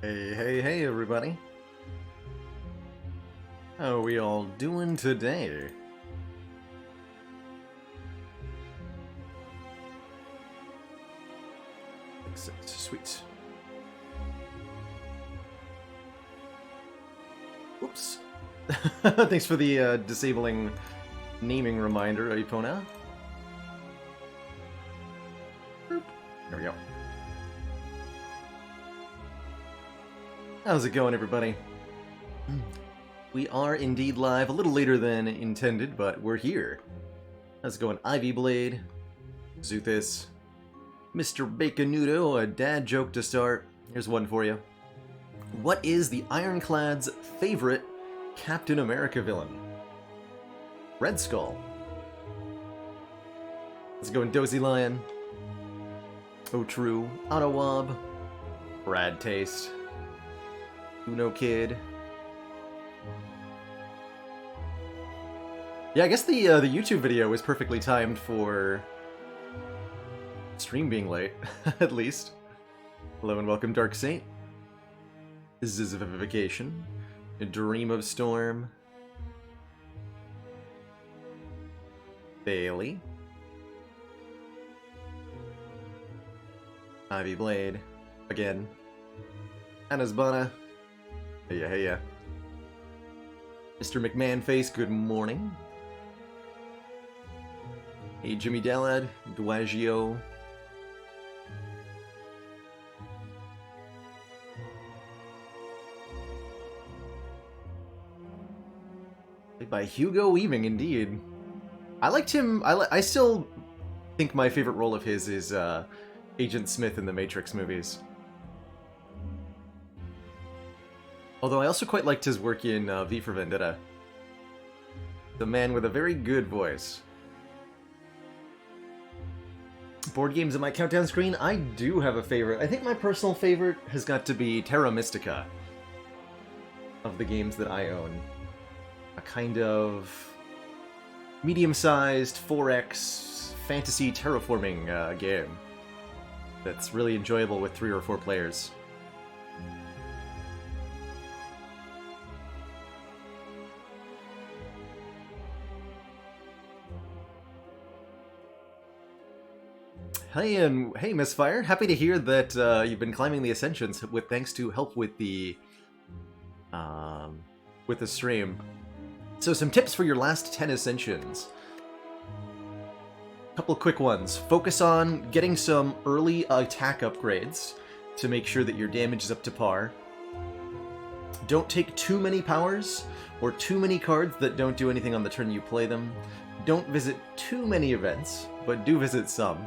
Hey, everybody. How are we all doing today? Sweet. Oops. Thanks for the disabling naming reminder, Ipona. Boop. There we go. How's it going, everybody? We are indeed live, a little later than intended, but we're here. How's it going, Ivy Blade, Zuthis, Mr. Baconudo, a dad joke to start. Here's one for you. What is the Ironclad's favorite Captain America villain? Red Skull. How's it going, Dozy Lion? Oh True, Autowob, Brad Taste, Uno Kid. Yeah, I guess the YouTube video was perfectly timed for stream being late, at least. Hello and welcome, Dark Saint. Zizification, A Dream of Storm, Bailey, Ivy Blade, again, Anasbana, heya. Mr. McMahonface, good morning. Hey, Jimmy Delad, Duagio. Played by Hugo Weaving, indeed. I liked him. I still think my favorite role of his is Agent Smith in the Matrix movies. Although I also quite liked his work in V for Vendetta. The man with a very good voice. Board games in my countdown screen? I do have a favorite. I think my personal favorite has got to be Terra Mystica of the games that I own. A kind of medium-sized 4X fantasy terraforming game that's really enjoyable with 3 or 4 players. Hey, Misfire. Happy to hear that you've been climbing the Ascensions with thanks to help with the stream. So some tips for your last 10 Ascensions. Couple quick ones. Focus on getting some early attack upgrades to make sure that your damage is up to par. Don't take too many powers or too many cards that don't do anything on the turn you play them. Don't visit too many events, but do visit some.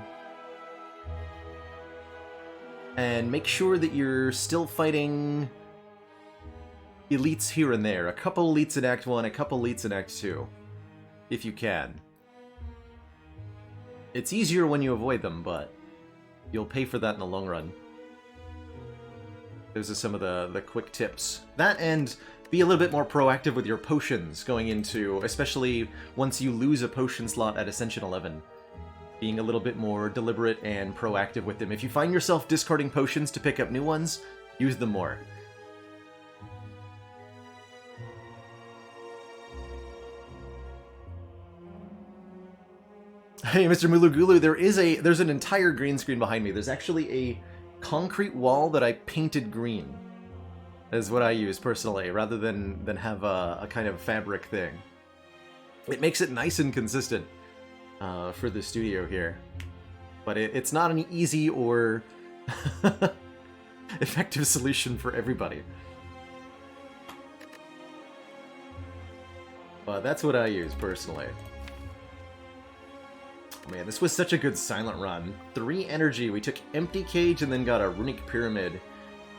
And make sure that you're still fighting elites here and there. A couple elites in Act 1, a couple elites in Act 2. If you can. It's easier when you avoid them, but you'll pay for that in the long run. Those are some of the quick tips. That, and be a little bit more proactive with your potions going into, especially once you lose a potion slot at Ascension 11. Being a little bit more deliberate and proactive with them. If you find yourself discarding potions to pick up new ones, use them more. Hey, Mr. Mulugulu, there's an entire green screen behind me. There's actually a concrete wall that I painted green. Is what I use personally, rather than have a kind of fabric thing. It makes it nice and consistent. For the studio here. But it's not an easy or effective solution for everybody. But that's what I use, personally. Man, this was such a good silent run. 3 energy, we took Empty Cage and then got a Runic Pyramid.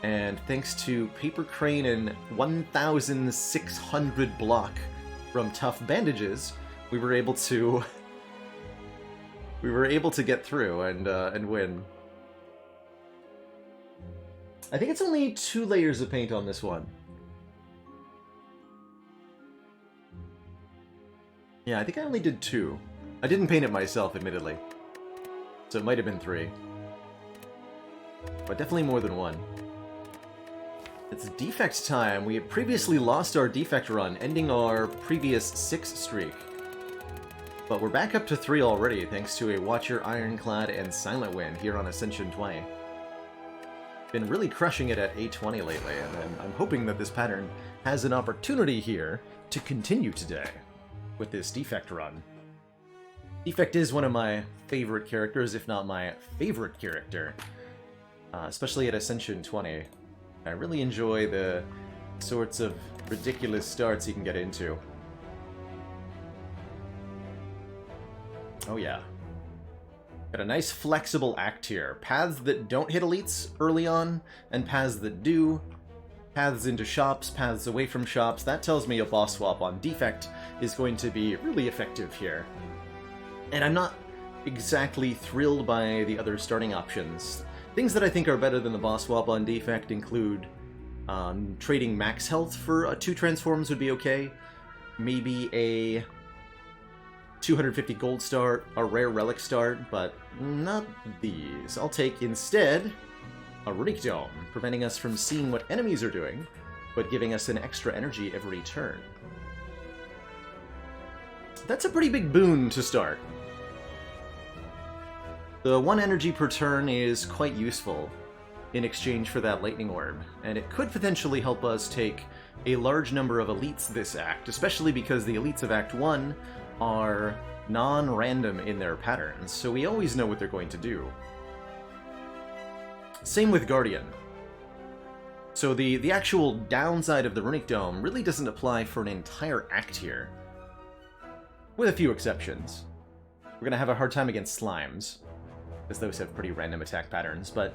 And thanks to Paper Crane and 1,600 block from Tough Bandages, we were able to get through and win. I think it's only 2 layers of paint on this one. Yeah, I think I only did 2. I didn't paint it myself, admittedly. So it might have been 3. But definitely more than 1. It's defect time. We had previously lost our defect run, ending our previous 6 streak. But we're back up to 3 already, thanks to a Watcher, Ironclad, and Silent Wind here on Ascension 20. Been really crushing it at 820 lately, and I'm hoping that this pattern has an opportunity here to continue today with this defect run. Defect is one of my favorite characters, if not my favorite character, especially at Ascension 20. I really enjoy the sorts of ridiculous starts you can get into. Oh yeah. Got a nice flexible act here. Paths that don't hit elites early on, and paths that do. Paths into shops, paths away from shops. That tells me a boss swap on defect is going to be really effective here. And I'm not exactly thrilled by the other starting options. Things that I think are better than the boss swap on defect include trading max health for 2 transforms would be okay. Maybe a 250 gold start, a rare relic start, but not these. I'll take instead a Runic Dome, preventing us from seeing what enemies are doing, but giving us an extra energy every turn. That's a pretty big boon to start. The 1 energy per turn is quite useful in exchange for that Lightning Orb, and it could potentially help us take a large number of elites this act, especially because the elites of Act 1 are non-random in their patterns, so we always know what they're going to do. Same with Guardian. So the actual downside of the Runic Dome really doesn't apply for an entire act here, with a few exceptions. We're going to have a hard time against slimes, as those have pretty random attack patterns, but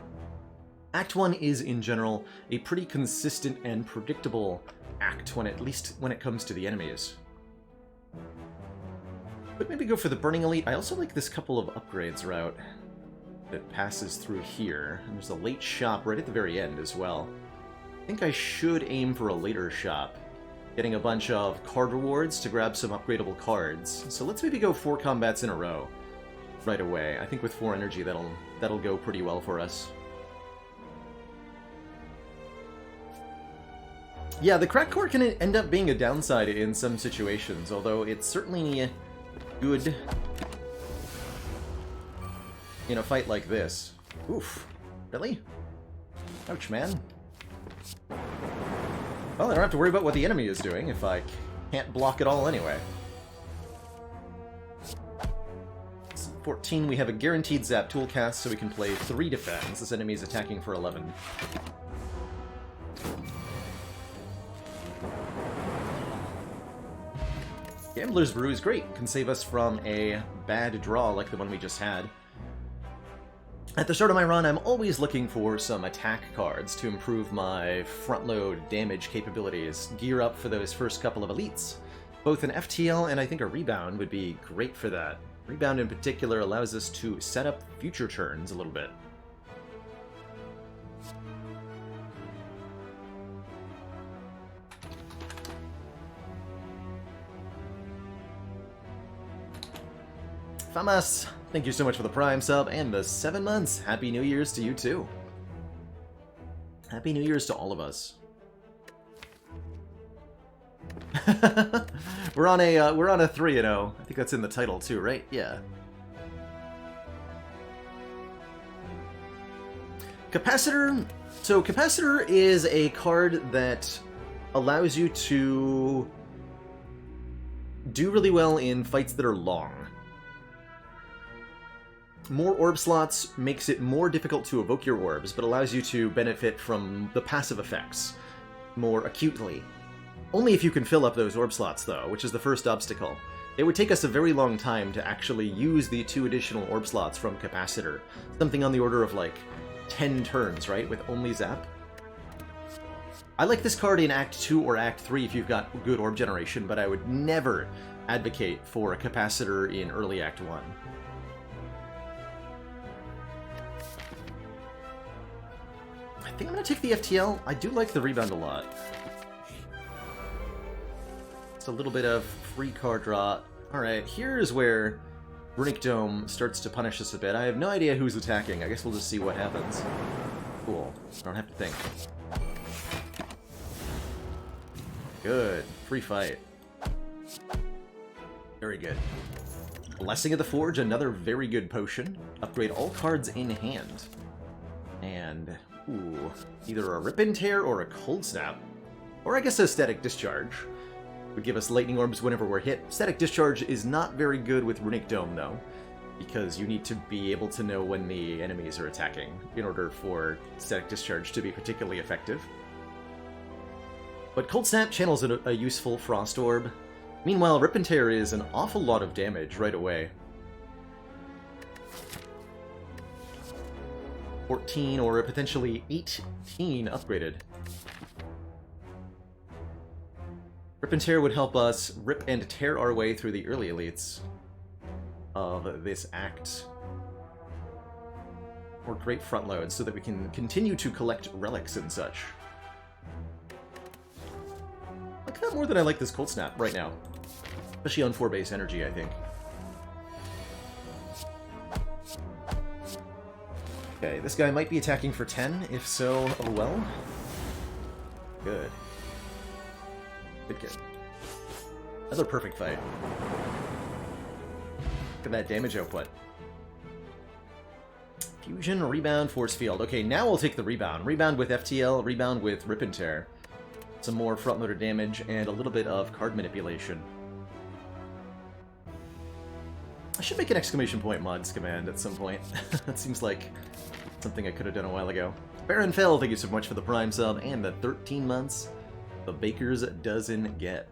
Act 1 is, in general, a pretty consistent and predictable act, at least when it comes to the enemies. But maybe go for the Burning Elite. I also like this couple of upgrades route that passes through here. And there's a late shop right at the very end as well. I think I should aim for a later shop, getting a bunch of card rewards to grab some upgradable cards. So let's maybe go 4 combats in a row right away. I think with 4 energy that'll go pretty well for us. Yeah, the crack core can end up being a downside in some situations, although it's certainly good in a fight like this. Oof. Really? Ouch, man. Well, I don't have to worry about what the enemy is doing if I can't block it all anyway. 14, we have a guaranteed zap tool cast, so we can play 3 defense. This enemy is attacking for 11. Gambler's Brew is great. Can save us from a bad draw like the one we just had. At the start of my run, I'm always looking for some attack cards to improve my front-load damage capabilities, gear up for those first couple of elites. Both an FTL and I think a Rebound would be great for that. Rebound in particular allows us to set up future turns a little bit. Famas, thank you so much for the Prime sub and the 7 months. Happy New Year's to you too. Happy New Year's to all of us. we're on a 3-0. I think that's in the title too, right? Yeah. Capacitor. So Capacitor is a card that allows you to do really well in fights that are long. More orb slots makes it more difficult to evoke your orbs, but allows you to benefit from the passive effects more acutely. Only if you can fill up those orb slots, though, which is the first obstacle. It would take us a very long time to actually use the 2 additional orb slots from Capacitor. Something on the order of, like, 10 turns, right, with only Zap? I like this card in Act 2 or Act 3 if you've got good orb generation, but I would never advocate for a Capacitor in early Act 1. I think I'm going to take the FTL. I do like the Rebound a lot. It's a little bit of free card draw. Alright, here's where Runic Dome starts to punish us a bit. I have no idea who's attacking. I guess we'll just see what happens. Cool. I don't have to think. Good. Free fight. Very good. Blessing of the Forge, another very good potion. Upgrade all cards in hand. And, ooh, either a Rip and Tear or a Cold Snap. Or I guess a Static Discharge. Would give us Lightning Orbs whenever we're hit. Static Discharge is not very good with Runic Dome, though, because you need to be able to know when the enemies are attacking in order for Static Discharge to be particularly effective. But Cold Snap channels a useful Frost Orb. Meanwhile, Rip and Tear is an awful lot of damage right away. 14 or potentially 18 upgraded. Rip and Tear would help us rip and tear our way through the early elites of this act. Or great front loads so that we can continue to collect relics and such. I like that more than I like this Cold Snap right now. Especially on 4-base energy, I think. Okay, this guy might be attacking for 10. If so, oh well. Good. Good, good. Another perfect fight. Look at that damage output. Fusion, Rebound, Force Field. Okay, now we'll take the Rebound. Rebound with FTL, Rebound with Rip and Tear. Some more front-loader damage, and a little bit of card manipulation. I should make an exclamation point mods command at some point. That seems like something I could have done a while ago. Baron Fell, thank you so much for the Prime sub and the 13 months. The Baker's doesn't get.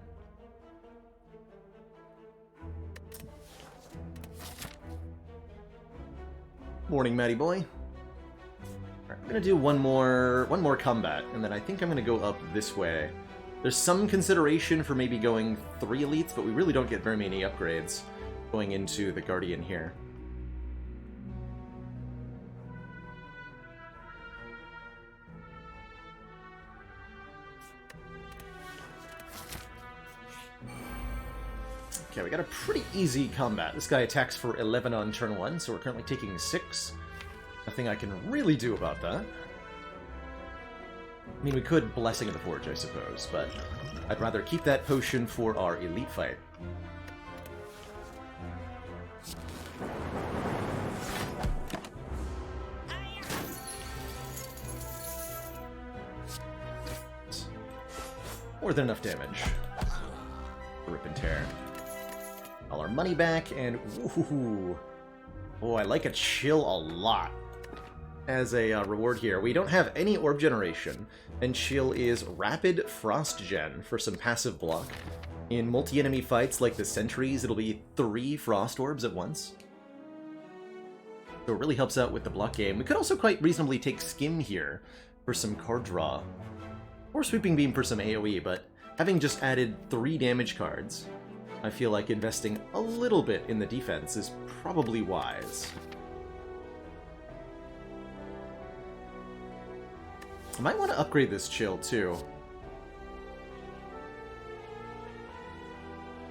Morning, Matty boy. Alright, I'm gonna do one more combat, and then I think I'm gonna go up this way. There's some consideration for maybe going 3 elites, but we really don't get very many upgrades going into the Guardian here. Okay, we got a pretty easy combat. This guy attacks for 11 on turn 1, so we're currently taking 6. Nothing I can really do about that. I mean, we could Blessing of the Forge, I suppose, but I'd rather keep that potion for our elite fight. More than enough damage. Rip and Tear. All our money back, and ooh, oh, I like a chill a lot as a reward here. We don't have any orb generation, and chill is rapid frost gen for some passive block. In multi-enemy fights like the sentries, it'll be 3 frost orbs at once. So it really helps out with the block game. We could also quite reasonably take Skim here for some card draw, or Sweeping Beam for some AoE, but having just added 3 damage cards, I feel like investing a little bit in the defense is probably wise. I might want to upgrade this chill, too.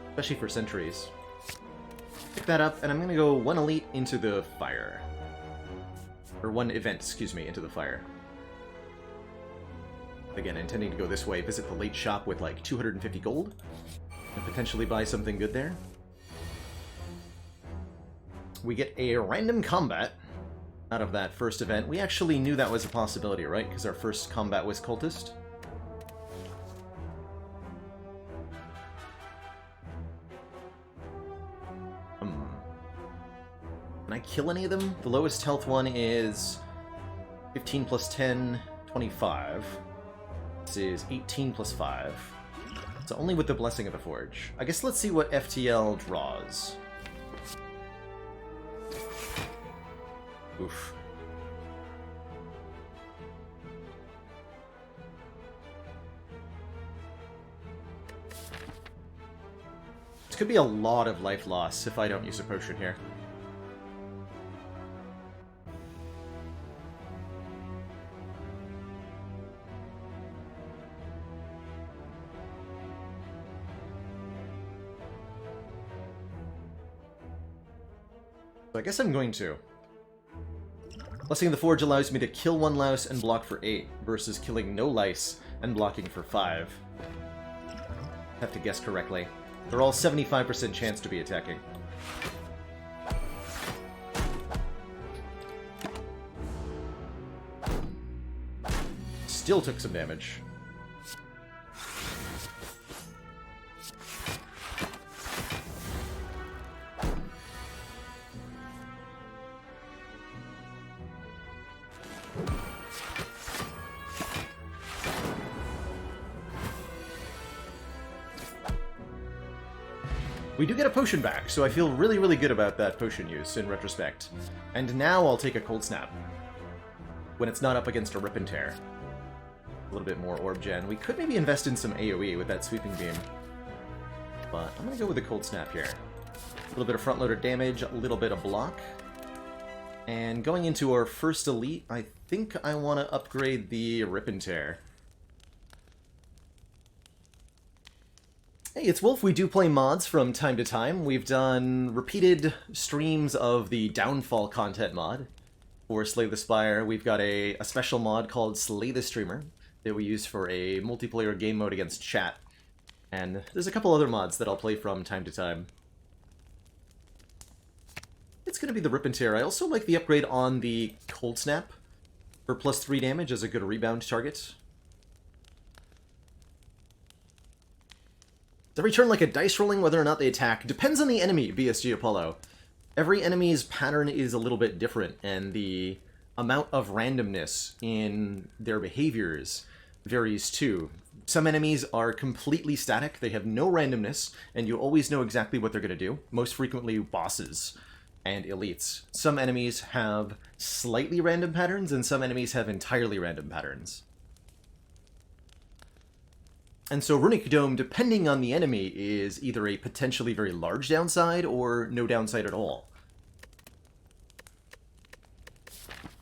Especially for sentries. Pick that up, and I'm going to go 1 elite into the fire. Or 1 event, excuse me, into the fire. Again, intending to go this way, visit the late shop with like 250 gold. And potentially buy something good there. We get a random combat out of that first event. We actually knew that was a possibility, right? Because our first combat was Cultist. Can I kill any of them? The lowest health one is 15 plus 10, 25. This is 18 plus 5. So only with the Blessing of the Forge. I guess let's see what FTL draws. Oof. This could be a lot of life loss if I don't use a potion here. So I guess I'm going to. Blessing of the Forge allows me to kill 1 louse and block for 8, versus killing no lice and blocking for 5. have to guess correctly. They're all 75% chance to be attacking. Still took some damage. We do get a potion back, so I feel really, really good about that potion use in retrospect. And now I'll take a Cold Snap. When it's not up against a Rip and Tear. A little bit more Orb Gen. We could maybe invest in some AoE with that Sweeping Beam. But I'm going to go with the Cold Snap here. A little bit of front-loader damage, a little bit of block. And going into our first elite, I think I want to upgrade the Rip and Tear. Hey, it's Wolf. We do play mods from time to time. We've done repeated streams of the Downfall content mod for Slay the Spire. We've got a special mod called Slay the Streamer that we use for a multiplayer game mode against chat. And there's a couple other mods that I'll play from time to time. It's going to be the Rip and Tear. I also like the upgrade on the Cold Snap for +3 damage as a good rebound target. Every turn like a dice rolling whether or not they attack. Depends on the enemy, BSG Apollo. Every enemy's pattern is a little bit different, and the amount of randomness in their behaviors varies too. Some enemies are completely static, they have no randomness, and you always know exactly what they're going to do. Most frequently, bosses and elites. Some enemies have slightly random patterns, and some enemies have entirely random patterns. And so Runic Dome, depending on the enemy, is either a potentially very large downside or no downside at all.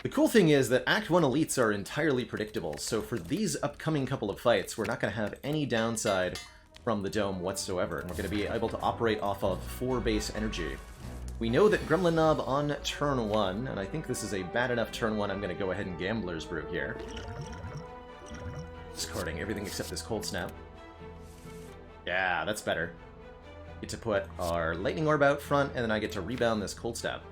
The cool thing is that Act 1 elites are entirely predictable, so for these upcoming couple of fights, we're not going to have any downside from the Dome whatsoever, and we're going to be able to operate off of 4 base energy. We know that Gremlin Knob on turn 1, and I think this is a bad enough turn 1, I'm going to go ahead and Gambler's Brew here. Discarding everything except this Cold Snap. Yeah, that's better. Get to put our Lightning Orb out front, and then I get to rebound this Cold Snap.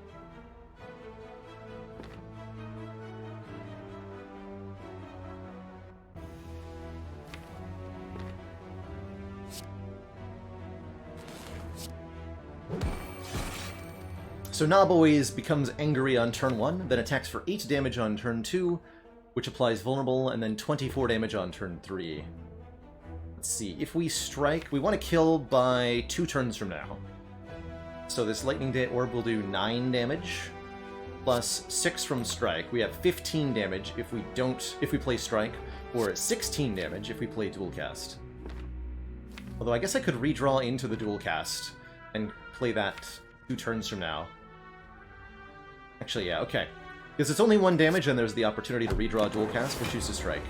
So Knob always becomes angry on turn 1, then attacks for 8 damage on turn 2, which applies vulnerable, and then 24 damage on turn 3. Let's see, if we strike, we want to kill by 2 turns from now. So this Lightning Orb will do 9 damage, plus 6 from strike. We have 15 damage if we play strike, or 16 damage if we play dual cast. Although I guess I could redraw into the dual cast and play that 2 turns from now. Actually, yeah, okay. Because it's only 1 damage and there's the opportunity to redraw dual cast, we'll choose to strike.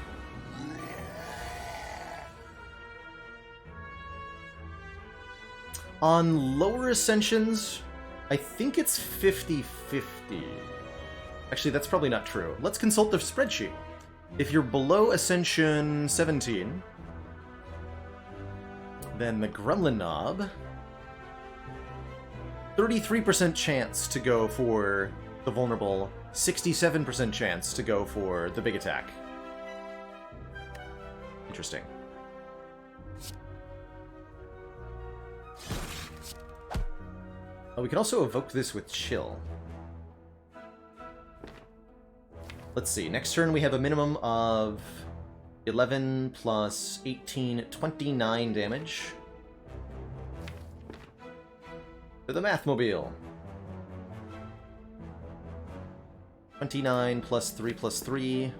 On lower Ascensions, I think it's 50-50. Actually, that's probably not true. Let's consult the spreadsheet. If you're below Ascension 17, then the Gremlin Knob, 33% chance to go for the vulnerable, 67% chance to go for the big attack. Interesting. Oh, we can also evoke this with Chill. Let's see, next turn we have a minimum of 11 plus 18, 29 damage. To the Mathmobile. 29 plus 3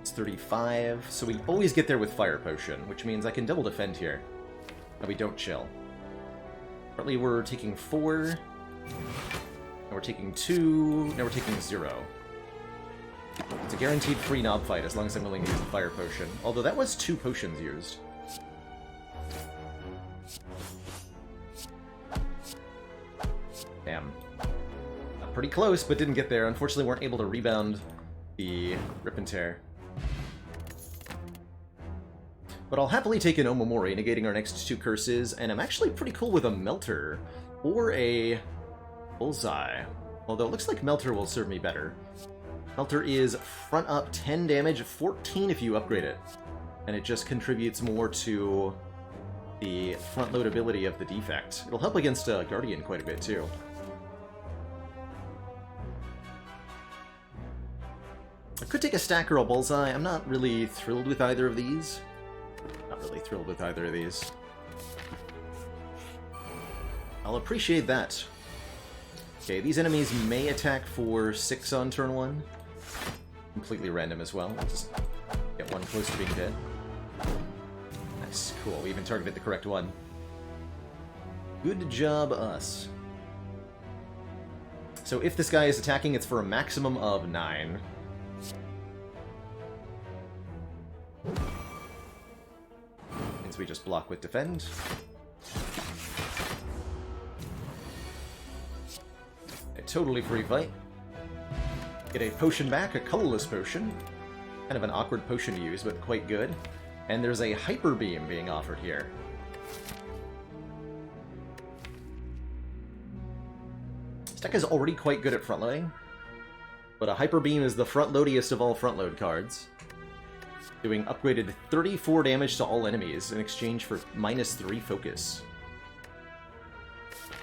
is 35, so we always get there with Fire Potion, which means I can double defend here. And we don't chill. Currently we're taking 4, now we're taking 2, now we're taking 0. It's a guaranteed free Knob fight as long as I'm willing to use the Fire Potion, although that was 2 potions used. Damn. Pretty close, but didn't get there. Unfortunately, weren't able to rebound the Rip and Tear. But I'll happily take an Omamori, negating our next 2 curses, and I'm actually pretty cool with a Melter or a Bullseye. Although it looks like Melter will serve me better. Melter is front up 10 damage, 14 if you upgrade it. And it just contributes more to the front load ability of the defect. It'll help against Guardian quite a bit too. I could take a Stack or a Bullseye. I'm not really thrilled with either of these. I'll appreciate that. Okay, these enemies may attack for 6 on turn 1. Completely random as well. I'll just get one close to being dead. Nice, cool. We even targeted the correct one. Good job, us. So if this guy is attacking, it's for a maximum of 9. Means we just block with defend. A totally free fight. Get a potion back, a colorless potion. Kind of an awkward potion to use, but quite good. And there's a Hyper Beam being offered here. This deck is already quite good at front-loading, but a Hyper Beam is the front-loadiest of all front-load cards, doing upgraded 34 damage to all enemies in exchange for -3 focus.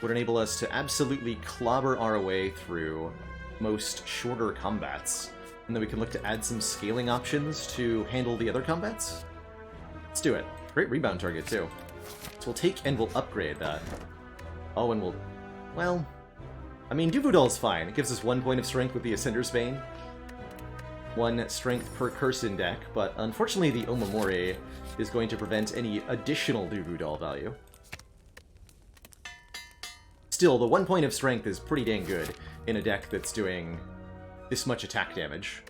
Would enable us to absolutely clobber our way through most shorter combats, and then we can look to add some scaling options to handle the other combats. Let's do it. Great rebound target, too. So we'll take and we'll upgrade that. Oh, and we'll... well... I mean, Duvudal's fine. It gives us 1 point of strength with the Ascender's Bane. 1 strength per curse in deck, but unfortunately the Omamori is going to prevent any additional Duvudal value. Still, the 1 point of strength is pretty dang good in a deck that's doing this much attack damage.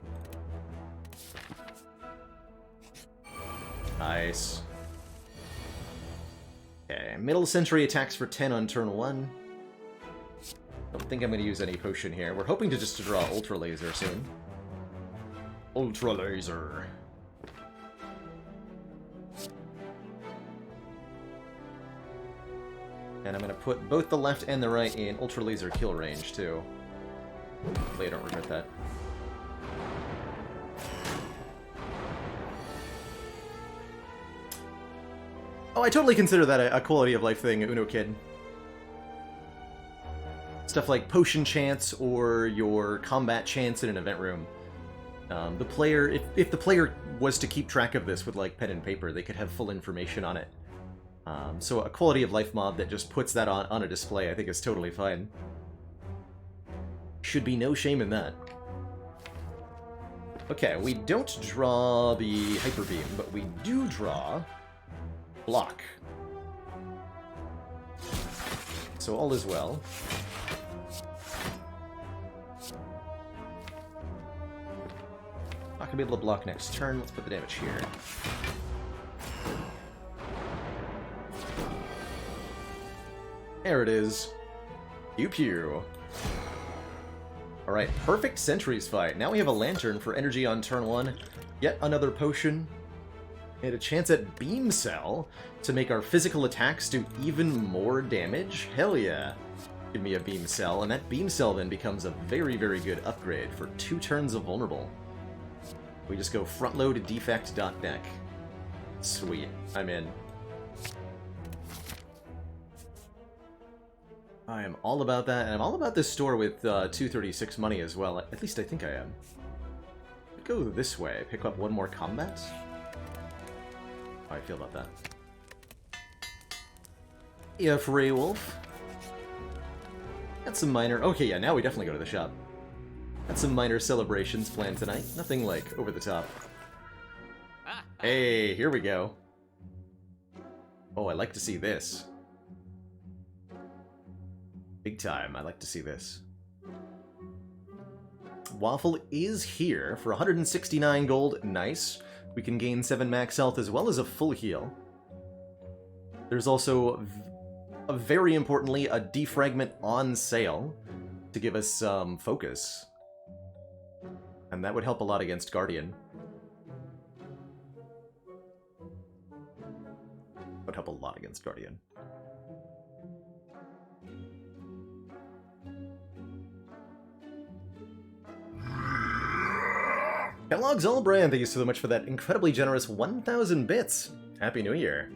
Nice. Okay, Middle Century attacks for 10 on turn 1. Don't think I'm going to use any potion here. We're hoping to just draw Ultra Laser soon. Ultra Laser. And I'm going to put both the left and the right in Ultra Laser kill range, too. Hopefully I don't regret that. Oh, I totally consider that a quality of life thing, Uno Kid. Stuff like potion chance or your combat chance in an event room. The player, if the player was to keep track of this with like pen and paper, they could have full information on it. So a quality of life mob that just puts that on a display, I think is totally fine. Should be no shame in that. Okay, we don't draw the Hyper Beam, but we do draw block. So all is well. Not gonna be able to block next turn. Let's put the damage here. There it is. Pew pew. Alright, perfect Sentries fight. Now we have a Lantern for energy on turn 1. Yet another potion. And a chance at Beam Cell to make our physical attacks do even more damage. Hell yeah. Give me a Beam Cell, and that Beam Cell then becomes a very, very good upgrade for 2 turns of Vulnerable. We just go front load defect dot deck. Sweet. I'm in. I am all about that, and I'm all about this store with 236 money as well. At least I think I am. Go this way. Pick up 1 more combat. How I feel about that. Yeah, Frey Wolf. Got some minor... okay, yeah, now we definitely go to the shop. Got some minor celebrations planned tonight. Nothing, like, over the top. Hey, here we go. Oh, I like to see this. Big time, I like to see this. Waffle is here for 169 gold. Nice. We can gain 7 max health as well as a full heal. There's also, very importantly, a defragment on sale to give us some focus. And that would help a lot against Guardian. help a lot against Guardian. Kellogg's Allbrand, thank you so much for that incredibly generous 1,000 bits. Happy New Year.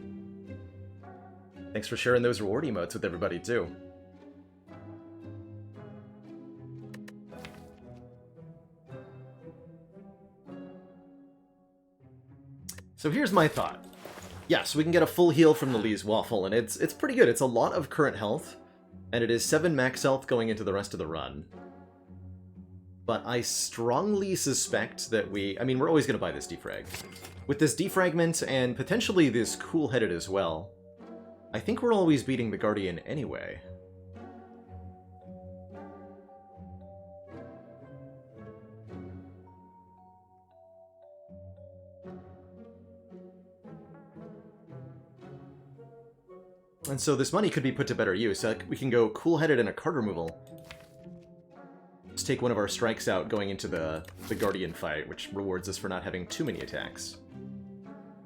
Thanks for sharing those reward emotes with everybody, too. So here's my thought. Yes, we can get a full heal from the Lee's Waffle, and it's pretty good. It's a lot of current health, and it is 7 max health going into the rest of the run. But I strongly suspect that I mean, we're always going to buy this defrag. With this defragment, and potentially this cool-headed as well, I think we're always beating the Guardian anyway. And so this money could be put to better use. We can go cool-headed and a card removal. Let's take one of our strikes out going into the Guardian fight, which rewards us for not having too many attacks.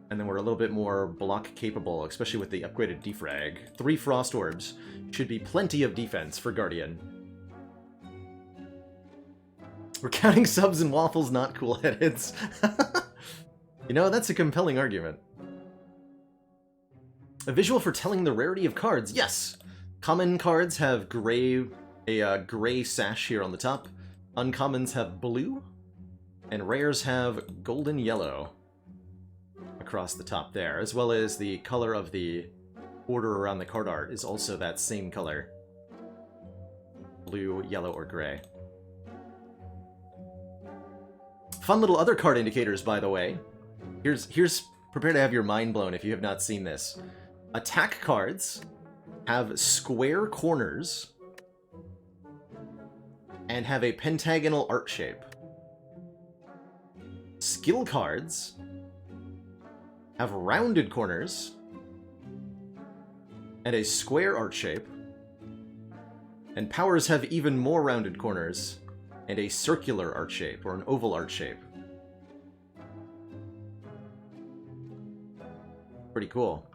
And then we're a little bit more block-capable, especially with the upgraded defrag. 3 Frost Orbs should be plenty of defense for Guardian. We're counting subs and waffles, not cool-headeds. You know, that's a compelling argument. A visual for telling the rarity of cards. Yes! Common cards have a gray sash here on the top. Uncommons have blue. And rares have golden yellow across the top there, as well as the color of the border around the card art is also that same color. Blue, yellow, or gray. Fun little other card indicators, by the way. Here's prepare to have your mind blown if you have not seen this. Attack cards have square corners and have a pentagonal art shape. Skill cards have rounded corners and a square art shape. And powers have even more rounded corners and a circular art shape, or an oval art shape. Pretty cool.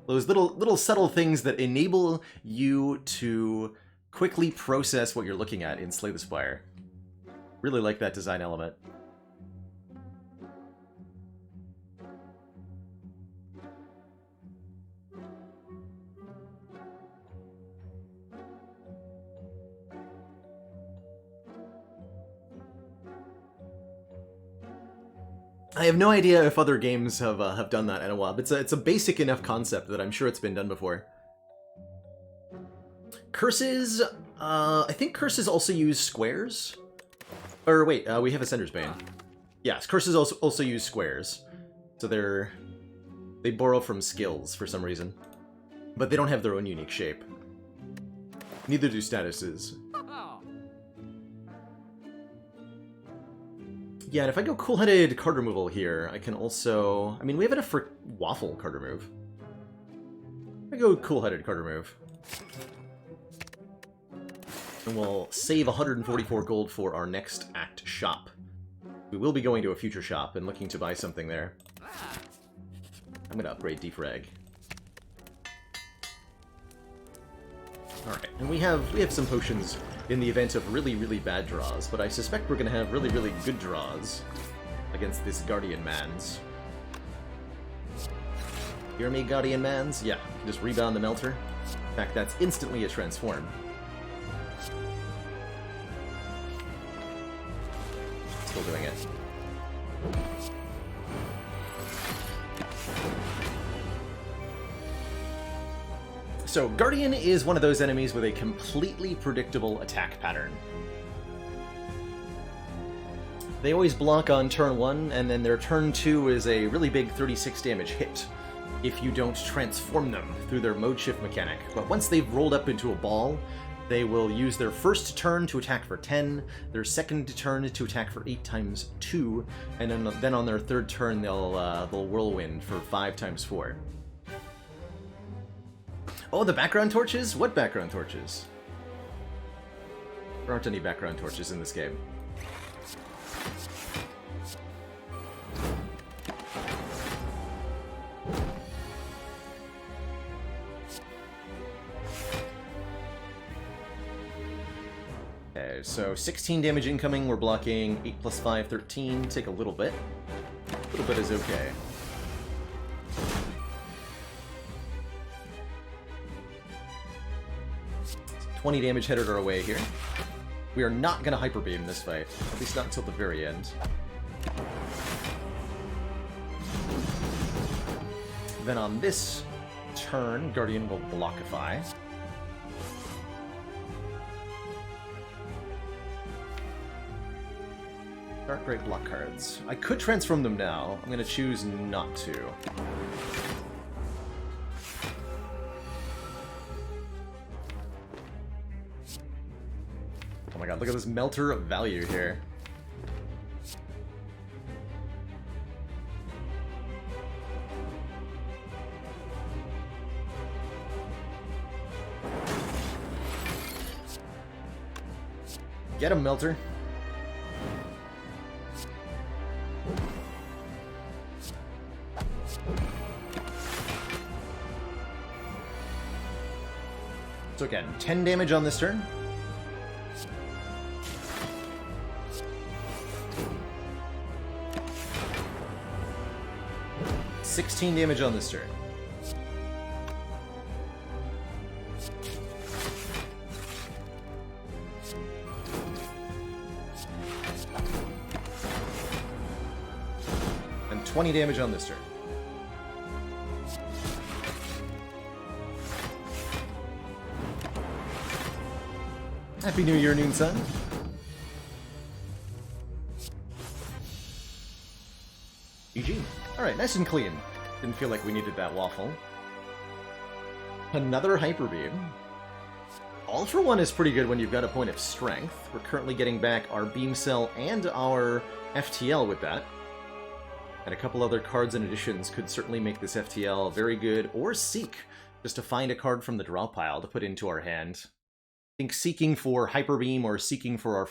Those little subtle things that enable you to quickly process what you're looking at in Slay the Spire. Really like that design element. I have no idea if other games have done that in a while, but it's a basic enough concept that I'm sure it's been done before. Curses, I think curses also use squares. Or wait, we have Ascender's Bane. Yes, curses also use squares. So they borrow from skills for some reason. But they don't have their own unique shape. Neither do statuses. Yeah, and if I go cool-headed card removal here, I can also... I mean, we have enough for waffle card remove. I go cool-headed card remove. And we'll save 144 gold for our next act shop. We will be going to a future shop and looking to buy something there. I'm gonna upgrade defrag. Alright, and we have some potions in the event of really, really bad draws, but I suspect we're gonna have really, really good draws against this Guardian Mans. Hear me, Guardian Mans? Yeah, you can just rebound the Melter. In fact, that's instantly a transform. Still doing it. So, Guardian is one of those enemies with a completely predictable attack pattern. They always block on turn 1, and then their turn 2 is a really big 36 damage hit if you don't transform them through their mode shift mechanic. But once they've rolled up into a ball, they will use their first turn to attack for 10, their second turn to attack for 8 times 2, and then on their third turn they'll whirlwind for 5 times 4. Oh, the background torches? What background torches? There aren't any background torches in this game. so 16 damage incoming, we're blocking 8 plus 5, 13, take a little bit. A little bit is okay. So 20 damage headed our way here. We are not going to Hyper Beam this fight, at least not until the very end. Then on this turn, Guardian will Blockify. Dark Great block cards. I could transform them now. I'm going to choose not to. Oh my god, look at this melter of value here. Get him, Melter. So again, 10 damage on this turn. $16 damage on this turn. And 20 damage on this turn. Happy New Year, Noon Sun. GG. Alright, nice and clean. Didn't feel like we needed that waffle. Another Hyper Beam. All for One is pretty good when you've got a point of strength. We're currently getting back our Beam Cell and our FTL with that. And a couple other cards and additions could certainly make this FTL very good, or Seek, just to find a card from the draw pile to put into our hand. I think seeking for Hyper Beam or seeking for our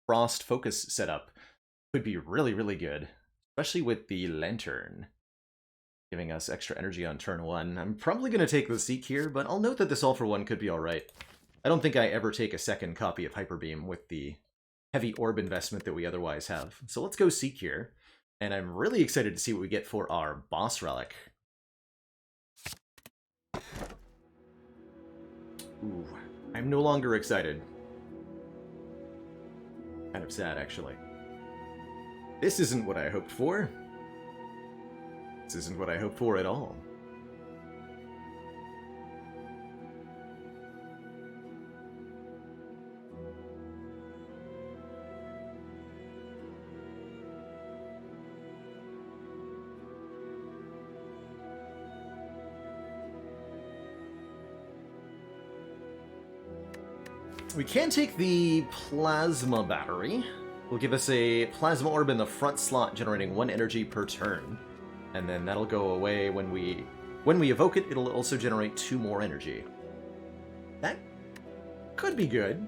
Frost Focus setup could be really, really good. Especially with the Lantern giving us extra energy on turn 1. I'm probably going to take the Seek here, but I'll note that this All for One could be alright. I don't think I ever take a second copy of Hyper Beam with the heavy orb investment that we otherwise have. So let's go Seek here. And I'm really excited to see what we get for our Boss Relic. Ooh. I'm no longer excited. Kind of sad, actually. This isn't what I hoped for. This isn't what I hoped for at all. We can take the Plasma Battery. Will give us a Plasma Orb in the front slot, generating 1 energy per turn. And then that'll go away when we evoke it, it'll also generate 2 more energy. That could be good.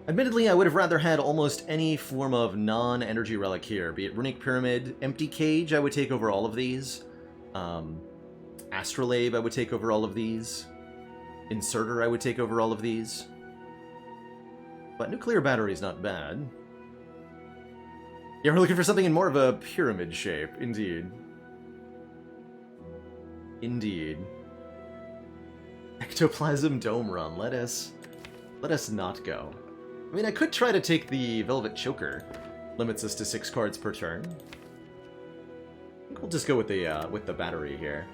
Admittedly, I would have rather had almost any form of non-energy relic here, be it Runic Pyramid, Empty Cage, I would take over all of these. Astrolabe, I would take over all of these. Inserter, I would take over all of these. But Nuclear Battery is not bad. Yeah, we're looking for something in more of a pyramid shape, indeed. Indeed. Ectoplasm Dome Run, let us not go. I mean, I could try to take the Velvet Choker. Limits us to 6 cards per turn. I think we'll just go with the battery here.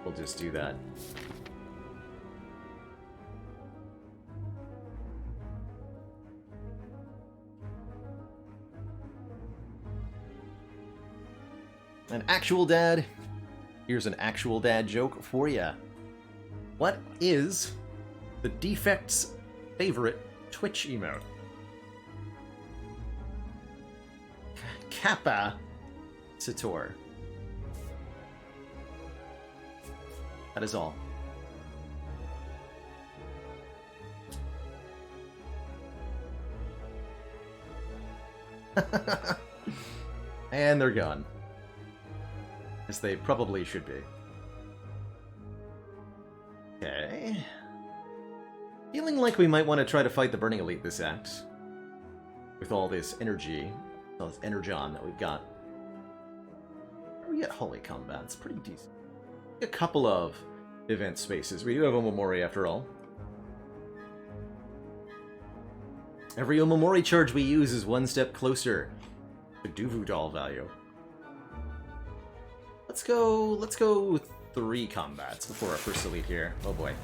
We'll just do that. An actual dad. Here's an actual dad joke for ya. What is the Defect's favorite Twitch emote? Kappa Sator. That is all. And they're gone. As they probably should be. Okay. feeling like we might want to try to fight the Burning Elite this act. With all this energy, all this energon that we've got. Where are we at Holy Combat? It's pretty decent. A couple of event spaces. We do have Omamori after all. Every Omamori charge we use is one step closer to Duvu doll value. Let's go 3 combats before our first elite here. Oh boy.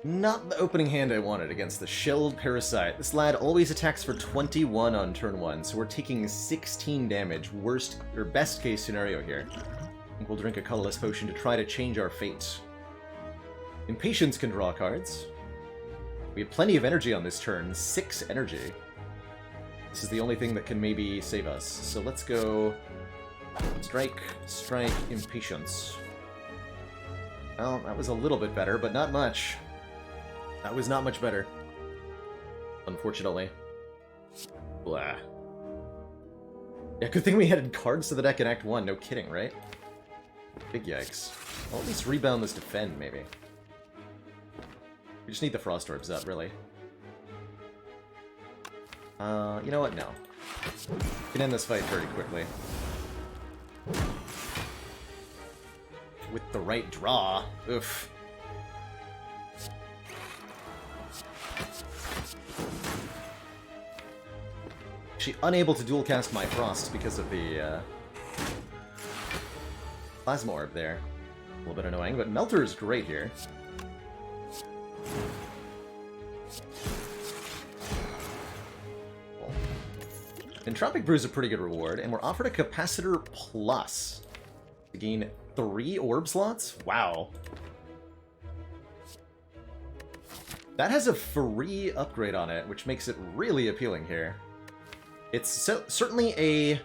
Not the opening hand I wanted against the Shelled Parasite. This lad always attacks for 21 on turn 1, so we're taking 16 damage. Worst, or best case scenario here. I think we'll drink a colorless potion to try to change our fate. Impatience can draw cards. We have plenty of energy on this turn, 6 energy. This is the only thing that can maybe save us. So let's go Strike, Strike, Impatience. Well, that was a little bit better, but not much. That was not much better. Unfortunately. Blah. Yeah, good thing we added cards to the deck in Act 1, no kidding, right? Big yikes. Well, at least rebound this defend, maybe. We just need the Frost Orbs up, really. You know what? No. We can end this fight very quickly. With the right draw. Oof. Actually unable to dual cast my Frost because of the Plasma Orb there. A little bit annoying, but Melter is great here. Cool. Entropic Brew is a pretty good reward, and we're offered a Capacitor Plus to gain 3 orb slots? Wow. That has a free upgrade on it, which makes it really appealing here. It's certainly a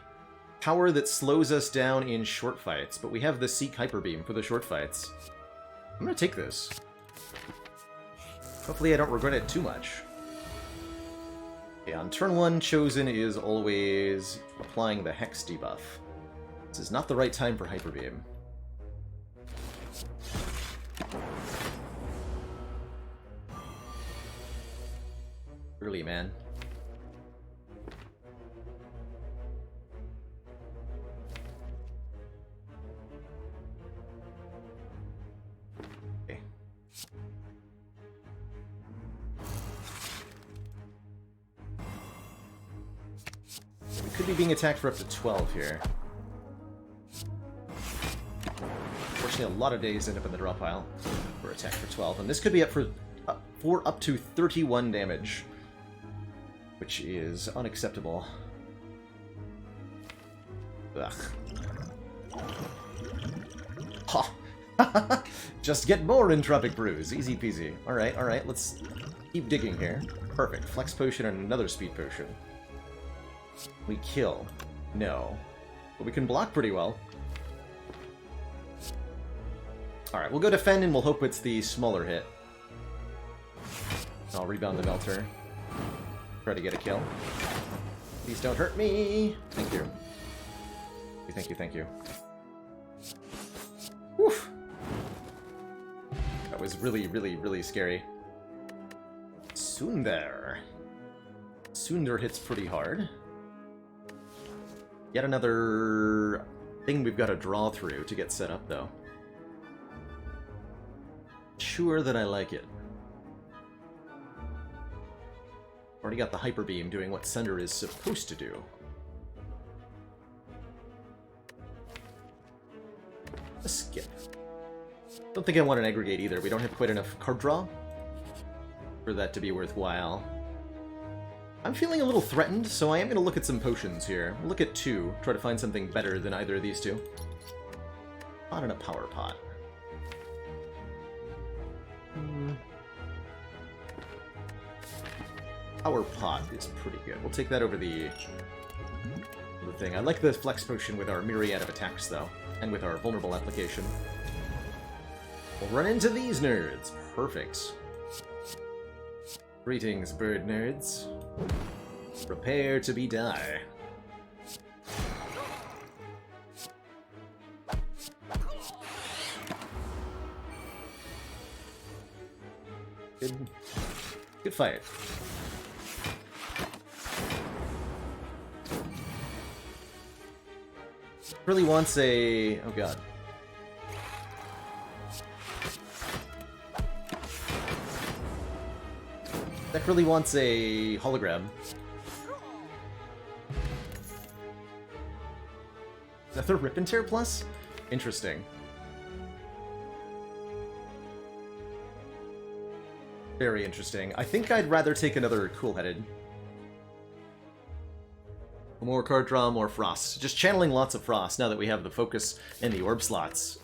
power that slows us down in short fights, but we have the Seek Hyper Beam for the short fights. I'm gonna take this. Hopefully I don't regret it too much. Okay, on turn 1, Chosen is always applying the Hex debuff. This is not the right time for Hyper Beam. Early, man. Okay. We could be being attacked for up to 12 here. Unfortunately, a lot of days end up in the draw pile for attack for 12, and this could be up for up to 31 damage. Which is unacceptable. Ugh. Ha! Just get more Entropic Brews. Easy peasy. Alright, let's keep digging here. Perfect. Flex Potion and another Speed Potion. We kill. No. But we can block pretty well. Alright, we'll go defend and we'll hope it's the smaller hit. I'll rebound the Melter. Try to get a kill. Please don't hurt me! Thank you. Thank you. Woof! That was really scary. Sundar. Sundar hits pretty hard. Yet another thing we've got to draw through to get set up, though. Sure that I like it. Already got the Hyper Beam doing what Sunder is supposed to do. A skip. Don't think I want an aggregate either. We don't have quite enough card draw for that to be worthwhile. I'm feeling a little threatened, so I am going to look at some potions here. We'll look at 2, try to find something better than either of these 2. Pot and a Power Pot. Power Pot is pretty good. We'll take that over the thing. I like the Flex Potion with our myriad of attacks, though, and with our vulnerable application. We'll run into these nerds. Perfect. Greetings, bird nerds. Prepare to be die. Good fight. Really wants a... oh god. Deck really wants a hologram. Another Rip and Tear Plus? Interesting. Very interesting. I think I'd rather take another Cool-Headed. More card draw, more Frost. Just channeling lots of Frost now that we have the Focus and the Orb slots.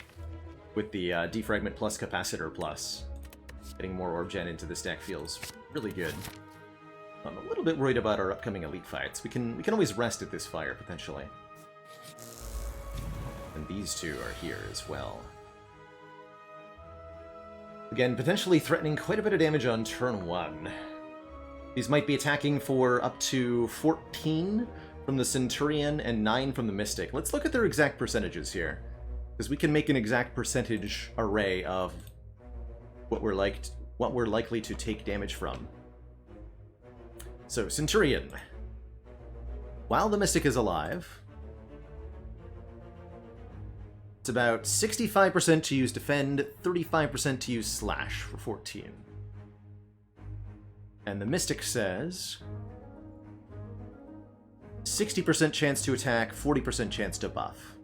With the Defragment plus Capacitor plus. Getting more Orb Gen into this deck feels really good. I'm a little bit worried about our upcoming Elite fights. We can always rest at this fire, potentially. And these two are here as well. Again, potentially threatening quite a bit of damage on turn 1. These might be attacking for up to 14 from the Centurion and 9 from the Mystic. Let's look at their exact percentages here, because we can make an exact percentage array of what we're likely to take damage from. So, Centurion. While the Mystic is alive, it's about 65% to use Defend, 35% to use Slash for 14. And the Mystic says 60% chance to attack, 40% chance to buff.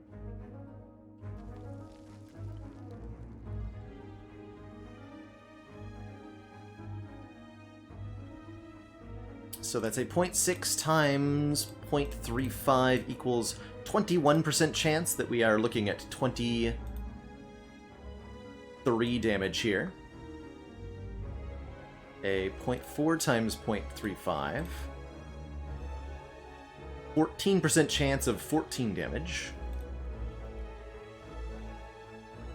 So that's a 0.6 times 0.35 equals 21% chance that we are looking at 23 damage here. A 0.4 times 0.35. 14% chance of 14 damage.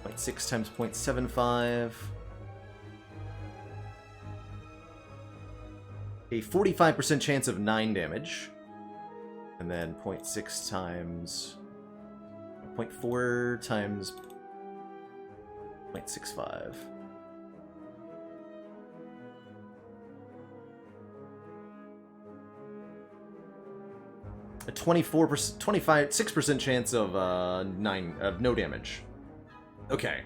0.6 times 0.75. A 45% chance of 9 damage. And then 0.6 times... 0.4 times 0.65. A 6% chance of no damage. Okay,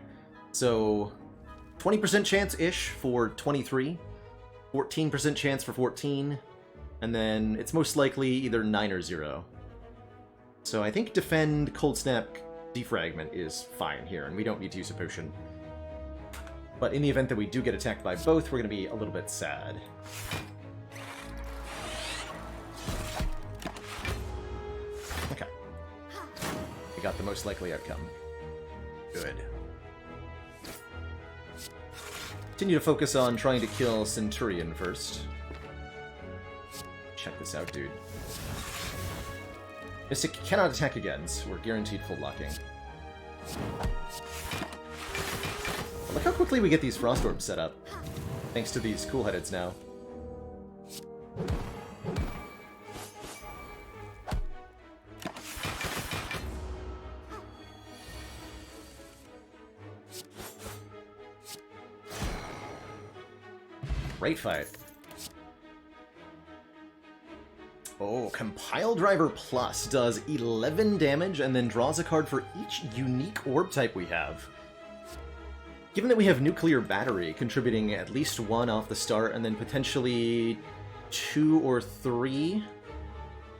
so 20% chance-ish for 23, 14% chance for 14, and then it's most likely either 9 or 0. So I think Defend, Cold Snap, Defragment is fine here, and we don't need to use a potion. But in the event that we do get attacked by both, we're going to be a little bit sad. Okay. We got the most likely outcome. Good. Continue to focus on trying to kill Centurion first. Check this out, dude. Mystic cannot attack again, so we're guaranteed full blocking. Look how quickly we get these Frost Orbs set up, thanks to these Cool-Headeds now. Great fight. Oh, Compile Driver Plus does 11 damage and then draws a card for each unique orb type we have. Given that we have Nuclear Battery contributing at least 1 off the start and then potentially 2 or 3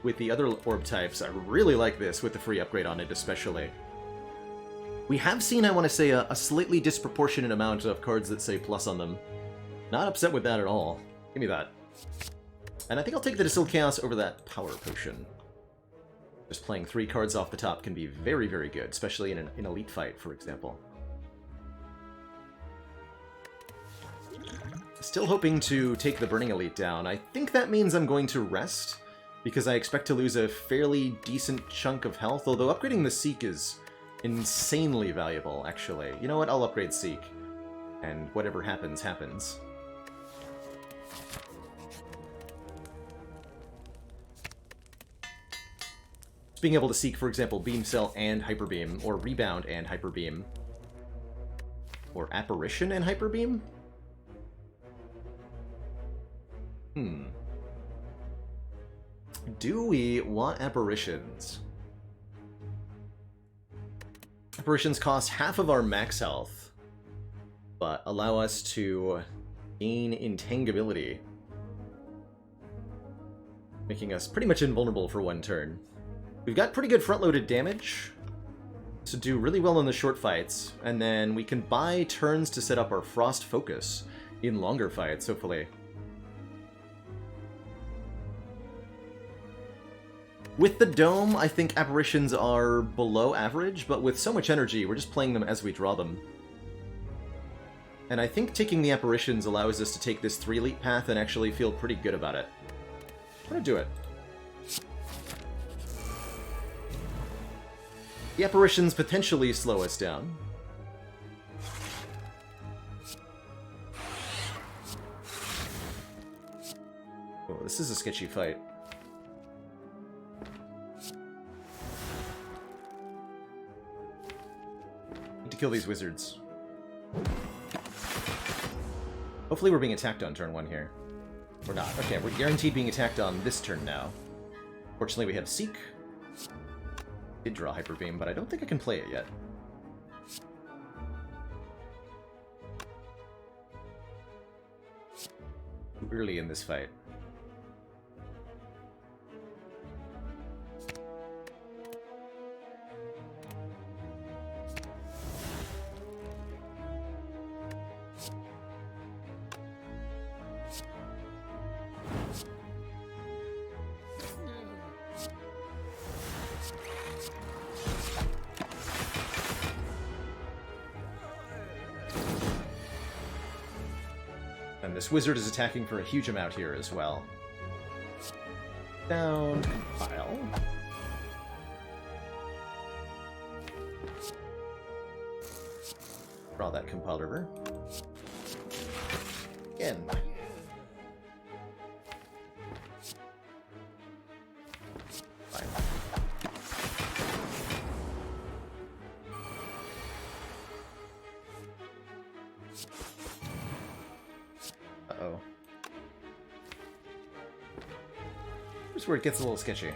with the other orb types, I really like this with the free upgrade on it especially. We have seen, I want to say, a slightly disproportionate amount of cards that say plus on them. Not upset with that at all. Give me that. And I think I'll take the Distilled Chaos over that Power Potion. Just playing 3 cards off the top can be very, very good, especially in an Elite fight, for example. Still hoping to take the Burning Elite down. I think that means I'm going to rest, because I expect to lose a fairly decent chunk of health, although upgrading the Seek is insanely valuable, actually. You know what? I'll upgrade Seek, and whatever happens, happens. Being able to Seek, for example, Beam Cell and Hyper Beam, or Rebound and Hyper Beam, or Apparition and Hyper Beam? Do we want apparitions? Apparitions cost half of our max health, but allow us to gain intangability, making us pretty much invulnerable for one turn. We've got pretty good front-loaded damage to do really well in the short fights, and then we can buy turns to set up our Frost Focus in longer fights, hopefully. With the Dome, I think apparitions are below average, but with so much energy, we're just playing them as we draw them. And I think taking the apparitions allows us to take this 3-elite path and actually feel pretty good about it. I'm gonna do it. The apparitions potentially slow us down. Oh, this is a sketchy fight. Need to kill these wizards. Hopefully we're being attacked on turn 1 here. We're not. Okay, we're guaranteed being attacked on this turn now. Fortunately, we have Seek. Did draw Hyper Beam, but I don't think I can play it yet. Too early in this fight. And this wizard is attacking for a huge amount here as well. Down, compile. Draw that compile river. Again. Fine. Uh-oh. Here's where it gets a little sketchy.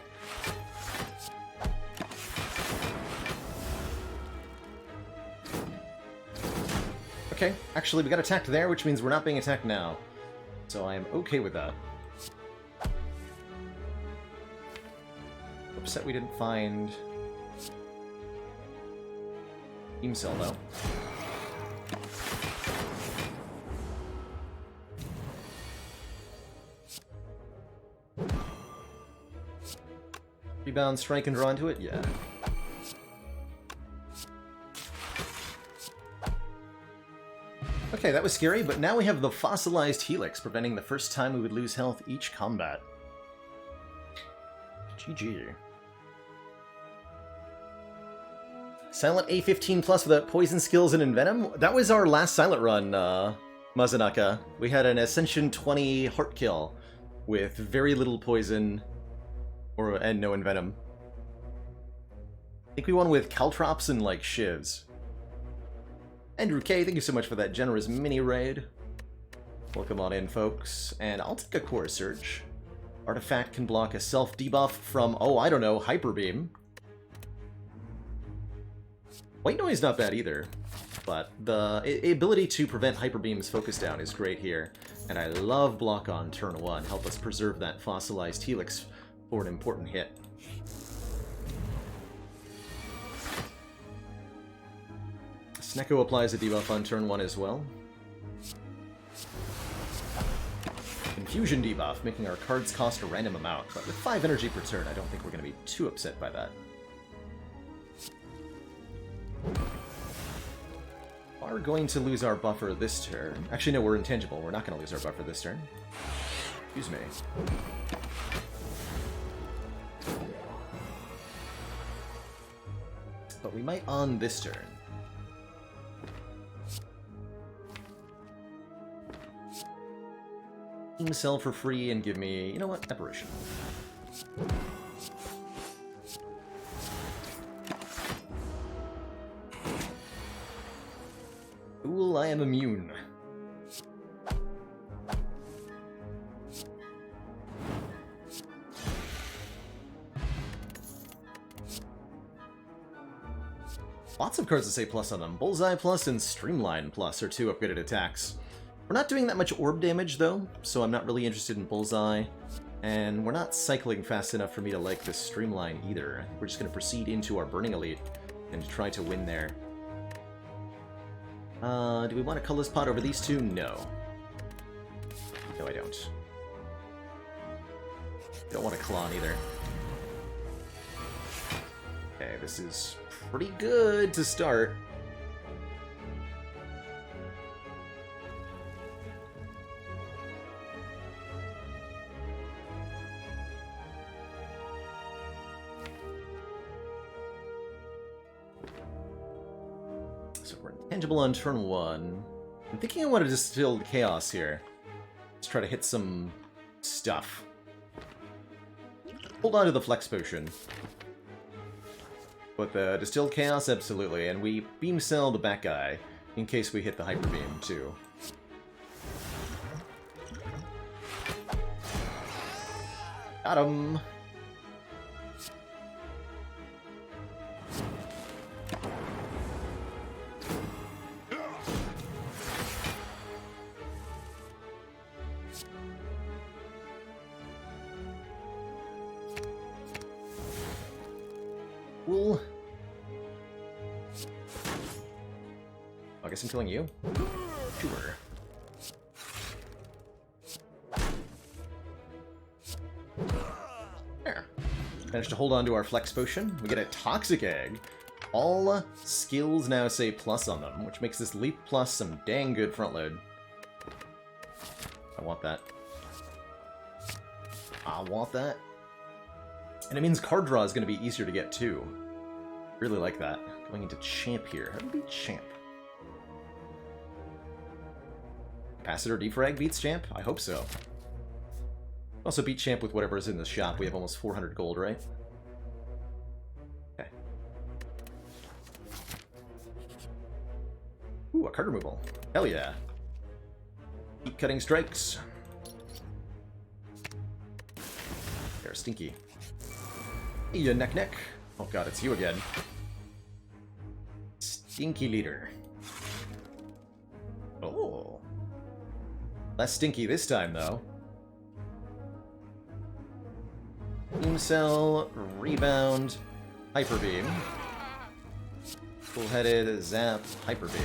Okay, actually we got attacked there, which means we're not being attacked now. So I am okay with that. Upset we didn't find Beam Cell though. Rebound, strike, and draw into it? Yeah. Okay, that was scary, but now we have the Fossilized Helix, preventing the first time we would lose health each combat. GG. Silent A15 plus without poison skills and envenom? That was our last silent run, Mazanaka. We had an Ascension 20 heart kill with very little poison and no envenom. I think we won with Caltrops and, like, Shivs. Andrew K, thank you so much for that generous mini-raid. Welcome on in, folks. And I'll take a Core Surge. Artifact can block a self-debuff from, oh, I don't know, Hyper Beam. White Noise not bad either, but the ability to prevent Hyper Beam's focus down is great here. And I love block on turn 1. Help us preserve that Fossilized Helix for an important hit. Snecko applies a debuff on turn 1 as well. Confusion debuff, making our cards cost a random amount, but with 5 energy per turn, I don't think we're going to be too upset by that. Are going to lose our buffer this turn. Actually, no, we're intangible. We're not going to lose our buffer this turn. Excuse me. But we might on this turn. Team Cell for free and give me, you know what, Apparition. Cool, I am immune. Lots of cards that say plus on them. Bullseye plus and Streamline plus are two upgraded attacks. We're not doing that much orb damage, though, so I'm not really interested in Bullseye. And we're not cycling fast enough for me to like this Streamline either. We're just going to proceed into our Burning Elite and try to win there. Do we want to colorless pot over these two? No. No, I don't. Don't want to Klon either. Okay, this is pretty good to start. So we're intangible on turn 1. I'm thinking I want to distill chaos here. Let's try to hit some stuff. Hold on to the flex potion. But the distilled chaos, absolutely, and we beam cell the back guy in case we hit the hyper beam too. Got him. Cool. I guess I'm killing you. Sure. There. Managed to hold on to our flex potion. We get a toxic egg. All skills now say plus on them, which makes this leap plus some dang good front load. I want that. I want that. And it means card draw is going to be easier to get too. Really like that. Going into champ here. How do we beat champ? Capacitor defrag beats champ? I hope so. Also beat champ with whatever is in the shop. We have almost 400 gold, right? Okay. Ooh, a card removal. Hell yeah. Keep cutting strikes. They're stinky. You neck. Oh god, it's you again. Stinky leader. Oh. Less stinky this time, though. Beam cell, rebound, hyper beam. Full-headed, zap, hyper beam.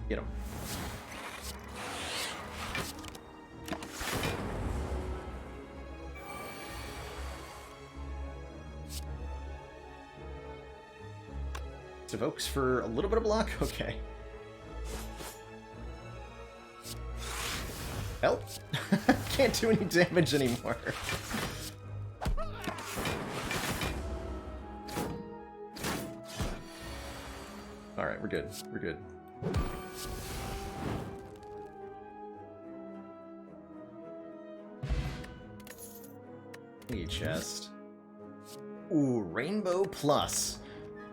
Get him. Evokes for a little bit of block? Okay. Help! Can't do any damage anymore. Alright, we're good. We're good. Need chest. Ooh, Rainbow Plus.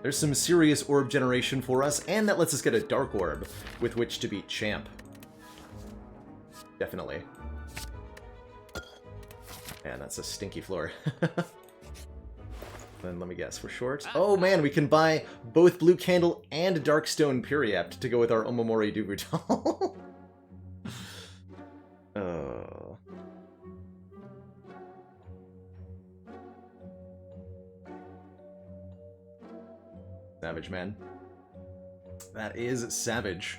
There's some serious orb generation for us, and that lets us get a Dark Orb with which to beat Champ. Definitely. Man, that's a stinky floor. Then let me guess, we're short? Oh man, we can buy both Blue Candle and Darkstone Periapt to go with our Omamori Dubutal. Oh. Savage, man. That is savage.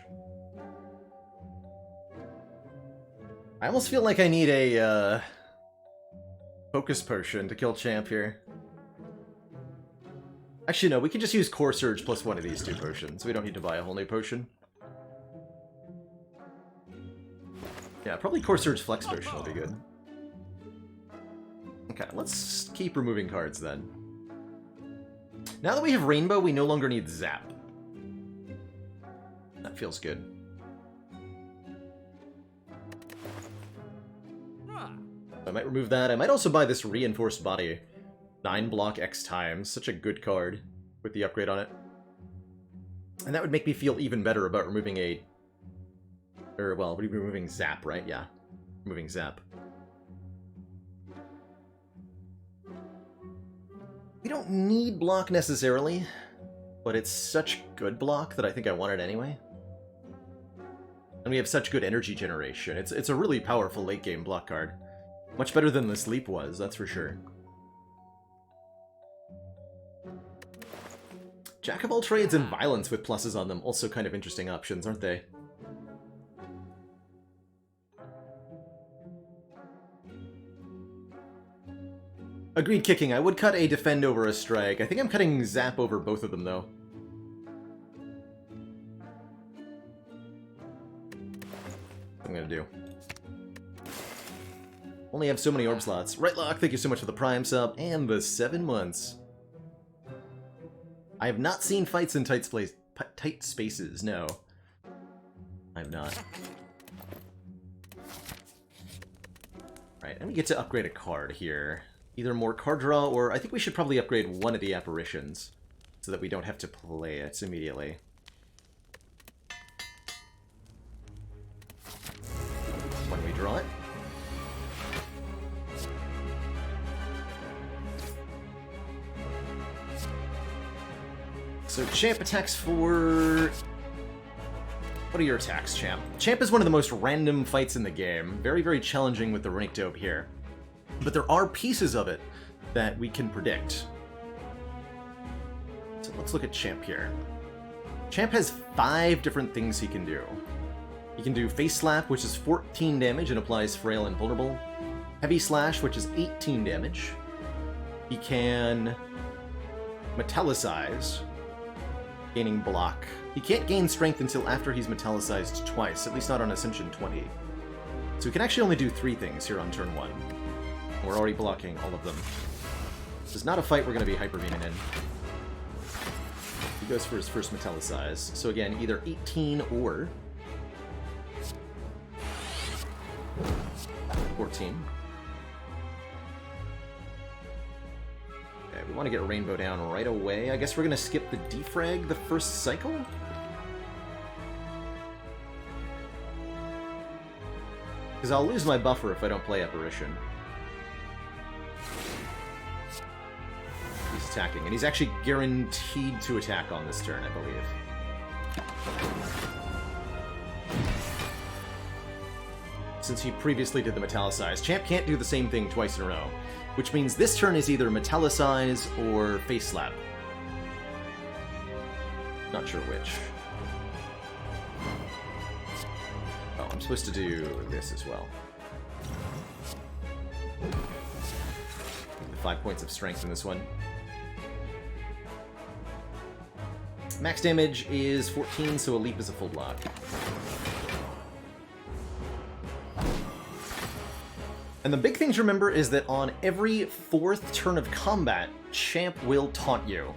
I almost feel like I need a focus potion to kill Champ here. Actually, no, we can just use Core Surge plus one of these two potions. We don't need to buy a whole new potion. Yeah, probably Core Surge Flex Potion will be good. Okay, let's keep removing cards then. Now that we have Rainbow, we no longer need Zap. That feels good. I might remove that. I might also buy this Reinforced Body. 9 block X times. Such a good card with the upgrade on it. And that would make me feel even better about removing a... Or, well, we'd be removing Zap, right? Yeah. Removing Zap. We don't need block necessarily, but it's such good block that I think I want it anyway. And we have such good energy generation. It's a really powerful late game block card. Much better than the sleep was, that's for sure. Jack of all trades and violence with pluses on them, also kind of interesting options, aren't they? Agreed kicking. I would cut a defend over a strike. I think I'm cutting zap over both of them, though. What I'm gonna do. Only have so many orb slots. Right Lock, thank you so much for the Prime sub and the 7 months. I have not seen fights in tight spaces, no. I have not. Right, and we get to upgrade a card here. Either more card draw, or I think we should probably upgrade one of the apparitions, so that we don't have to play it immediately. When we draw it. So Champ attacks for... What are your attacks, Champ? Champ is one of the most random fights in the game. Very, very challenging with the Runic Dope here. But there are pieces of it that we can predict. So let's look at Champ here. Champ has 5 different things he can do. He can do Face Slap, which is 14 damage and applies Frail and Vulnerable. Heavy Slash, which is 18 damage. He can Metallicize, gaining block. He can't gain strength until after he's metallicized twice, at least not on Ascension 20. So he can actually only do 3 things here on turn 1. We're already blocking all of them. This is not a fight we're going to be hypervening in. He goes for his first metallicize. So again, either 18 or 14. Okay, we want to get Rainbow down right away. I guess we're going to skip the defrag the first cycle? Because I'll lose my buffer if I don't play Apparition. He's attacking, and he's actually guaranteed to attack on this turn, I believe. Since he previously did the Metallicize. Champ can't do the same thing twice in a row, which means this turn is either Metallicize or Face Slap. Not sure which. Oh, I'm supposed to do this as well. 5 points of strength in this one. Max damage is 14, so a leap is a full block. And the big thing to remember is that on every 4th turn of combat, Champ will taunt you.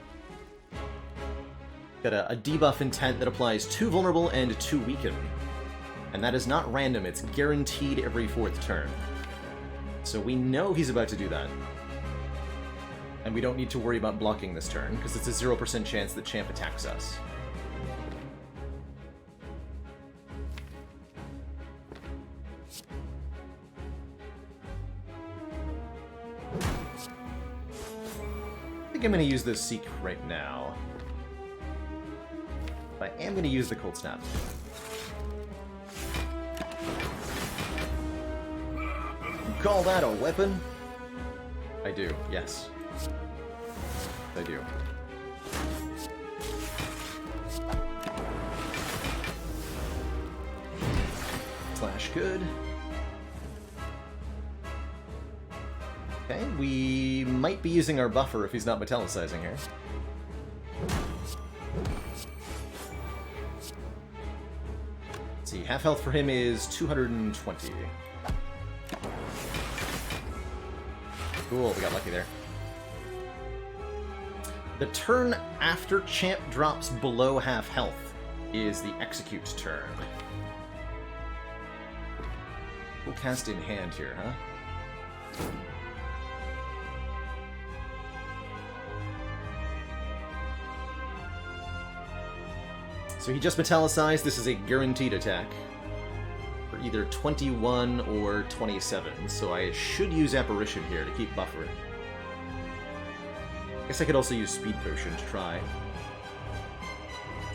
Got a debuff intent that applies 2 vulnerable and 2 weaken. And that is not random, it's guaranteed every 4th turn. So we know he's about to do that. And we don't need to worry about blocking this turn, because it's a 0% chance that Champ attacks us. I think I'm going to use this Seek right now. But I am going to use the Cold Snap. You call that a weapon? I do, yes. I do. Slash good. Okay, we might be using our buffer if he's not metallicizing here. Let's see, half health for him is 220. Cool, we got lucky there. The turn after Champ drops below half health is the Execute turn. We'll cast in hand here, huh? So he just metallicized. This is a guaranteed attack for either 21 or 27, so I should use Apparition here to keep buffering. Guess I could also use Speed Potion to try.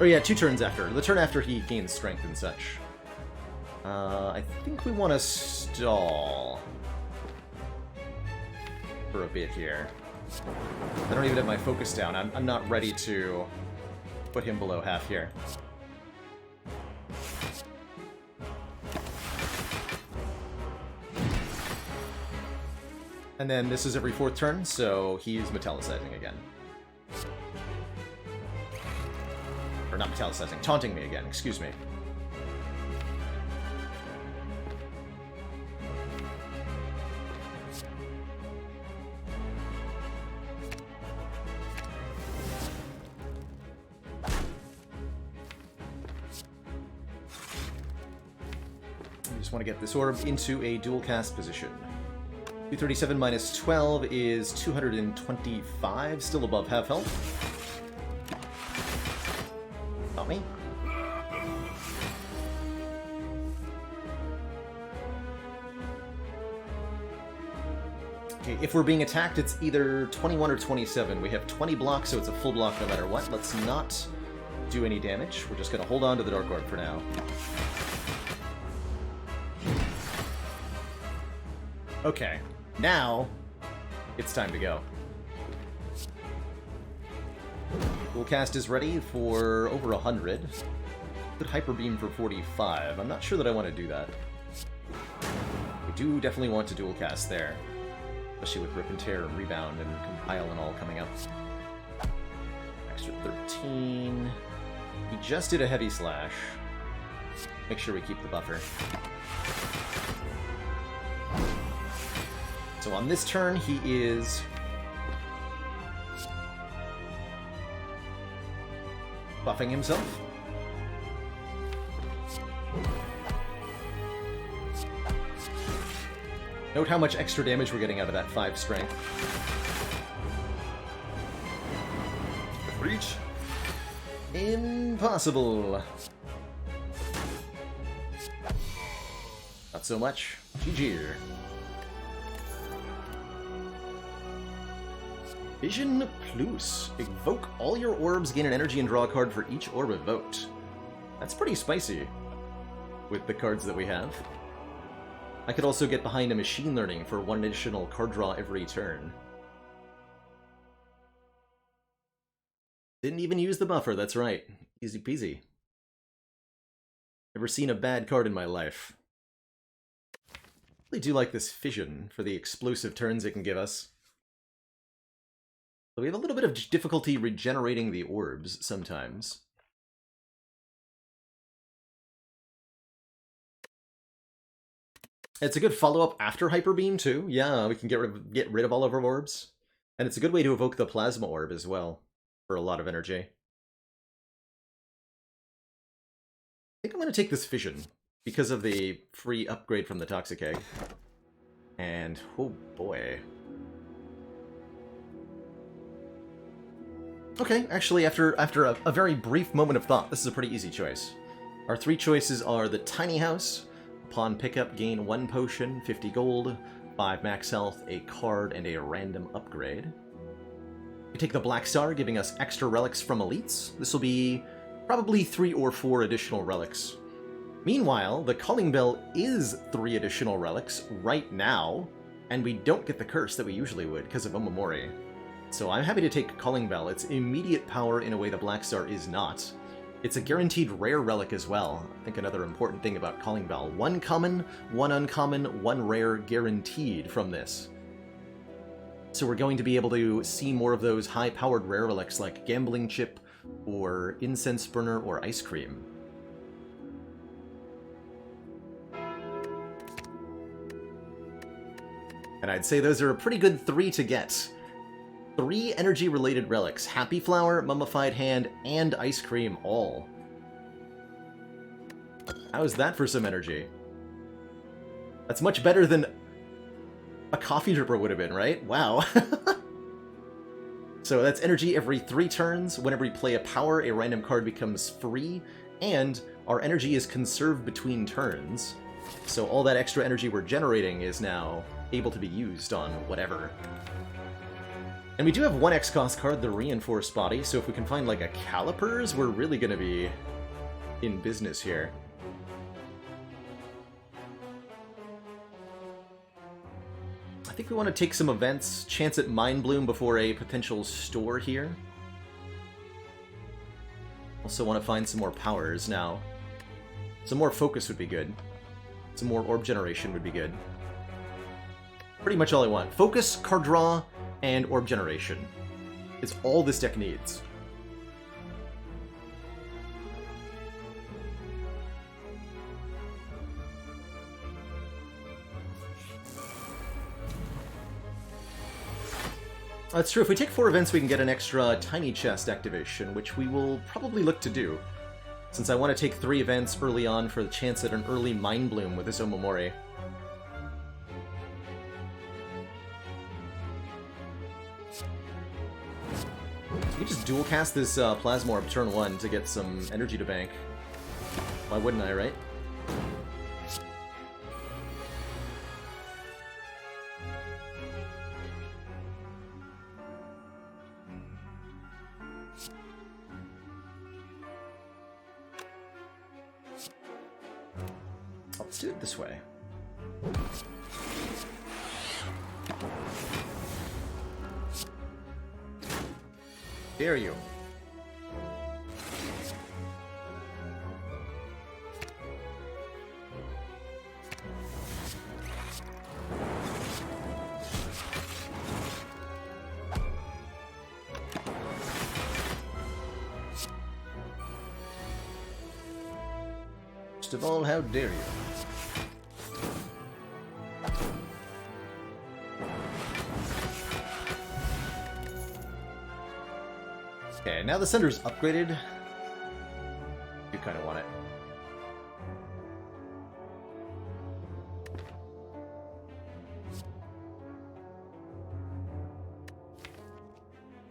Oh yeah, 2 turns after. The turn after he gains strength and such. I think we want to stall for a bit here. I don't even have my focus down. I'm not ready to put him below half here. And then this is every 4th turn, so he's metallicizing again. Or not metallicizing, taunting me again, excuse me. I just want to get this orb into a dual cast position. 237 minus 12 is 225, still above half health. Not me. Okay, if we're being attacked, it's either 21 or 27. We have 20 blocks, so it's a full block no matter what. Let's not do any damage. We're just going to hold on to the Dark Orb for now. Okay. Now, it's time to go. Dual cast is ready for over 100. Good Hyper Beam for 45. I'm not sure that I want to do that. We do definitely want to dual cast there. Especially with Rip and Tear and Rebound and Compile and all coming up. Extra 13. He just did a Heavy Slash. Make sure we keep the buffer. So on this turn, he is buffing himself. Note how much extra damage we're getting out of that 5 strength. Reach. Impossible. Not so much. GG. Vision Plus. Evoke all your orbs, gain an energy, and draw a card for each orb evoked. That's pretty spicy with the cards that we have. I could also get behind a Machine Learning for 1 additional card draw every turn. Didn't even use the buffer, that's right. Easy peasy. Never seen a bad card in my life. Really do like this Fission for the explosive turns it can give us. We have a little bit of difficulty regenerating the orbs sometimes. It's a good follow-up after Hyper Beam too. Yeah, we can get rid of all of our orbs. And it's a good way to evoke the Plasma Orb as well, for a lot of energy. I think I'm going to take this Fission, because of the free upgrade from the Toxic Egg. And, oh boy. Okay, actually, after a very brief moment of thought, this is a pretty easy choice. Our 3 choices are the Tiny House. Upon pickup, gain 1 potion, 50 gold, 5 max health, a card, and a random upgrade. We take the Black Star, giving us extra relics from elites. This will be probably 3 or 4 additional relics. Meanwhile, the Calling Bell is 3 additional relics right now, and we don't get the curse that we usually would because of Omamori. So I'm happy to take Calling Bell. It's immediate power in a way the Black Star is not. It's a guaranteed rare relic as well. I think another important thing about Calling Bell. 1 common, 1 uncommon, 1 rare guaranteed from this. So we're going to be able to see more of those high-powered rare relics like Gambling Chip, or Incense Burner, or Ice Cream. And I'd say those are a pretty good 3 to get. 3 energy-related relics. Happy Flower, Mummified Hand, and Ice Cream all. How's that for some energy? That's much better than a Coffee Dripper would have been, right? Wow. So that's energy every 3 turns. Whenever we play a power, a random card becomes free, and our energy is conserved between turns. So all that extra energy we're generating is now able to be used on whatever. And we do have one X-Cost card, the Reinforced Body, so if we can find, like, a Calipers, we're really gonna be in business here. I think we want to take some events, chance at Mind Bloom before a potential store here. Also want to find some more powers now. Some more focus would be good. Some more orb generation would be good. Pretty much all I want. Focus, card draw, and orb generation. It's all this deck needs. That's true. If we take 4 events, we can get an extra Tiny Chest activation, which we will probably look to do, since I want to take 3 events early on for the chance at an early Mind Bloom with this Omamori. We just dual cast this Plasmorb turn 1 to get some energy to bank. Why wouldn't I, right? Let's do it this way. Dare you. First of all, how dare you? Okay, now the center's upgraded. You kind of want it.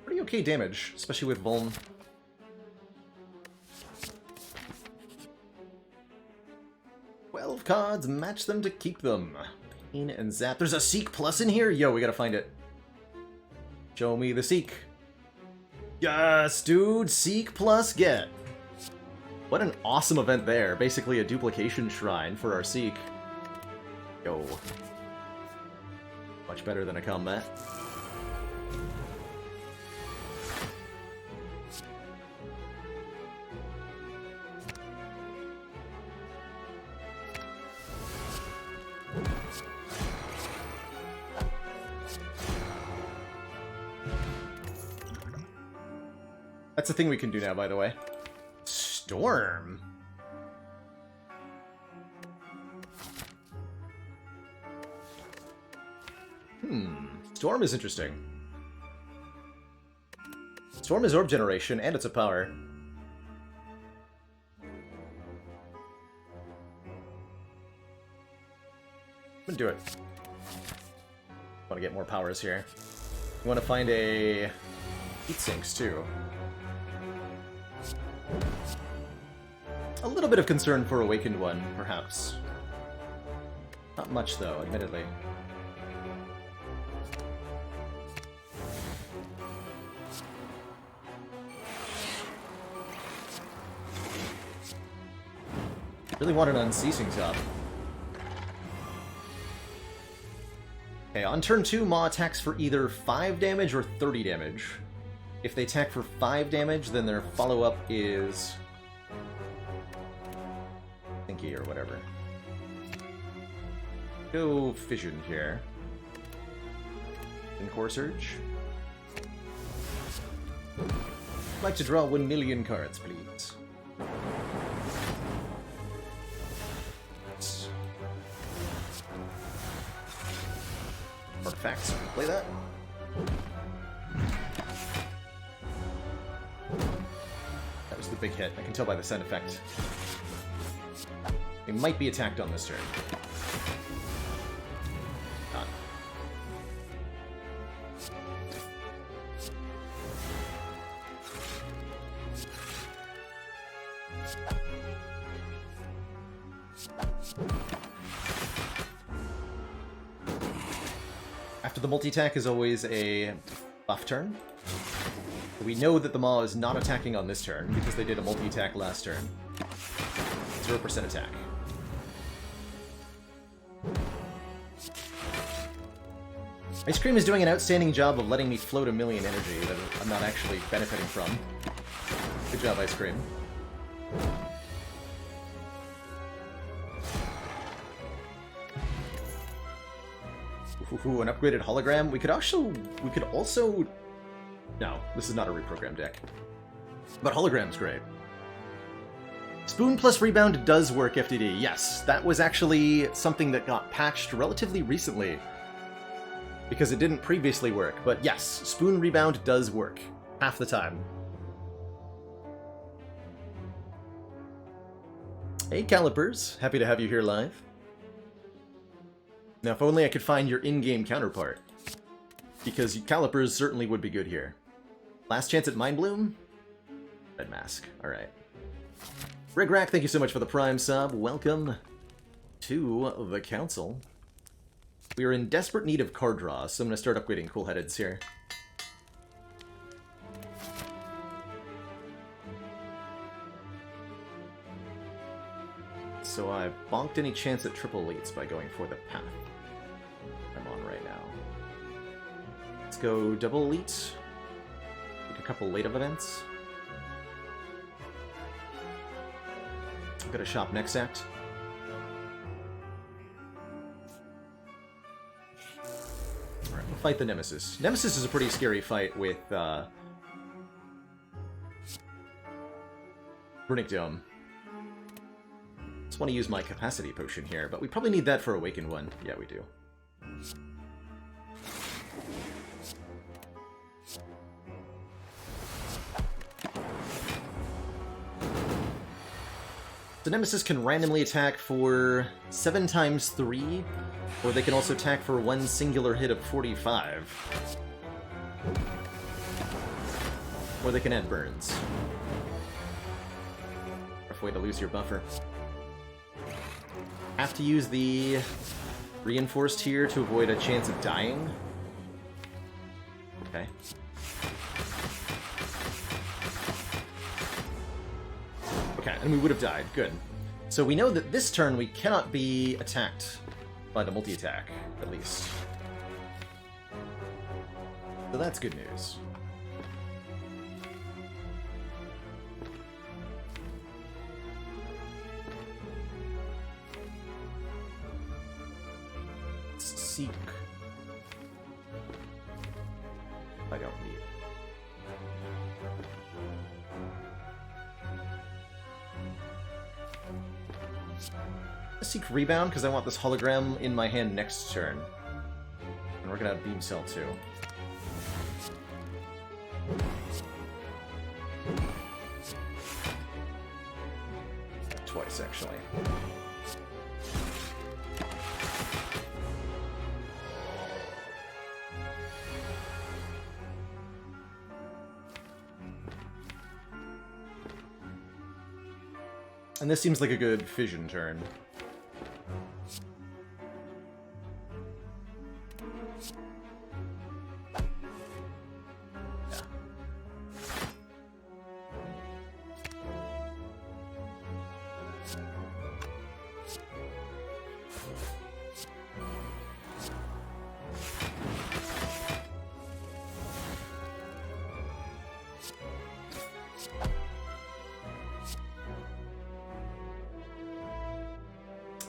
Pretty okay damage, especially with Vuln. Cards, match them to keep them. Pain and Zap. There's a Seek Plus in here? Yo, we gotta find it. Show me the Seek. Yes, dude! Seek Plus get. What an awesome event there. Basically a duplication shrine for our Seek. Yo. Much better than a combat. That's a thing we can do now, by the way. Storm. Storm is interesting. Storm is orb generation, and it's a power. I'm gonna do it. Want to get more powers here. You want to find a Heat Sinks, too. A little bit of concern for Awakened One, perhaps. Not much, though, admittedly. Really want an Unceasing top. Okay, on turn 2, Maw attacks for either 5 damage or 30 damage. If they attack for 5 damage, then their follow-up is Thinky or whatever. Go Fission here. In Core Surge. I'd like to draw 1 million cards, please. Artifacts, play that. That was the big hit. I can tell by the sound effect. They might be attacked on this turn. Not. After the multi-attack is always a buff turn. We know that the Maw is not attacking on this turn because they did a multi-attack last turn. 0% attack. Ice Cream is doing an outstanding job of letting me float a million energy that I'm not actually benefiting from. Good job, Ice Cream. Ooh, an upgraded hologram. We could also... No, this is not a reprogrammed deck. But hologram's great. Spoon plus rebound does work, FTD. Yes, that was actually something that got patched relatively recently. Because it didn't previously work. But yes, spoon rebound does work. Half the time. Hey, Calipers. Happy to have you here live. Now, if only I could find your in-game counterpart. Because Calipers certainly would be good here. Last chance at Mind Bloom? Red Mask. Alright. Rigrack, thank you so much for the Prime sub. Welcome to the Council. We are in desperate need of card draw, so I'm going to start upgrading Cool Headeds here. So I've bonked any chance at triple elites by going for the path I'm on right now. Let's go double elite. Take a couple late of events. Got to shop next act. Alright, we'll fight the Nemesis. Nemesis is a pretty scary fight with Runic Dome. Just want to use my capacity potion here, but we probably need that for Awakened One. Yeah, we do. The Nemesis can randomly attack for 7 times 3, or they can also attack for one singular hit of 45. Or they can add burns. Rough way to lose your buffer. Have to use the reinforced here to avoid a chance of dying. Okay. Okay, and we would have died. Good. So we know that this turn we cannot be attacked by the multi-attack, at least. So that's good news. Let's seek. I don't need. Seek Rebound because I want this hologram in my hand next turn. And we're gonna have Beam Cell too. Twice, actually. And this seems like a good fission turn.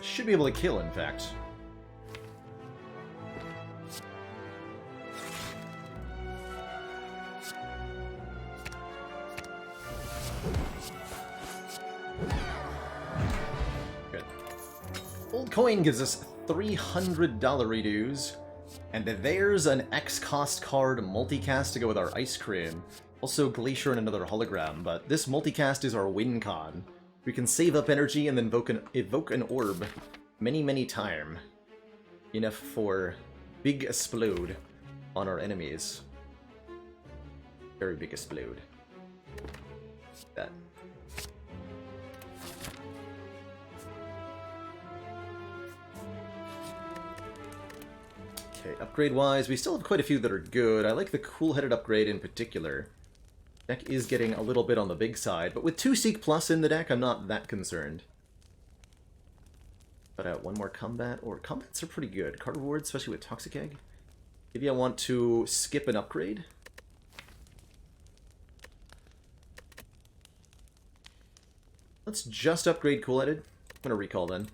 Should be able to kill, in fact. Good. Old Coin gives us $300 redos, and there's an X-cost card multicast to go with our Ice Cream. Also Glacier and another hologram, but this multicast is our win con. We can save up energy and then evoke an orb many time. Enough for big explode on our enemies. Very big explode. That. Okay, upgrade-wise, we still have quite a few that are good. I like the cool-headed upgrade in particular. Deck is getting a little bit on the big side, but with 2 Seek Plus in the deck, I'm not that concerned. But one more combat, or combats are pretty good. Card rewards, especially with Toxic Egg. Maybe I want to skip an upgrade. Let's just upgrade cool-headed. I'm gonna recall then.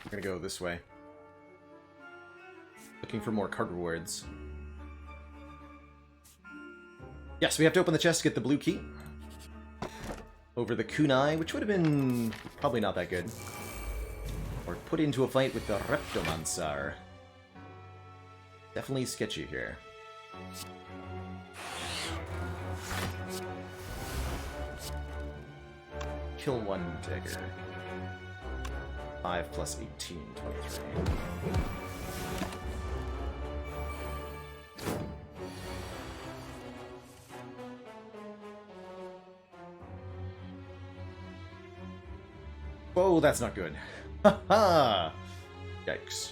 We're gonna go this way. Looking for more card rewards. Yes, we have to open the chest to get the blue key. Over the kunai, which would have been probably not that good. Or put into a fight with the Reptomancer. Definitely sketchy here. Kill one dagger. 5 plus 18, 23. Whoa, that's not good. Ha ha! Yikes.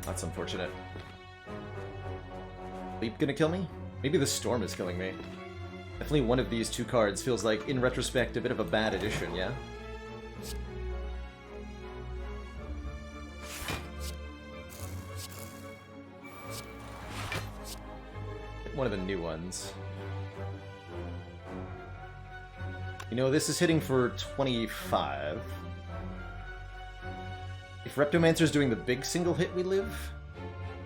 That's unfortunate. Leap gonna kill me? Maybe the storm is killing me. Definitely one of these two cards feels like, in retrospect, a bit of a bad addition, yeah? One of the new ones. You know, this is hitting for 25. If Reptomancer's doing the big single hit we live,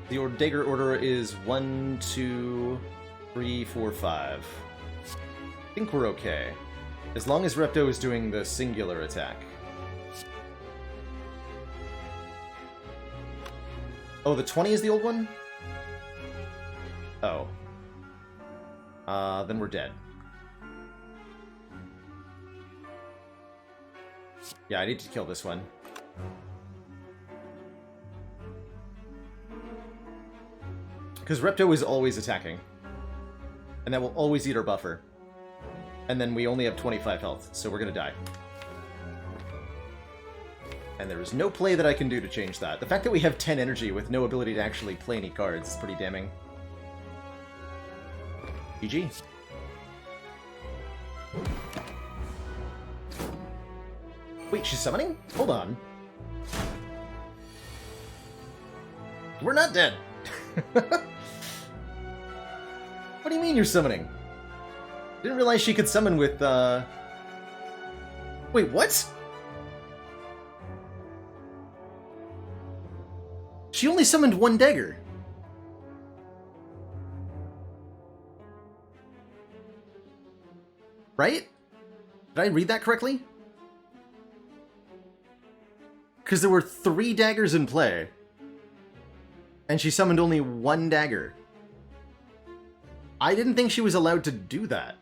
the dagger order is 1, 2, 3, 4, 5. I think we're okay. As long as Repto is doing the singular attack. Oh, the 20 is the old one? Oh. Then we're dead. Yeah, I need to kill this one. Because Repto is always attacking. And that will always eat our buffer. And then we only have 25 health, so we're gonna die. And there is no play that I can do to change that. The fact that we have 10 energy with no ability to actually play any cards is pretty damning. GG. Wait, she's summoning? Hold on. We're not dead. What do you mean you're summoning? Didn't realize she could summon with, Wait, what? She only summoned one dagger. Right? Did I read that correctly? Because there were 3 daggers in play. And she summoned only 1 dagger. I didn't think she was allowed to do that.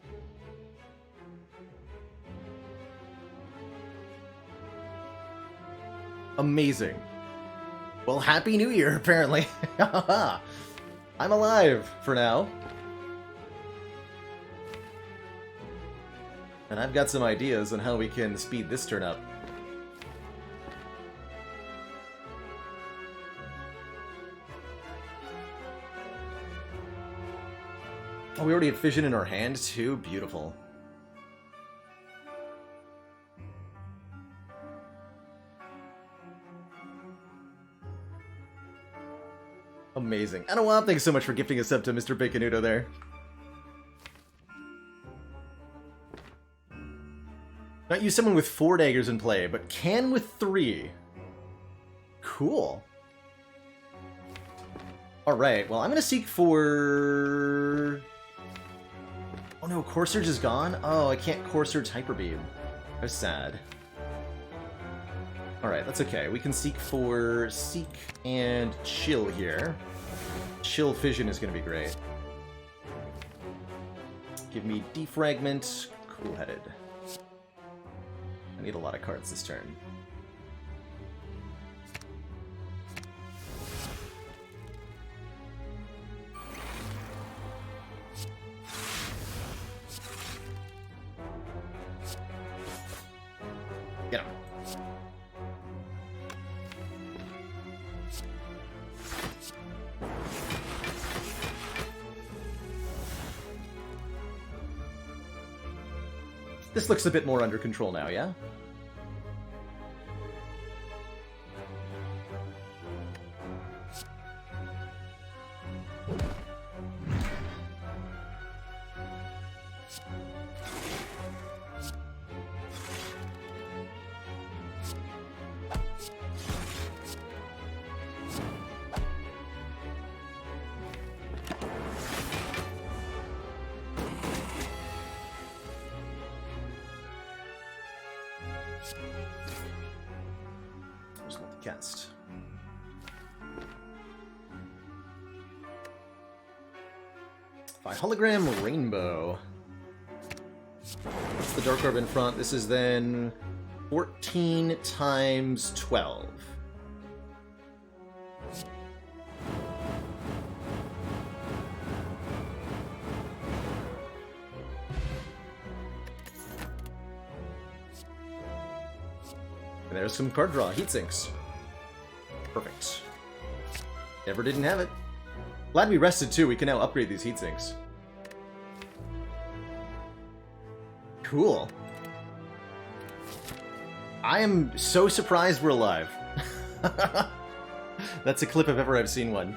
Amazing. Well, Happy New Year, apparently. I'm alive for now. And I've got some ideas on how we can speed this turn up. Oh, we already have Fission in our hand, too? Beautiful. Amazing. Anawab, thanks so much for gifting us up to Mr. Baconudo there. Not use someone with 4 daggers in play, but can with 3. Cool. Alright, well, I'm gonna seek for... Oh no, Core Surge is gone? Oh, I can't Core Surge Hyper Beam. How sad. Alright, that's okay. We can seek for Seek and Chill here. Chill Fission is gonna be great. Give me Defragment, Cool-Headed. I need a lot of cards this turn. Get him. This looks a bit more under control now, yeah? Cast. Hologram Rainbow. What's the Dark Orb in front? This is then 14 times 12. And there's some card draw, heat sinks. Perfect. Never didn't have it. Glad we rested too, we can now upgrade these heat sinks. Cool. I am so surprised we're alive. That's a clip if ever I've seen one.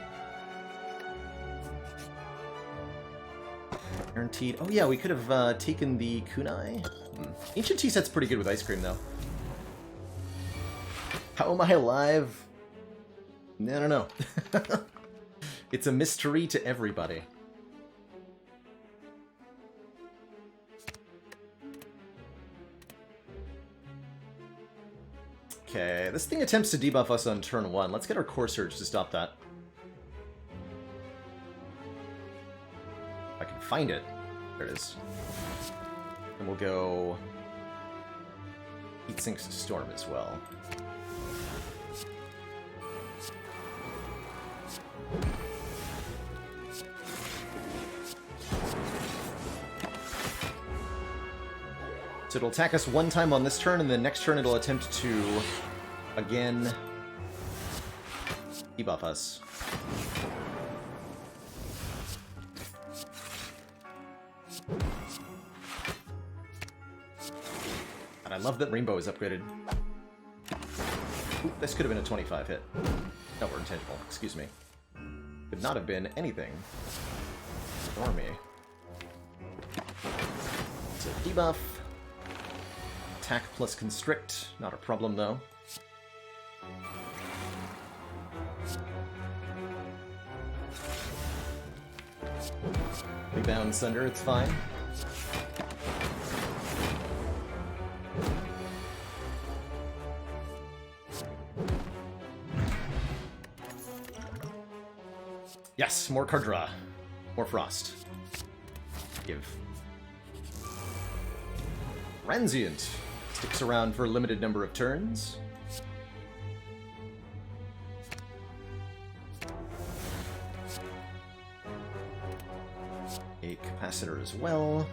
Guaranteed. Oh yeah, we could have taken the kunai. Ancient tea set's pretty good with ice cream though. How am I alive? I don't know. It's a mystery to everybody. Okay, this thing attempts to debuff us on turn 1. Let's get our Core Surge to stop that. If I can find it. There it is. And we'll go... Heat Sinks Storm as well. So it'll attack us one time on this turn, and then next turn it'll attempt to, again, debuff us. And I love that Rainbow is upgraded. Ooh, this could have been a 25 hit. No, we're intangible. Excuse me. Could not have been anything. Ignore me. So debuff. Attack plus constrict. Not a problem though. Rebound Sunder, it's fine. Yes, more card draw. More frost. Give. Transient. Sticks around for a limited number of turns. A capacitor as well.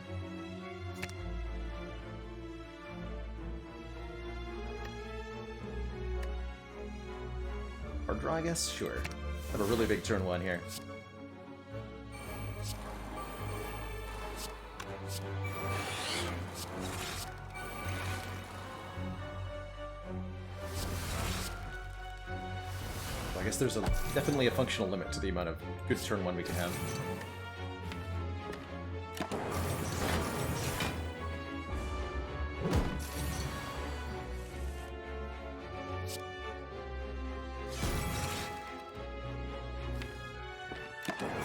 Card draw, I guess? Sure. Have a really big turn 1 here. I guess there's definitely a functional limit to the amount of good turn 1 we can have.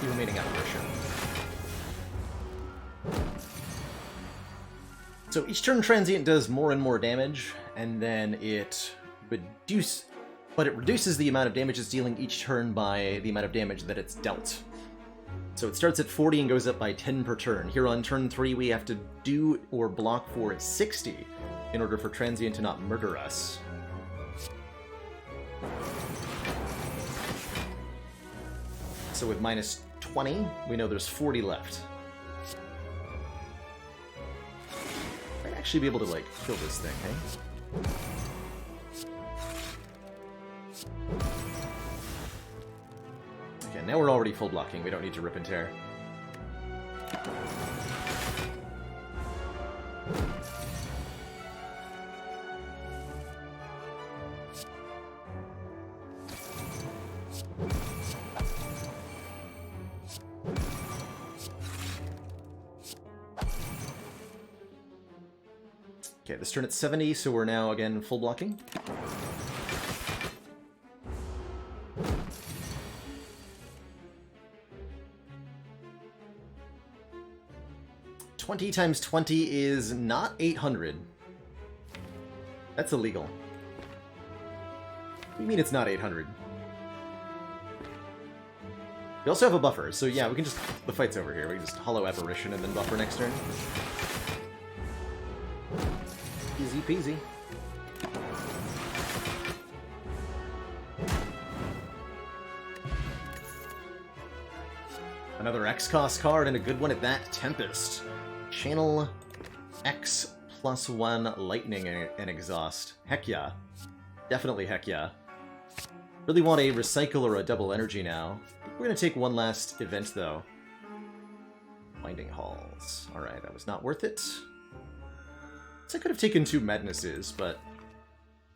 The remaining apparition. So each turn Transient does more and more damage, and then it reduces the amount of damage it's dealing each turn by the amount of damage that it's dealt. So it starts at 40 and goes up by 10 per turn. Here on turn 3 we have to do or block for 60 in order for Transient to not murder us. So with minus 20, we know there's 40 left. Might actually be able to, like, kill this thing, hey? Okay, now we're already full blocking. We don't need to rip and tear. Okay, this turn at 70, so we're now, again, full blocking. $20 times 20 is not 800. That's illegal. What do you mean it's not 800? We also have a buffer, so yeah, we can just... The fight's over here. We can just Hollow Apparition and then buffer next turn. Easy peasy. Another X-Cost card, and a good one at that. Tempest. Channel X +1 Lightning and Exhaust. Heck yeah. Definitely heck yeah. Really want a Recycle or a Double Energy now. We're gonna take one last event, though. Winding Halls. Alright, that was not worth it. I could have taken 2 Madnesses, but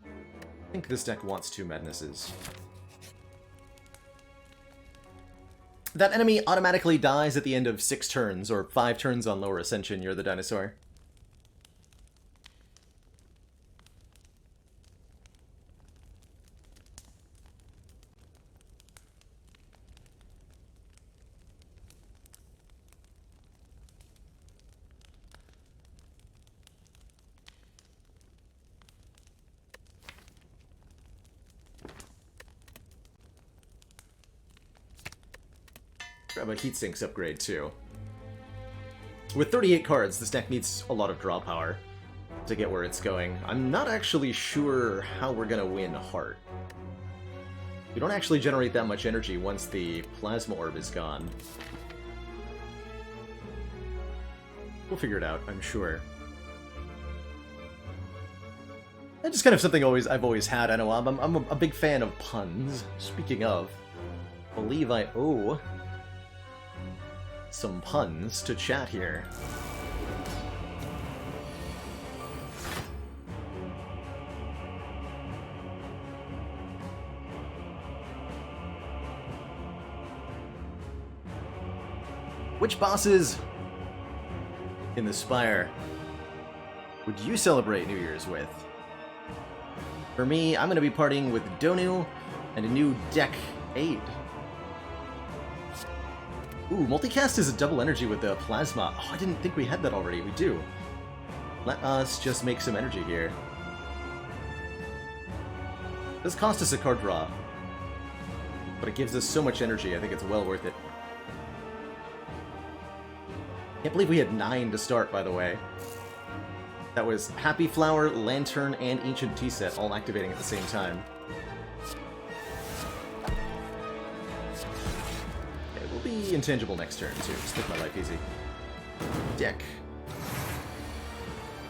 I think this deck wants 2 Madnesses. That enemy automatically dies at the end of 6 turns, or 5 turns on lower Ascension. You're the dinosaur. Grab a Heatsinks upgrade, too. With 38 cards, this deck needs a lot of draw power to get where it's going. I'm not actually sure how we're gonna win Heart. We don't actually generate that much energy once the Plasma Orb is gone. We'll figure it out, I'm sure. That's just kind of something I've always had. I know I'm a big fan of puns. Speaking of, I believe I owe some puns to chat here. Which bosses in the Spire would you celebrate New Year's with? For me, I'm going to be partying with Donu and a new deck aid. Ooh, multicast is a double energy with the plasma. Oh, I didn't think we had that already. We do. Let us just make some energy here. This cost us a card draw, but it gives us so much energy, I think it's well worth it. Can't believe we had 9 to start, by the way. That was Happy Flower, Lantern, and Ancient Tea Set all activating at the same time. Be intangible next turn, too. Just make my life easy. Deck.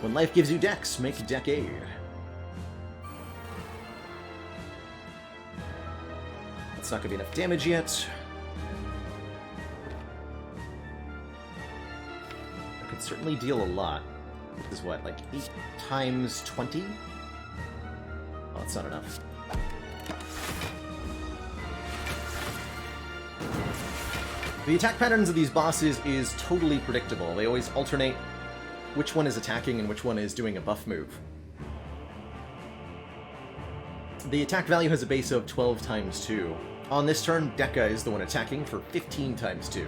When life gives you decks, make deck aid. That's not going to be enough damage yet. I could certainly deal a lot. This is what, like 8 times 20? Oh, that's not enough. The attack patterns of these bosses is totally predictable. They always alternate which one is attacking and which one is doing a buff move. The attack value has a base of 12 times 2. On this turn, Dekka is the one attacking for 15 times 2.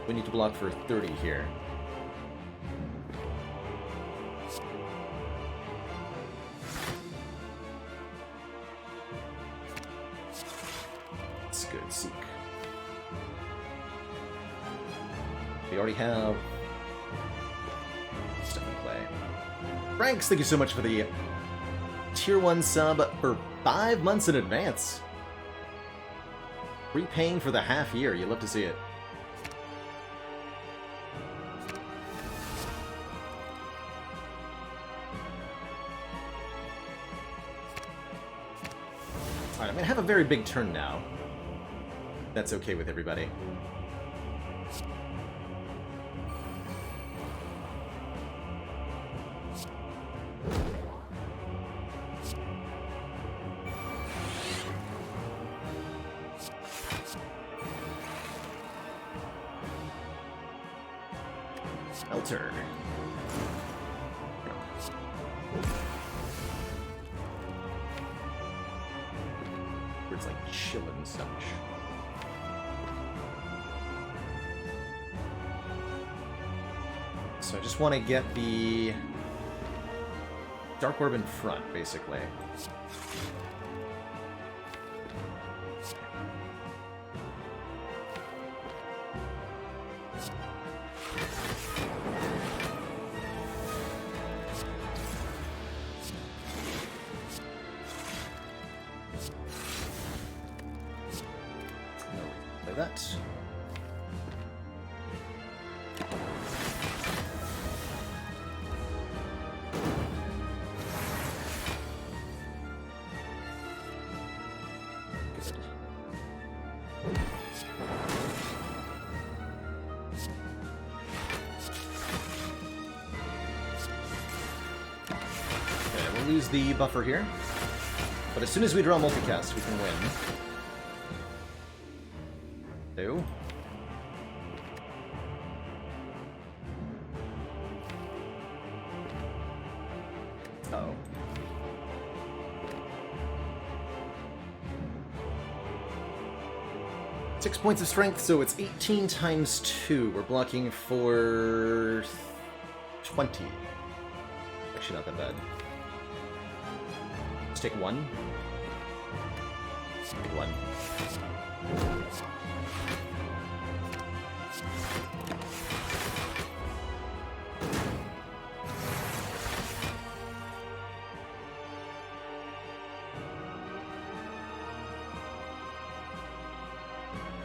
We need to block for 30 here. That's good, Seek. We already have stuff in play. Franks, thank you so much for the Tier 1 sub for 5 months in advance. Repaying for the half year. You love to see it. I'm gonna have a very big turn now. That's okay with everybody. Shelter. It's like chill and such. So I just want to get the Dark Orb in front, basically. Play that. Lose the buffer here, but as soon as we draw multicast, we can win. Two. Uh-oh. Six points of strength, so it's 18 times 2. We're blocking for 20. Actually, not that bad. Take one. Take one.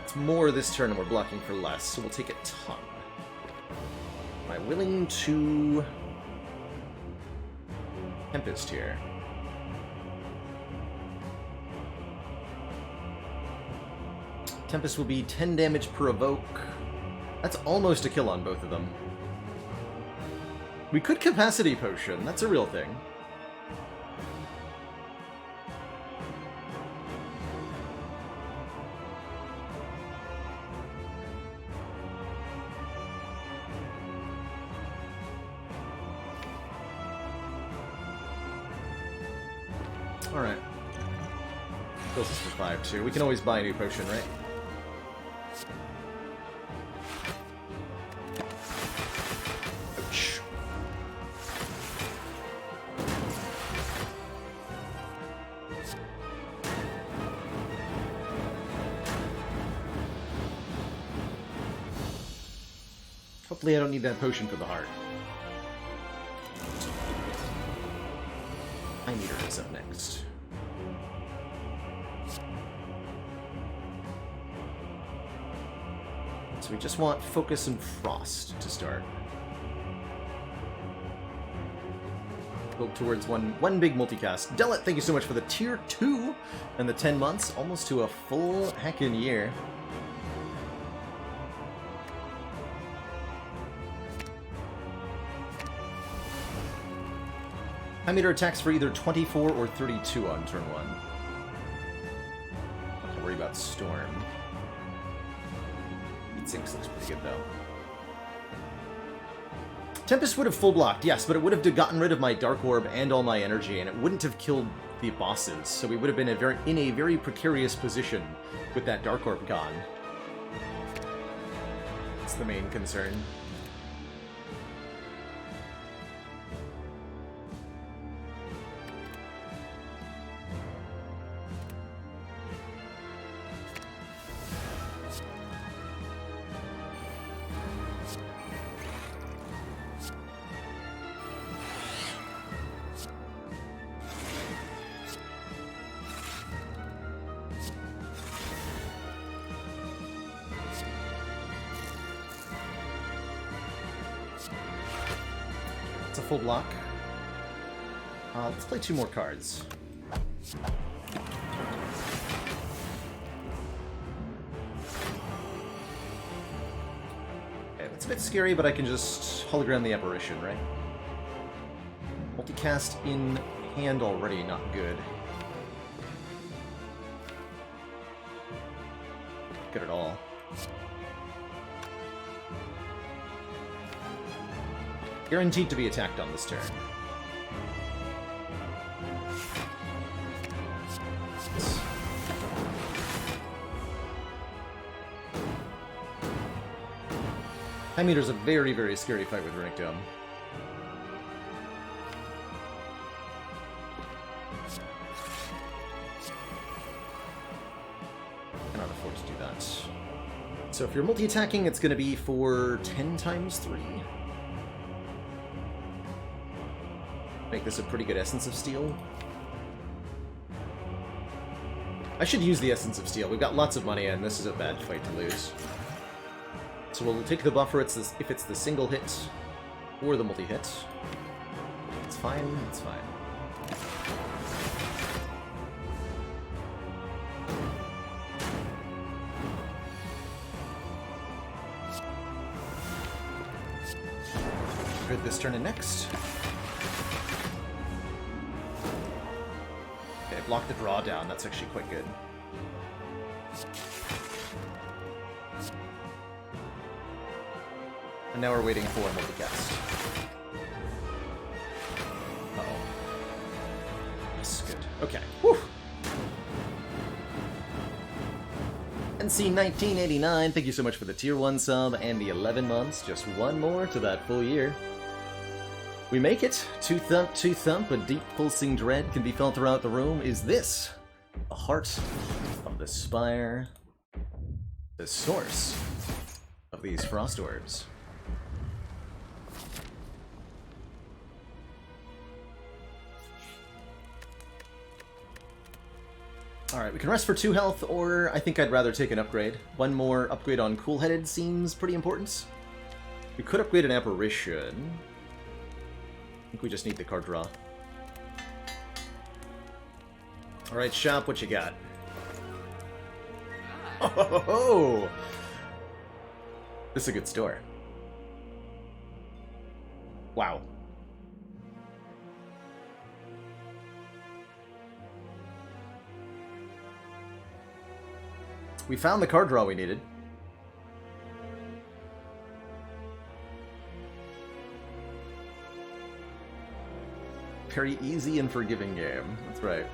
It's more this turn and we're blocking for less, so we'll take a ton. Am I willing to Tempest here? Tempest will be 10 damage per evoke. That's almost a kill on both of them. We could Capacity Potion. That's a real thing. Alright. Fills us for 5 too. We can always buy a new potion, right? Hopefully I don't need that potion for the heart. I need her is up next. So we just want Focus and Frost to start. Build towards one big multicast. Delit, thank you so much for the tier 2 and the 10 months, almost to a full heckin' year. High meter attacks for either 24 or 32 on turn 1. Not to worry about Storm. Beat 6 looks pretty good though. Tempest would have full blocked, yes, but it would have gotten rid of my Dark Orb and all my energy, and it wouldn't have killed the bosses, so we would have been in a very precarious position with that Dark Orb gone. That's the main concern. Full block. Let's play 2 more cards. It's a bit scary, but I can just hologram the apparition, right? Multicast in hand already, not good. Good at all. Guaranteed to be attacked on this turn. Time Meter's a very, very scary fight with Runic Dome. Cannot afford to do that. So if you're multi-attacking, it's going to be for 10 times 3. Make this a pretty good Essence of Steel. I should use the Essence of Steel. We've got lots of money, and this is a bad fight to lose. So we'll take the buffer if it's the single hit or the multi-hit. It's fine, it's fine. Good this turn and next. Okay, block the draw down. That's actually quite good. And now we're waiting for a multicast. Uh-oh. That's good. Okay. Whew. NC 1989, thank you so much for the tier 1 sub and the 11 months. Just one more to that full year. We make it. Two thump, a deep pulsing dread can be felt throughout the room. Is this the heart of the Spire? The source of these frost orbs? Alright, we can rest for 2 health, or I think I'd rather take an upgrade. One more upgrade on Cool-Headed seems pretty important. We could upgrade an Apparition. I think we just need the card draw. Alright, shop, what you got? Oh, ho, ho, ho. This is a good store. Wow. We found the card draw we needed. Very easy and forgiving game. That's right.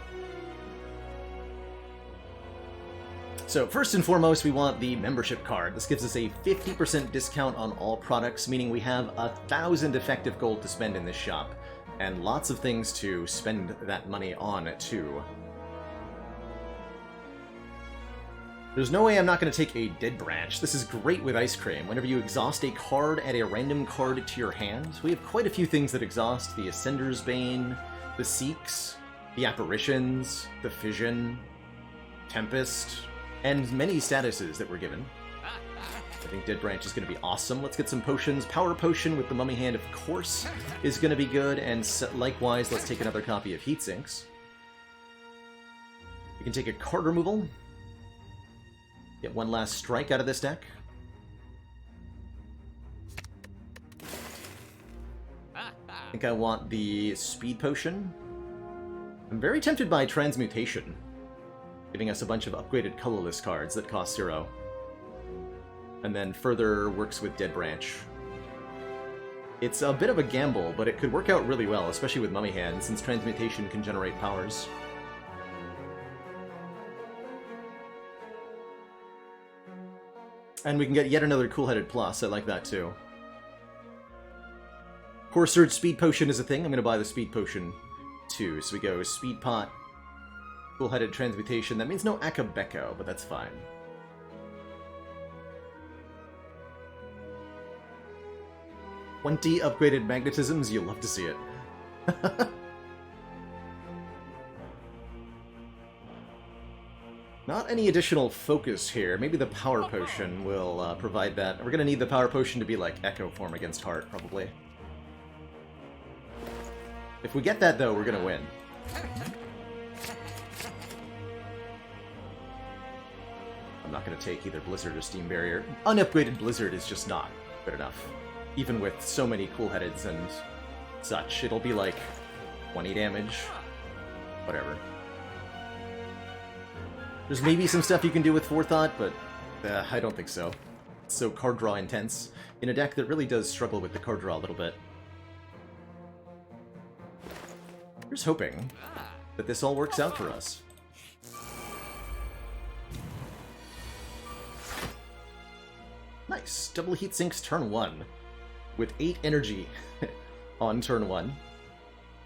So first and foremost, we want the membership card. This gives us a 50% discount on all products, meaning we have 1,000 effective gold to spend in this shop, and lots of things to spend that money on, too. There's no way I'm not going to take a Dead Branch. This is great with Ice Cream. Whenever you exhaust a card, add a random card to your hand. We have quite a few things that exhaust. The Ascender's Bane, the Seeks, the Apparitions, the Fission, Tempest, and many statuses that were given. I think Dead Branch is going to be awesome. Let's get some potions. Power Potion with the Mummy Hand, of course, is going to be good, and likewise, let's take another copy of Heatsinks. We can take a card removal. Get one last strike out of this deck. I think I want the Speed Potion. I'm very tempted by Transmutation, giving us a bunch of upgraded colorless cards that cost 0. And then further works with Dead Branch. It's a bit of a gamble, but it could work out really well, especially with Mummy Hand, since Transmutation can generate powers. And we can get yet another Cool-Headed Plus. I like that, too. Core Surge Speed Potion is a thing. I'm going to buy the Speed Potion, too. So we go Speed Pot, Cool-Headed Transmutation. That means no Akabeko, but that's fine. "20 upgraded magnetisms. You'll love to see it." Not any additional focus here. Maybe the Power Potion will provide that. We're going to need the Power Potion to be like Echo Form against Heart, probably. If we get that, though, we're going to win. I'm not going to take either Blizzard or Steam Barrier. Unupgraded Blizzard is just not good enough. Even with so many cool-headeds and such, it'll be like 20 damage. Whatever. There's maybe some stuff you can do with Forethought, but I don't think so. It's so card draw intense in a deck that really does struggle with the card draw a little bit. Here's hoping that this all works out for us. Nice. Double heat sinks turn 1 with 8 energy on turn 1.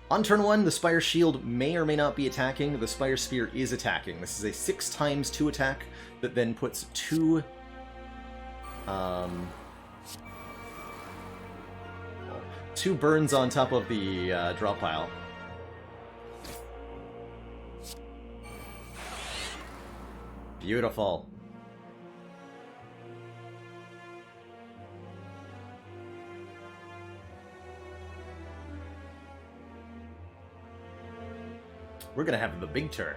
On turn 1, the Spire Shield may or may not be attacking. The Spire Spear is attacking. This is a 6x2 attack that then puts 2 burns on top of the draw pile. Beautiful. We're gonna have the big turn.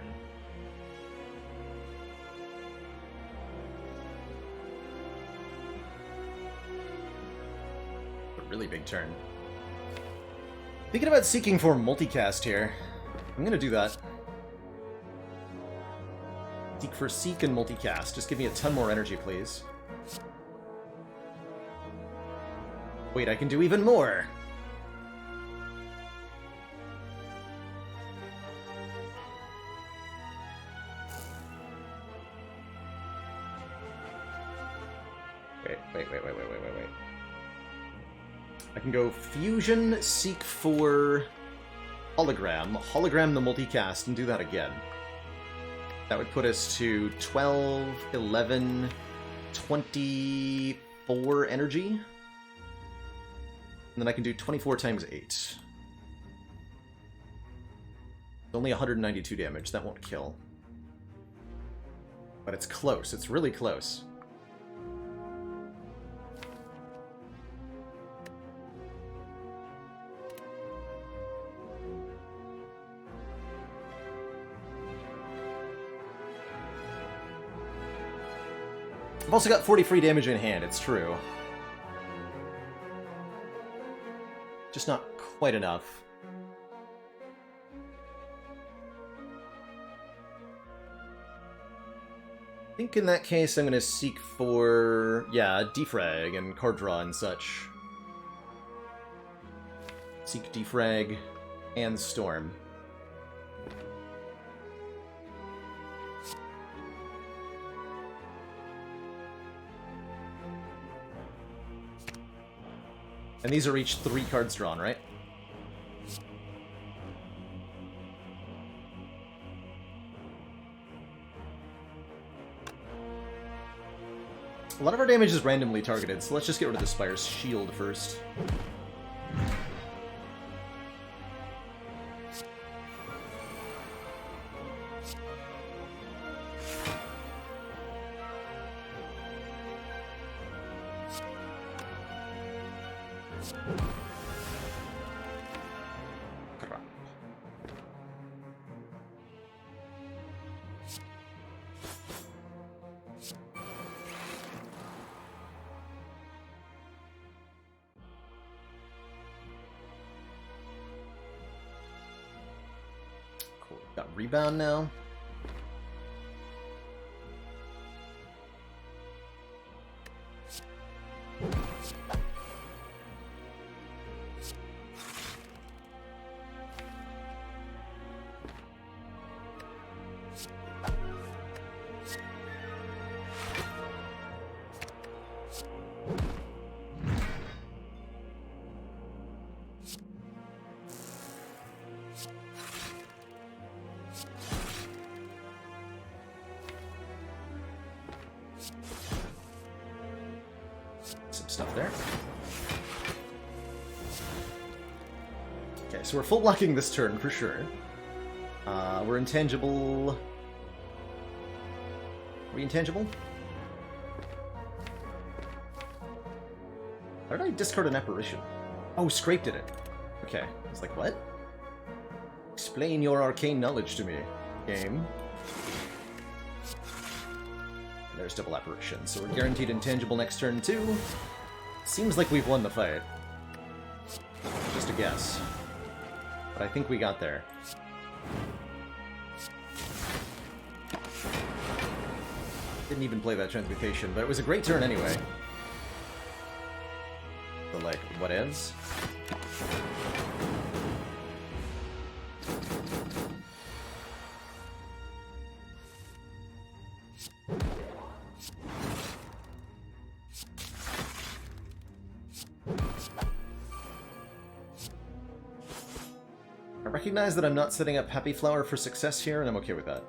The really big turn. Thinking about seeking for multicast here. I'm gonna do that. Seek and multicast. Just give me a ton more energy, please. Wait, I can do even more! Wait. I can go Fusion, seek for Hologram, Hologram the multicast, and do that again. That would put us to 12, 11, 24 energy. And then I can do 24 times 8. It's only 192 damage, that won't kill. But it's close, it's really close. I've also got 40 free damage in hand, it's true. Just not quite enough. I think in that case I'm going to seek for, yeah, defrag and card draw and such. Seek defrag and storm. And these are each 3 cards drawn, right? A lot of our damage is randomly targeted, so let's just get rid of the Spire's shield first. Got rebound now. Stuff there. Okay, so we're full blocking this turn for sure. We're intangible. Are we intangible? How did I discard an apparition? Oh, Scrape did it. Okay, I was like, what? Explain your arcane knowledge to me, game. And there's double apparition, so we're guaranteed intangible next turn too. Seems like we've won the fight. Just a guess. But I think we got there. Didn't even play that transmutation, but it was a great turn anyway. So, like, whatevs? I recognize that I'm not setting up Happy Flower for success here, and I'm okay with that.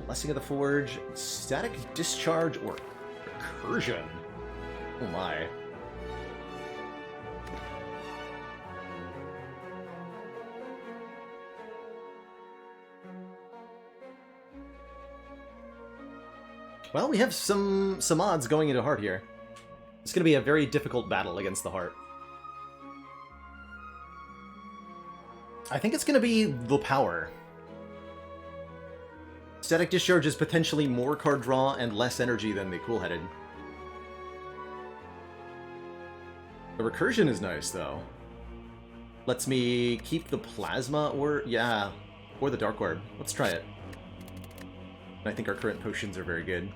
Blessing of the Forge, Static Discharge, or Recursion. Oh my. Well, we have some odds going into Heart here. It's going to be a very difficult battle against the Heart. I think it's going to be the power. Static Discharge is potentially more card draw and less energy than the Cool-Headed. The Recursion is nice, though. Lets me keep the Plasma, or the Dark Orb. Let's try it. I think our current potions are very good.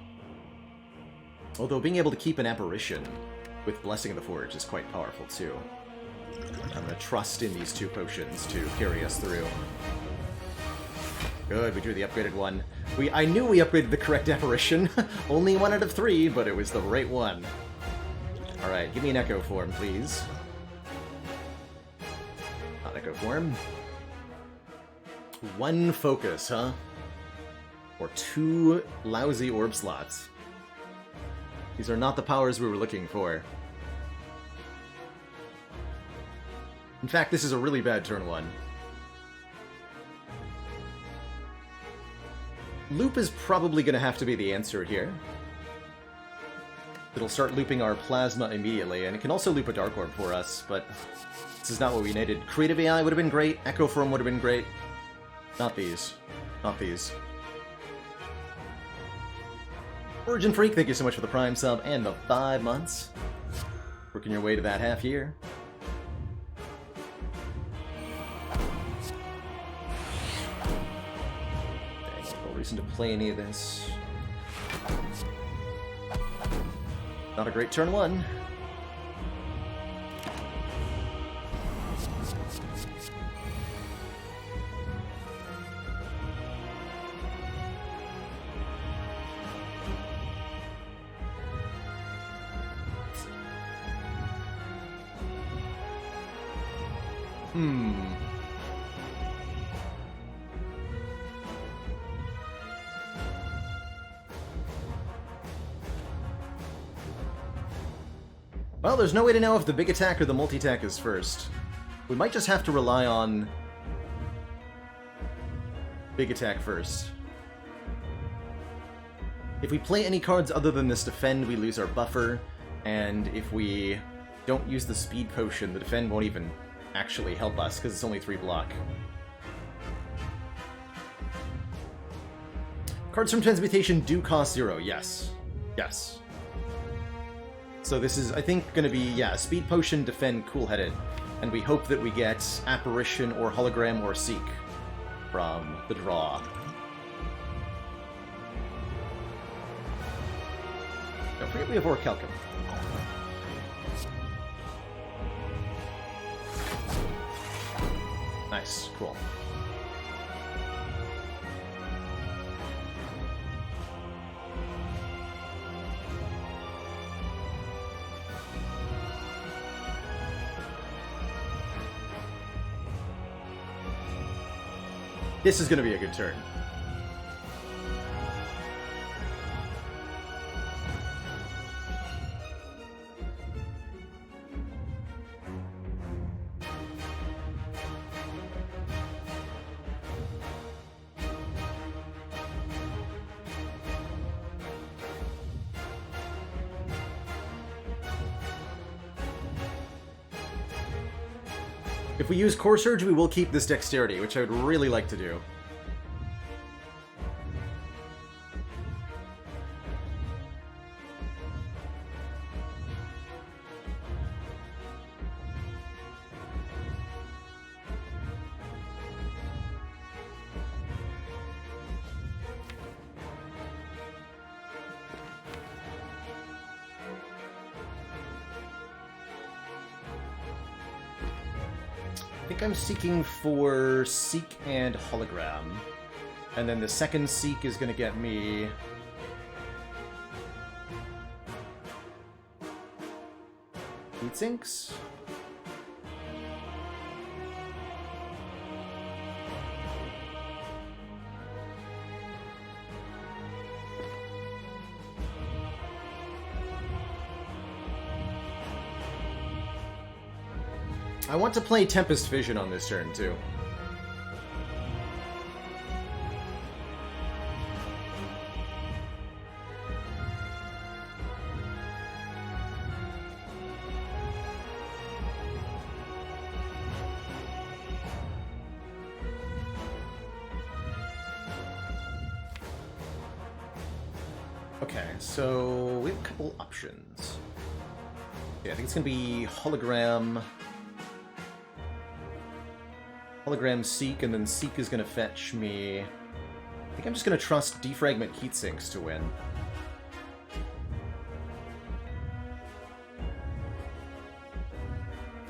Although being able to keep an Apparition with Blessing of the Forge is quite powerful, too. I'm going to trust in these two potions to carry us through. Good, we drew the upgraded one. I knew we upgraded the correct Apparition. Only 1 out of 3, but it was the right one. Alright, give me an Echo form, please. Not Echo form. 1 focus, huh? Or 2 lousy orb slots. These are not the powers we were looking for. In fact, this is a really bad turn 1. Loop is probably going to have to be the answer here. It'll start looping our Plasma immediately, and it can also loop a Dark Orb for us, but this is not what we needed. Creative AI would have been great, Echo Form would have been great. Not these. Not these. Origin Freak, thank you so much for the Prime sub and the 5 months. Working your way to that half year. Reason to play any of this. Not a great turn 1. Well, there's no way to know if the big attack or the multi-attack is first. We might just have to rely on big attack first. If we play any cards other than this defend, we lose our buffer, and if we don't use the speed potion, the defend won't even actually help us, because it's only 3 block. Cards from Transmutation do cost 0, yes. Yes. So this is, I think, going to be, Speed Potion, Defend, Cool-Headed. And we hope that we get Apparition or Hologram or Seek from the draw. Don't forget we have Orichalcum. Nice, cool. This is going to be a good turn. If we use Core Surge, we will keep this Dexterity, which I would really like to do. I think I'm seeking for Seek and Hologram. And then the second Seek is going to get me... heat sinks? I want to play Tempest Vision on this turn, too. Okay, so we have a couple options. Yeah, I think it's going to be Hologram... Hologram Seek, and then Seek is going to fetch me... I think I'm just going to trust Defragment Heatsinks to win.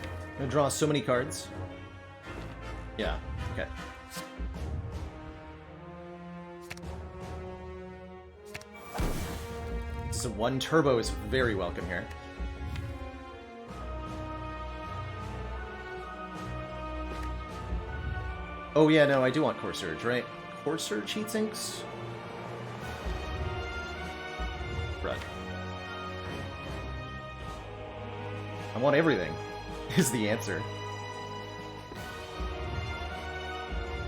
I'm going to draw so many cards. Yeah, okay. This is a 1 turbo is very welcome here. Oh yeah, no, I do want Core Surge, right? Core Surge Heatsinks? Right. I want everything, is the answer.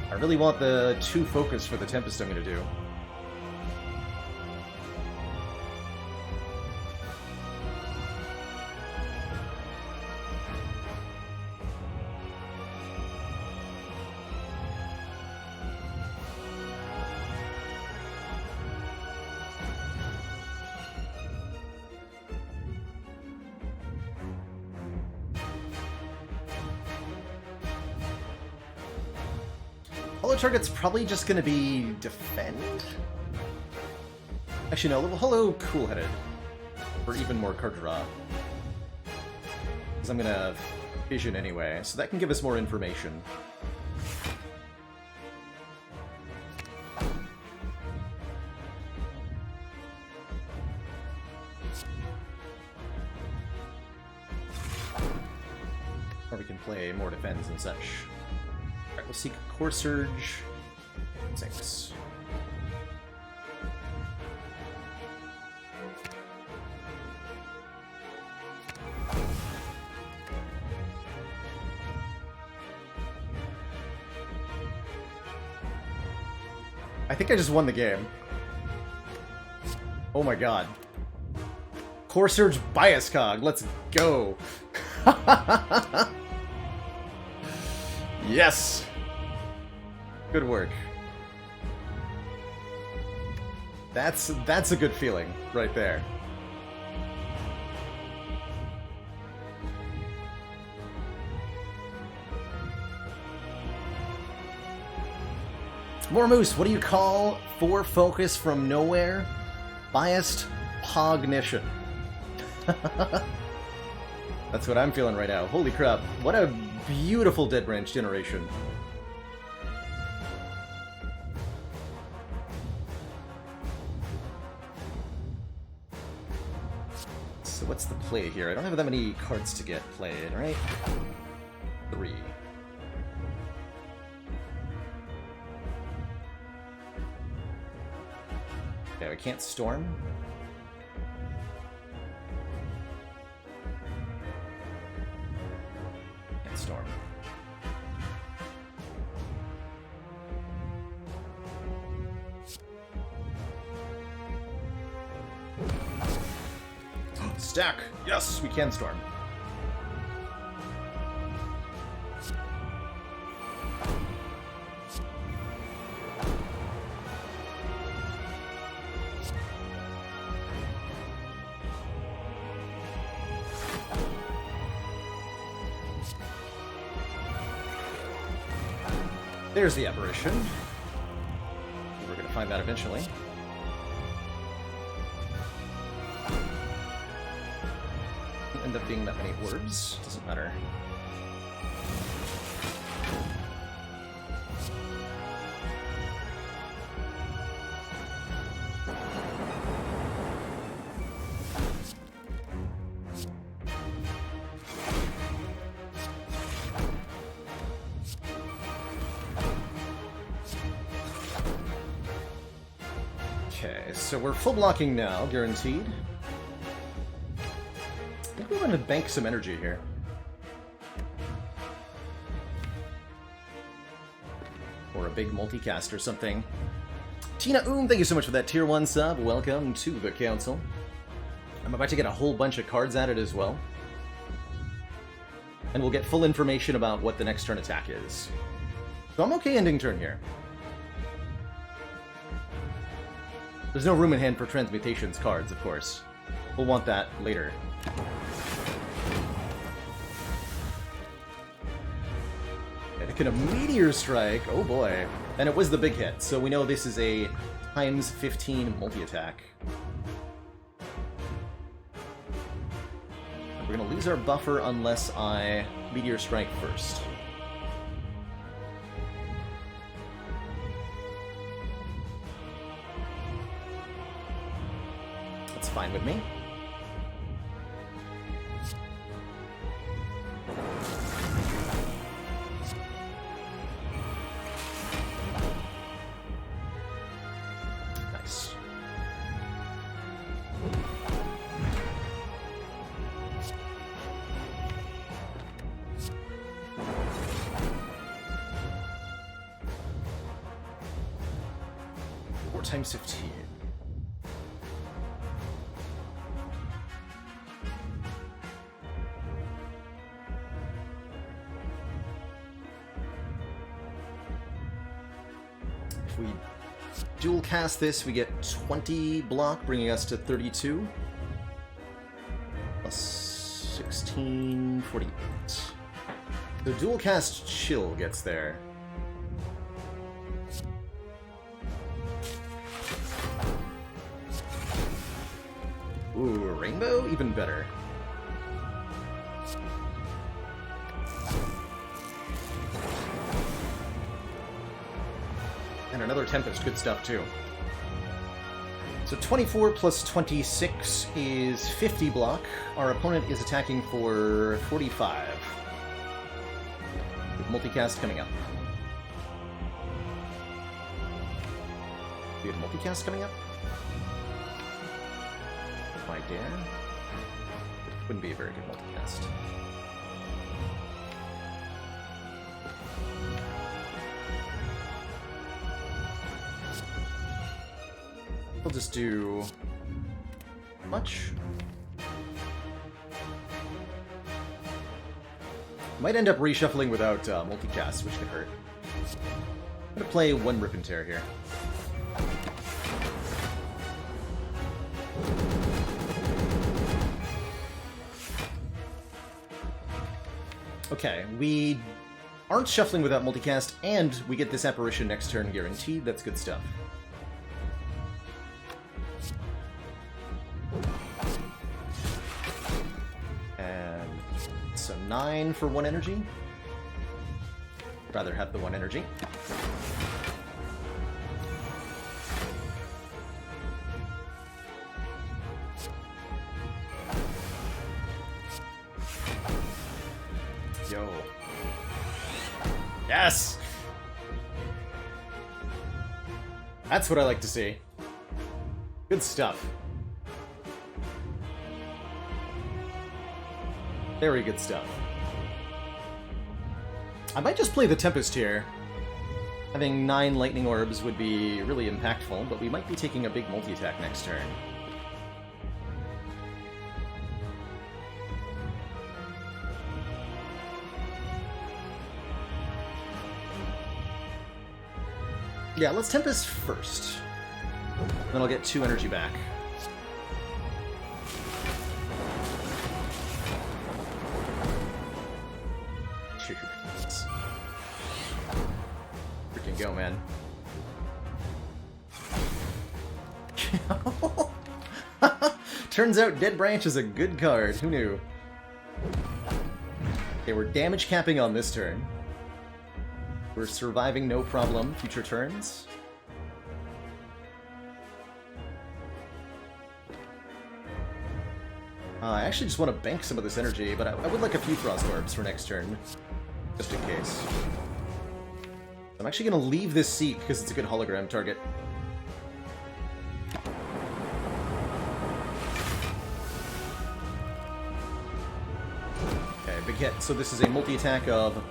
I really want the 2 focus for the Tempest I'm gonna do. Target's probably just going to be defend? Actually, no, hello, Cool-Headed. For even more card draw. Because I'm going to Vision anyway, so that can give us more information. Or we can play more defense and such. Alright, we'll seek Core Surge. 6. I think I just won the game. Oh my god. Core Surge Bias Cog, let's go! Yes! Good work. That's a good feeling, right there. More Moose, what do you call 4 focus from nowhere? Biased Pognition. That's what I'm feeling right now. Holy crap, what a beautiful Dead Branch generation. So what's the play here? I don't have that many cards to get played, right? 3. Okay, we can't storm. Can't storm. Stack! Yes, we can storm. There's the apparition. We're going to find that eventually. End up being that many orbs. Doesn't matter. so we're full blocking now, guaranteed. I think we want to bank some energy here. Or a big multicast or something. Tina thank you so much for that tier 1 sub. Welcome to the council. I'm about to get a whole bunch of cards added as well. And we'll get full information about what the next turn attack is. So I'm okay ending turn here. There's no room in hand for Transmutations cards, of course. We'll want that later. And a Meteor Strike, oh boy. And it was the big hit, so we know this is a times 15 multi-attack. We're gonna lose our buffer unless I Meteor Strike first. That's fine with me. Nice. Times 15. If we dual cast this, we get 20 block, bringing us to 32. Plus 16, 48. The dual cast chill gets there. Ooh, rainbow? Even better. And another Tempest, good stuff too. So 24 plus 26 is 50 block. Our opponent is attacking for 45. With multicast coming up. We have multicast coming up? I dare? Wouldn't be a very good multicast. We'll just do much. Might end up reshuffling without multicast, which could hurt. I'm gonna play one Rip and Tear here. Okay, we aren't shuffling without multicast, and we get this apparition next turn guaranteed. That's good stuff. And so 9 for 1 energy. Rather have the 1 energy. Yo. Yes! That's what I like to see. Good stuff. Very good stuff. I might just play the Tempest here. Having 9 Lightning Orbs would be really impactful, but we might be taking a big multi-attack next turn. Yeah, let's Tempest first. Then I'll get 2 energy back. Let's freaking go, man. Turns out Dead Branch is a good card. Who knew? Okay, we're damage capping on this turn. We're surviving no problem future turns. I actually just want to bank some of this energy, but I would like a few Frost Orbs for next turn, just in case. I'm actually going to leave this seat because it's a good hologram target. get, so this is a multi-attack of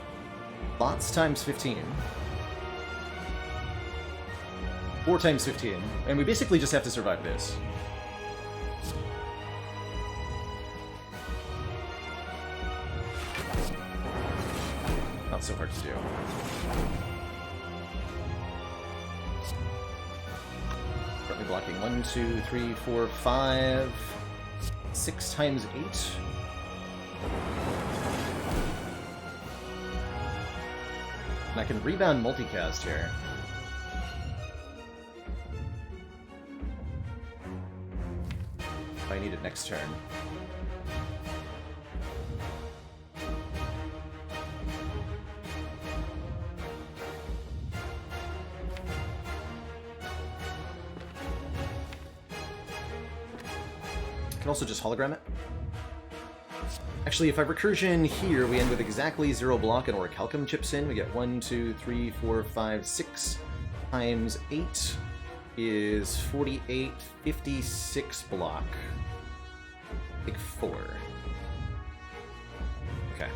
bots times 15. 4 times 15. And we basically just have to survive this. Not so hard to do. Currently blocking 1, 2, 3, 4, 5, 6 times 8. And I can rebound multicast here. I need it next turn. I can also just hologram it. Actually, if I recursion here, we end with exactly 0 block, and Orichalcum chips in. We get 1, 2, 3, 4, 5, 6 times 8 is 48, 56 block. Take 4. Okay.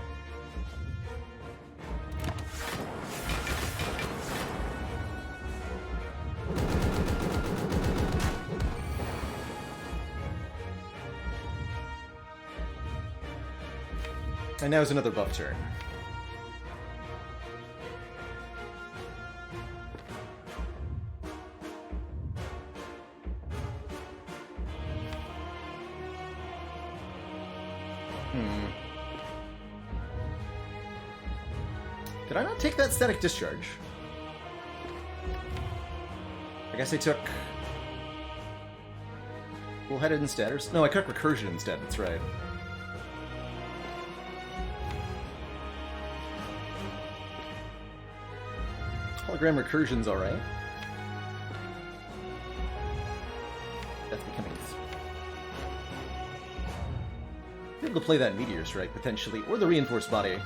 And now is another buff turn. Did I not take that static discharge? I guess I took Bullheaded instead, or no, I took Recursion instead, that's right. Hologram Recursion's alright. That's becoming... I'm able to play that Meteor Strike, potentially, or the Reinforced Body.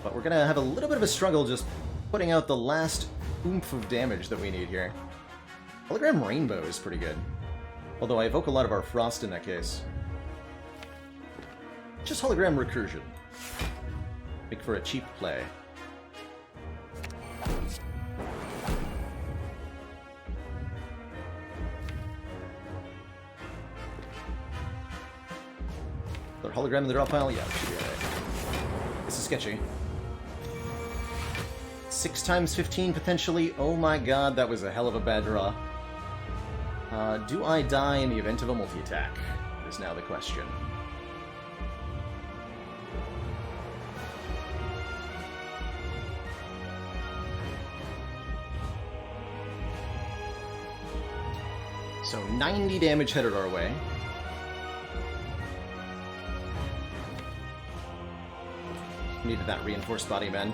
But we're gonna have a little bit of a struggle just putting out the last oomph of damage that we need here. Hologram Rainbow is pretty good. Although I evoke a lot of our Frost in that case. Just Hologram Recursion. Make for a cheap play. Another hologram in the draw pile? Yeah, it should be alright. This is sketchy. 6 times 15 potentially. Oh my god, that was a hell of a bad draw. Do I die in the event of a multi-attack? Is now the question. So 90 damage headed our way. Needed that reinforced body, man.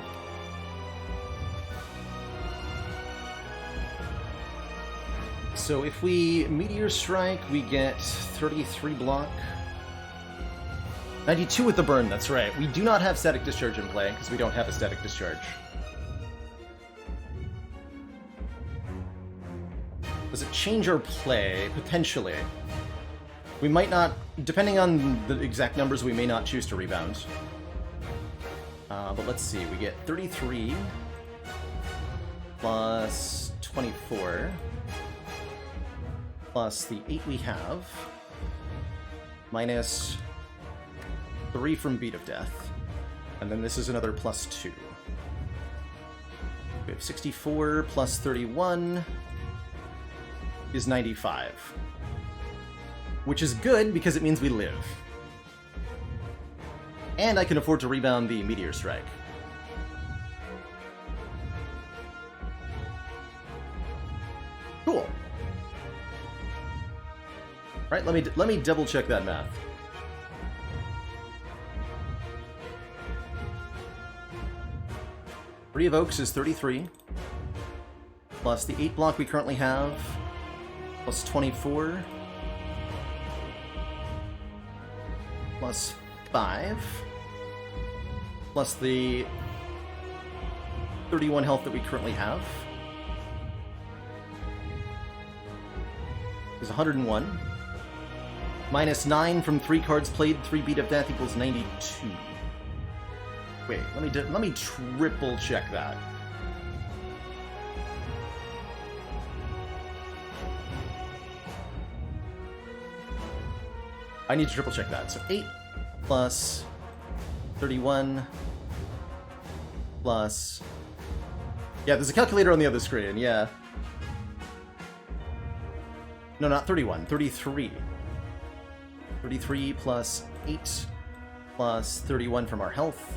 So if we Meteor Strike, we get 33 block. 92 with the burn, that's right. We do not have Static Discharge in play, because we don't have a Static Discharge. Does it change our play? Potentially. We might not, depending on the exact numbers, we may not choose to rebound. But let's see, we get 33 plus 24 plus the 8 we have minus 3 from Beat of Death. And then this is another plus 2. We have 64 plus 31 is 95. Which is good because it means we live. And I can afford to rebound the Meteor Strike. Cool. Right, let me double check that math. Three evokes is 33, plus the 8 block we currently have, plus 24, plus 5, plus the 31 health that we currently have, is 101. Minus 9 from 3 cards played, 3 beat of death equals 92. Wait, let me triple check that. I need to triple check that. So 8 plus 31 plus... Yeah, there's a calculator on the other screen, yeah. No, not 31, 33. 33 plus 8 plus 31 from our health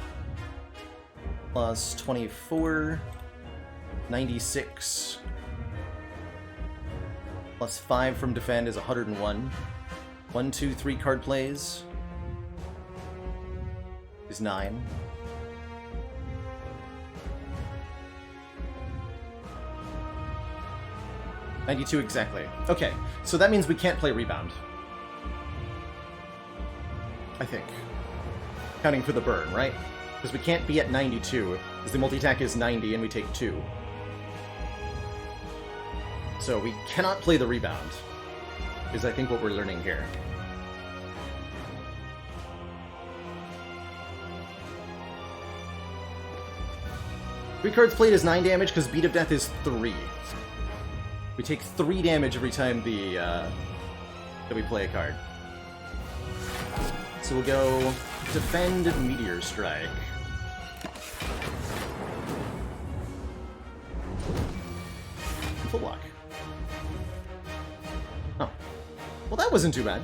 plus 24, 96 plus 5 from defend is 101. 1, 2, 3 card plays is 9. $92 exactly. Okay, so that means we can't play Rebound. I think. Counting for the burn, right? Because we can't be at 92, because the multi-attack is 90 and we take 2. So we cannot play the Rebound, is I think what we're learning here. Three cards played is 9 damage, because Beat of Death is 3. We take 3 damage every time that we play a card. So we'll go Defend Meteor Strike. Full block. Oh. Well, that wasn't too bad.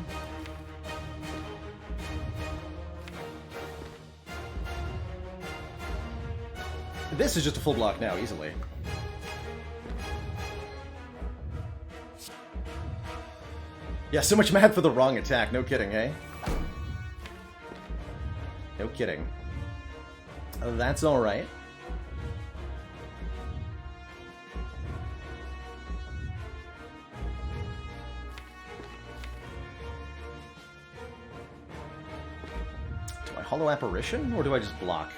This is just a full block now, easily. Yeah, so much mad for the wrong attack, no kidding, eh? No kidding. That's alright. Do I Hollow Apparition, or do I just block?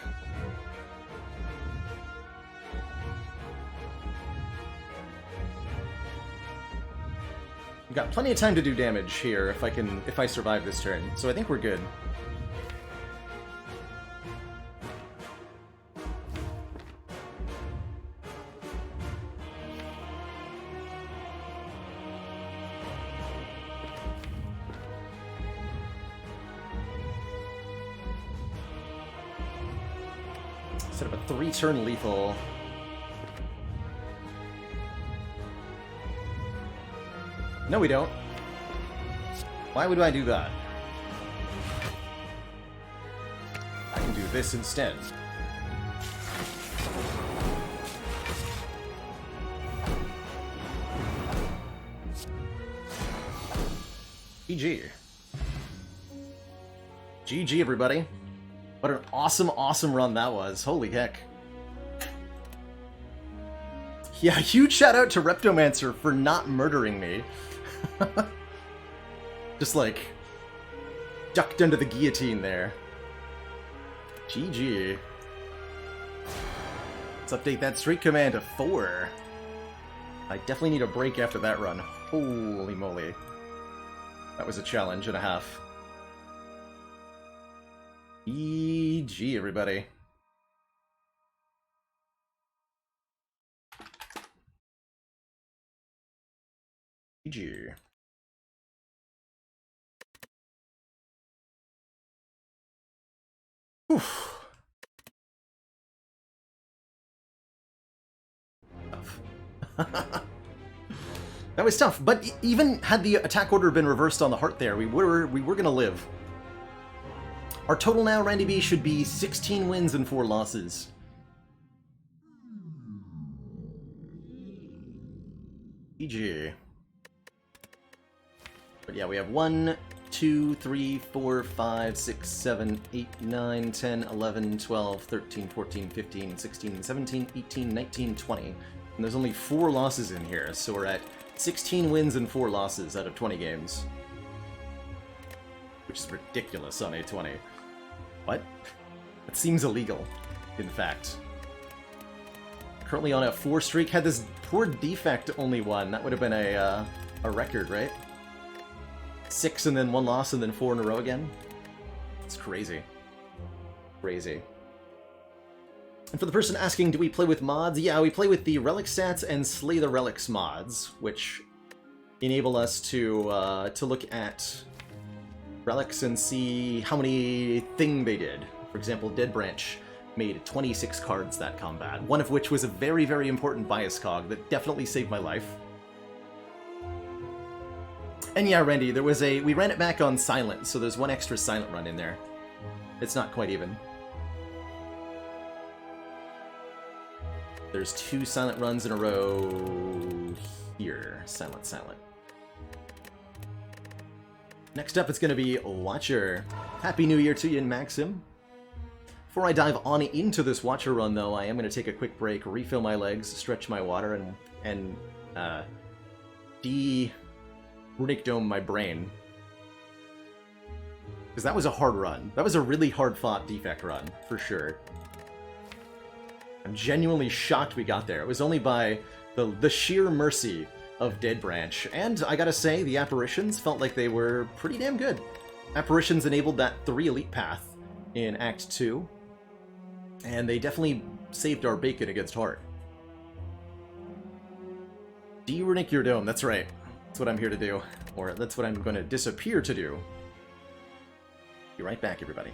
We've got plenty of time to do damage here if I survive this turn, so I think we're good. Set up a 3-turn lethal. No, we don't. Why would I do that? I can do this instead. GG. GG, everybody. What an awesome, awesome run that was. Holy heck. Yeah, huge shout out to Reptomancer for not murdering me. Just like ducked under the guillotine there. GG. Let's update that streak command to 4. I definitely need a break after that run. Holy moly. That was a challenge and a half. GG, everybody. GG. Oof. Tough. That was tough, but even had the attack order been reversed on the heart there, we were gonna live. Our total now, Randy B, should be 16 wins and 4 losses. GG. But yeah, we have 1, 2, 3, 4, 5, 6, 7, 8, 9, 10, 11, 12, 13, 14, 15, 16, 17, 18, 19, 20. And there's only 4 losses in here, so we're at 16 wins and 4 losses out of 20 games. Which is ridiculous on A20. What? That seems illegal, in fact. Currently on a 4 streak. Had this poor defect only won, that would have been a record, right? 6 and then 1 loss and then 4 in a row again. It's crazy. Crazy. And for the person asking, do we play with mods? Yeah, we play with the Relic Stats and Slay the Relics mods, which enable us to look at relics and see how many thing they did. For example, Dead Branch made 26 cards that combat, one of which was a very, very important bias cog that definitely saved my life. And yeah, Randy, we ran it back on silent, so there's one extra silent run in there. It's not quite even. There's 2 silent runs in a row here. Silent, silent. Next up, it's going to be Watcher. Happy New Year to you, Maxim. Before I dive on into this Watcher run, though, I am going to take a quick break, refill my legs, stretch my water, and de-runic dome my brain. Because that was a hard run. That was a really hard-fought defect run, for sure. I'm genuinely shocked we got there. It was only by the sheer mercy of Dead Branch. And I gotta say, the Apparitions felt like they were pretty damn good. Apparitions enabled that 3 elite path in Act 2. And they definitely saved our bacon against Heart. De-runic your dome, that's right. That's what I'm here to do. Or that's what I'm going to disappear to do. Be right back, everybody.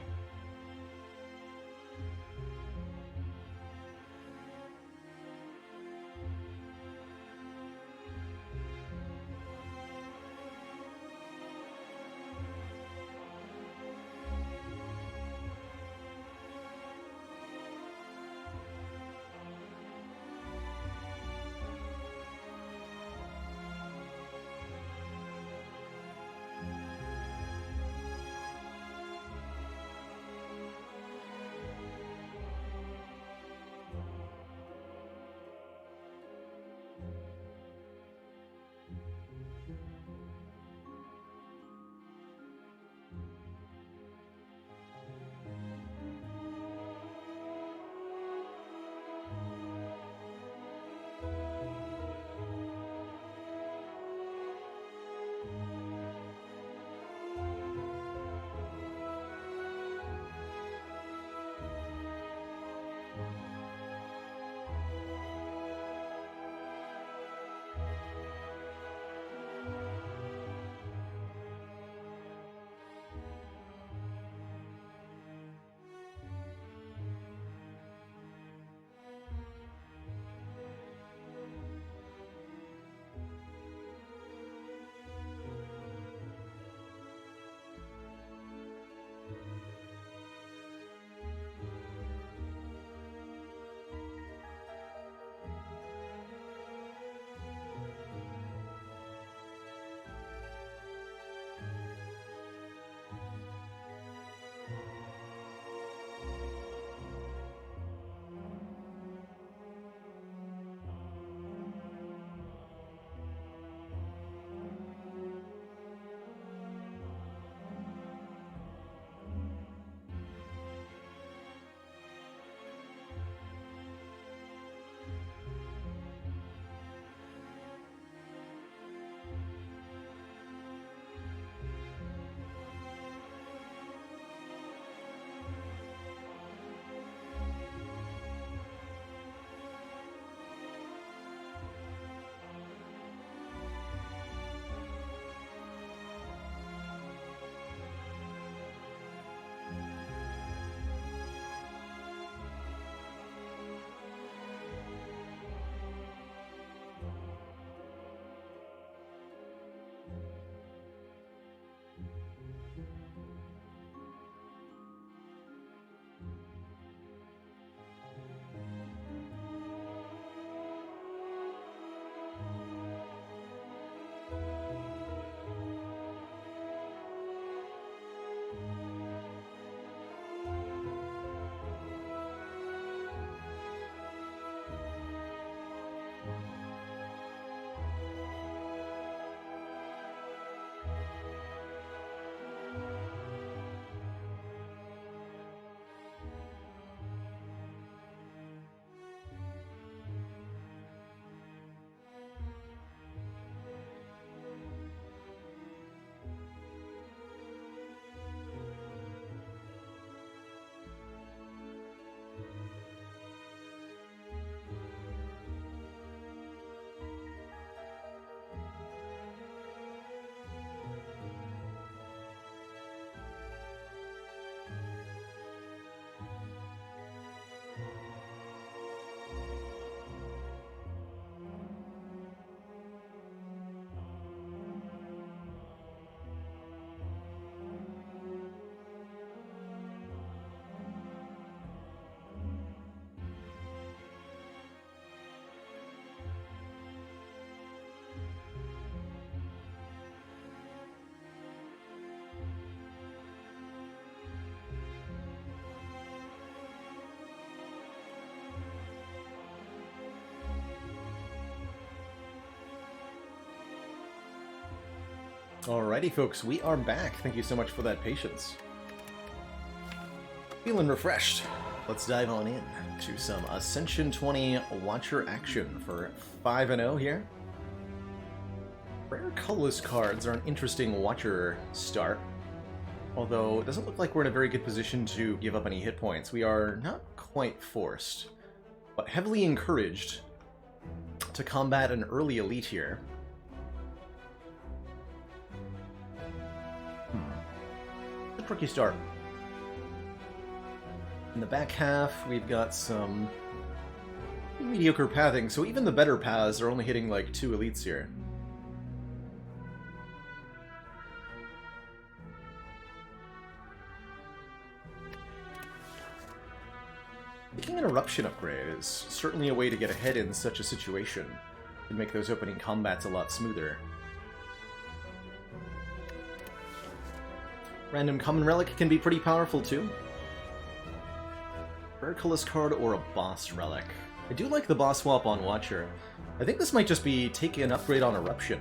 Alrighty, folks, we are back. Thank you so much for that patience. Feeling refreshed. Let's dive on in to some Ascension 20 Watcher action for 5-0 here. Rare colorless cards are an interesting Watcher start, although it doesn't look like we're in a very good position to give up any hit points. We are not quite forced, but heavily encouraged to combat an early elite here. A tricky start. In the back half, we've got some mediocre pathing, so even the better paths are only hitting like 2 elites here. Taking an Eruption upgrade is certainly a way to get ahead in such a situation and make those opening combats a lot smoother. Random Common Relic can be pretty powerful too. Rare colorless card or a Boss Relic. I do like the Boss swap on Watcher. I think this might just be taking an upgrade on Eruption.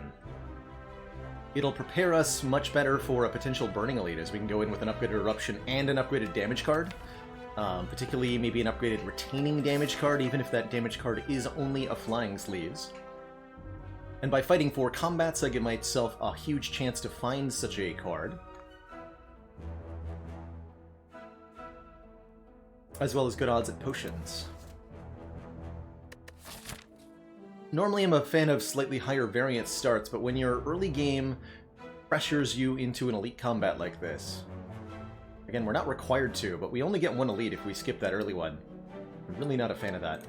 It'll prepare us much better for a potential Burning Elite, as we can go in with an upgraded Eruption and an upgraded damage card. Particularly maybe an upgraded retaining damage card, even if that damage card is only a Flying Sleeves. And by fighting 4 combats, I give myself a huge chance to find such a card, as well as good odds at potions. Normally I'm a fan of slightly higher variance starts, but when your early game pressures you into an elite combat like this, again, we're not required to, but we only get 1 elite if we skip that early one. I'm really not a fan of that.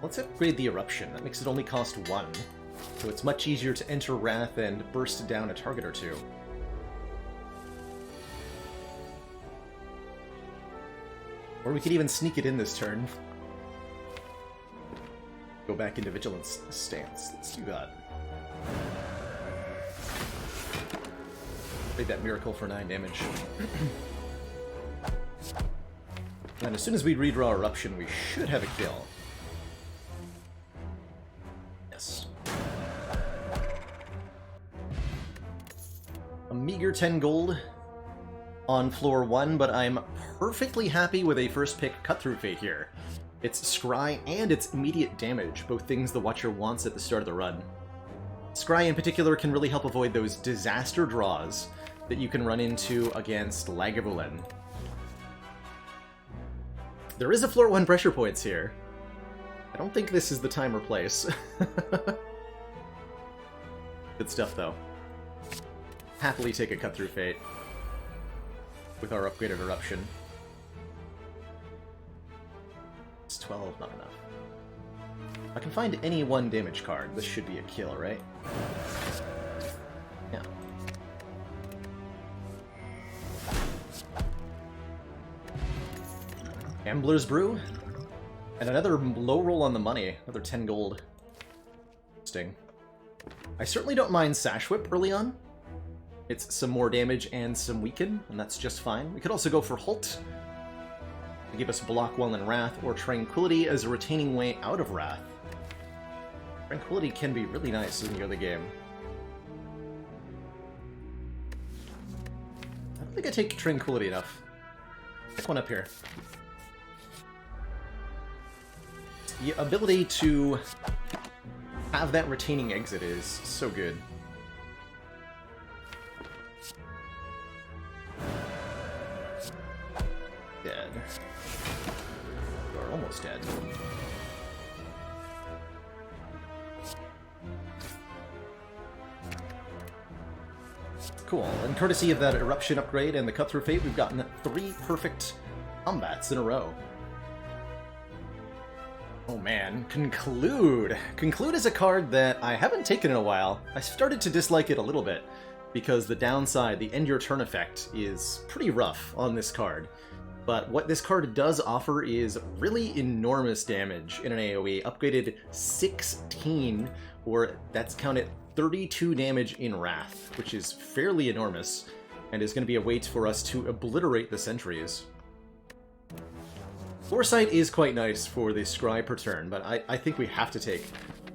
Let's upgrade the Eruption. That makes it only cost 1, so it's much easier to enter Wrath and burst down a target or 2. Or we could even sneak it in this turn. Go back into Vigilance stance. Let's do that. Trade that Miracle for 9 damage. And as soon as we redraw Eruption, we should have a kill. Yes. A meager 10 gold on floor 1, but I'm perfectly happy with a first pick Cut-Through Fate here. It's Scry and it's immediate damage, both things the Watcher wants at the start of the run. Scry in particular can really help avoid those disaster draws that you can run into against Lagavulin. There is a floor 1 pressure points here. I don't think this is the time or place. Good stuff though. Happily take a Cut-Through Fate with our upgraded Eruption. It's 12, not enough. I can find any 1 damage card. This should be a kill, right? Yeah. Gambler's Brew. And another low roll on the money. Another 10 gold. Interesting. I certainly don't mind Sash Whip early on. It's some more damage and some weaken, and that's just fine. We could also go for Halt to give us Block while in Wrath, or Tranquility as a retaining way out of Wrath. Tranquility can be really nice in the early game. I don't think I take Tranquility enough. Pick one up here. The ability to have that retaining exit is so good. Dead. You're almost dead. Cool. And courtesy of that Eruption upgrade and the Cut-Through Fate, we've gotten 3 perfect combats in a row. Oh man, Conclude! Conclude is a card that I haven't taken in a while. I started to dislike it a little bit, because the downside, the end your turn effect, is pretty rough on this card. But what this card does offer is really enormous damage in an AoE, upgraded 16, or that's counted 32 damage in Wrath, which is fairly enormous, and is going to be a way for us to obliterate the sentries. Foresight is quite nice for the Scry per turn, but I think we have to take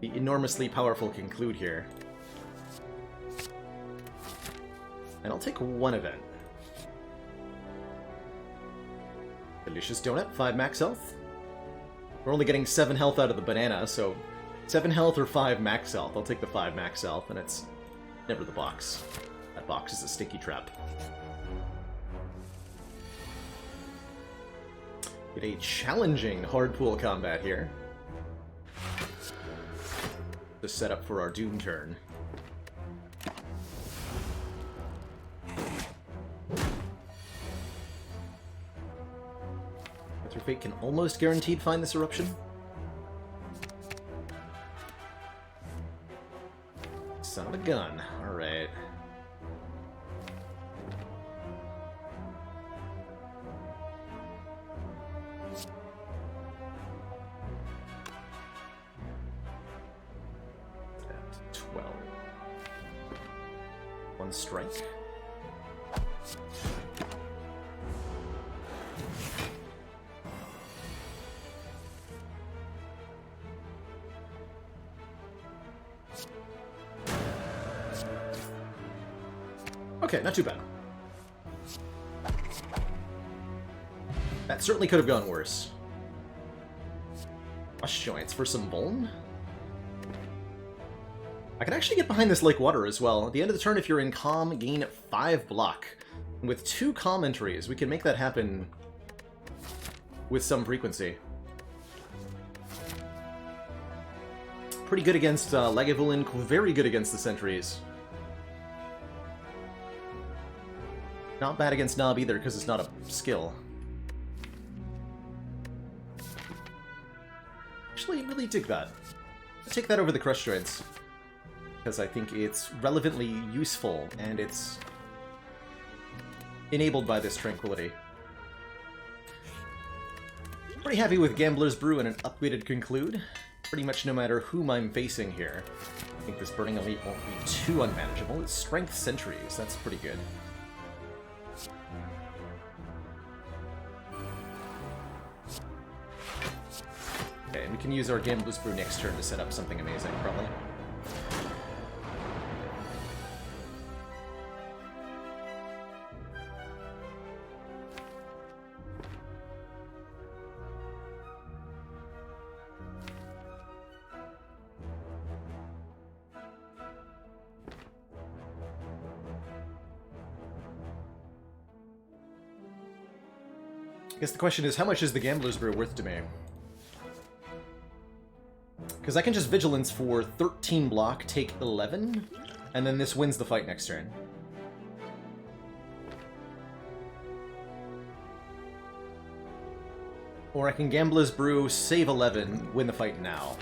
the enormously powerful Conclude here. And I'll take one event. Delicious donut, 5 max health. We're only getting 7 health out of the banana, so 7 health or 5 max health. I'll take the 5 max health, and it's never the box. That box is a stinky trap. Get a challenging hard pool combat here. To set up for our Doom turn. Through Fate can almost guaranteed find this eruption. Son of a gun. Alright. At 12. One strike. Okay, not too bad. That certainly could have gone worse. Rush joints for some Vuln? I can actually get behind this Lake Water as well. At the end of the turn, if you're in Calm, gain 5 block. With 2 Calm entries, we can make that happen with some frequency. Pretty good against Lagavulin, very good against the Sentries. Not bad against Nob either, because it's not a skill. Actually, really dig that. I'll take that over the Crush Joints, because I think it's relevantly useful, and it's enabled by this Tranquility. Pretty happy with Gambler's Brew and an upgraded Conclude. Pretty much no matter whom I'm facing here. I think this Burning Elite won't be too unmanageable. It's Strength Sentries, that's pretty good. Okay, and we can use our Gambler's Brew next turn to set up something amazing, probably. I guess the question is, how much is the Gambler's Brew worth to me? Because I can just Vigilance for 13 block, take 11, and then this wins the fight next turn. Or I can Gambler's Brew, save 11, win the fight now.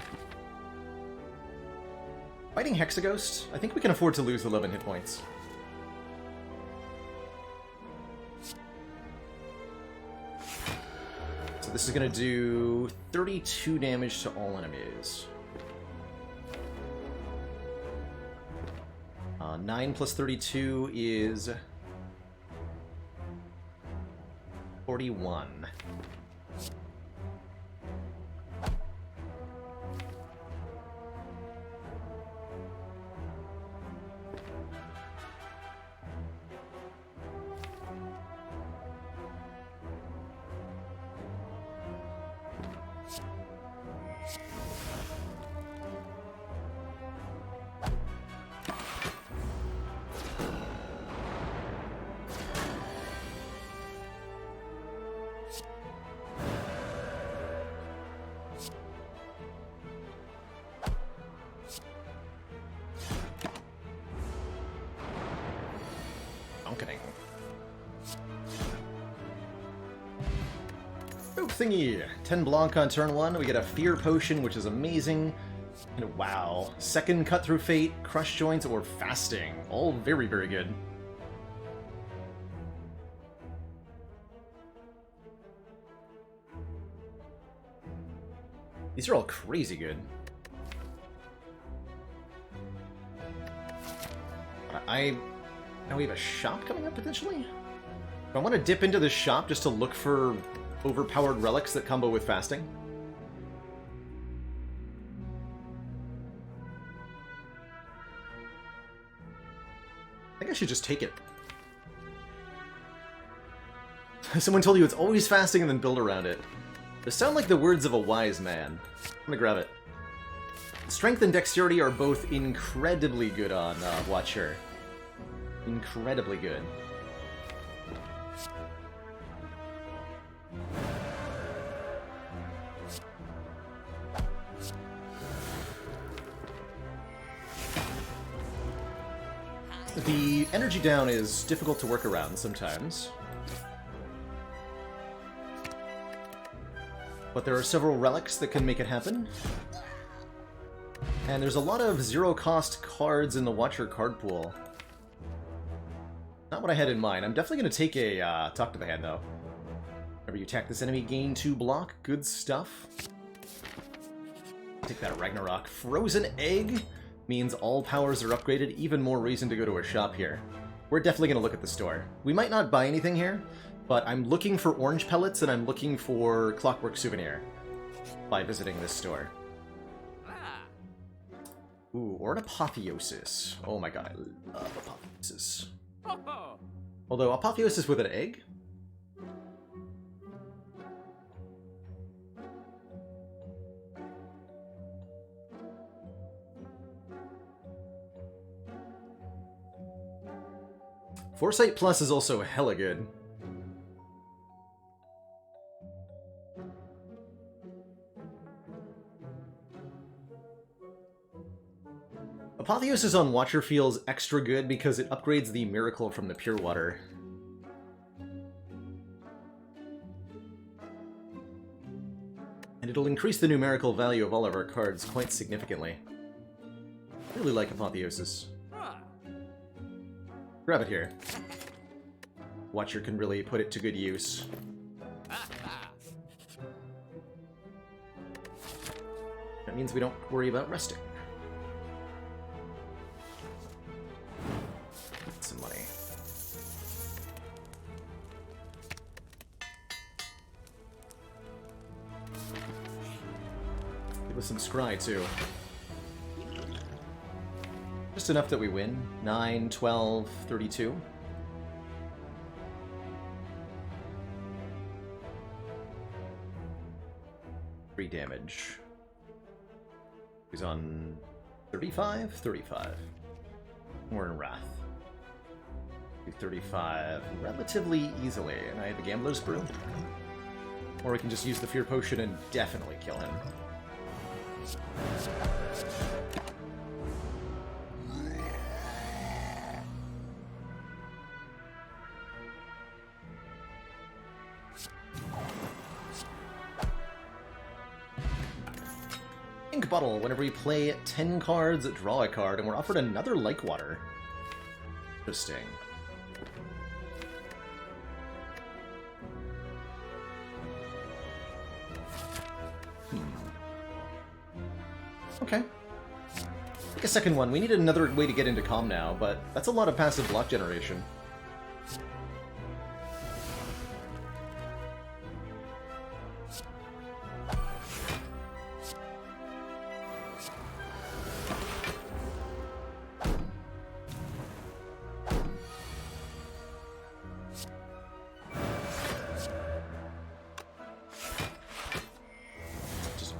Fighting Hexaghost? I think we can afford to lose 11 hit points. So this is going to do 32 damage to all enemies. 9 plus 32 is 41. Thingy. 10 Blanc on turn 1. We get a Fear Potion, which is amazing. And wow. Second Cut Through Fate, Crush Joints, or Fasting. All very, very good. These are all crazy good. Now we have a shop coming up, potentially? I want to dip into this shop just to look for overpowered relics that combo with fasting. I think I should just take it. Someone told you it's always fasting and then build around it. They sound like the words of a wise man. I'm gonna grab it. Strength and dexterity are both incredibly good on Watcher. Incredibly good. The energy down is difficult to work around sometimes. But there are several relics that can make it happen. And there's a lot of zero-cost cards in the Watcher card pool. Not what I had in mind. I'm definitely going to take a Talk to the Hand, though. Whenever you attack this enemy, gain 2 block. Good stuff. Take that Ragnarok. Frozen Egg means all powers are upgraded. Even more reason to go to a shop here. We're definitely going to look at the store. We might not buy anything here, but I'm looking for orange pellets and I'm looking for Clockwork Souvenir by visiting this store. Ooh, or an Apotheosis. Oh my god, I love Apotheosis. Although, Apotheosis with an egg? Foresight Plus is also hella good. Apotheosis on Watcher feels extra good because it upgrades the Miracle from the Pure Water. And it'll increase the numerical value of all of our cards quite significantly. I really like Apotheosis. Grab it here. Watcher can really put it to good use. That means we don't worry about resting. Some money. Give us some scry, too. Just enough that we win. 9, 12, 32. Three damage. He's on 35? 35. We're in Wrath. Do 35 relatively easily, and I have a Gambler's Brew. Or we can just use the Fear Potion and definitely kill him. Ink Bottle. Whenever we play 10 cards, draw a card, and we're offered another Like Water. Interesting. Okay. Take a second one. We need another way to get into Calm now, but that's a lot of passive block generation.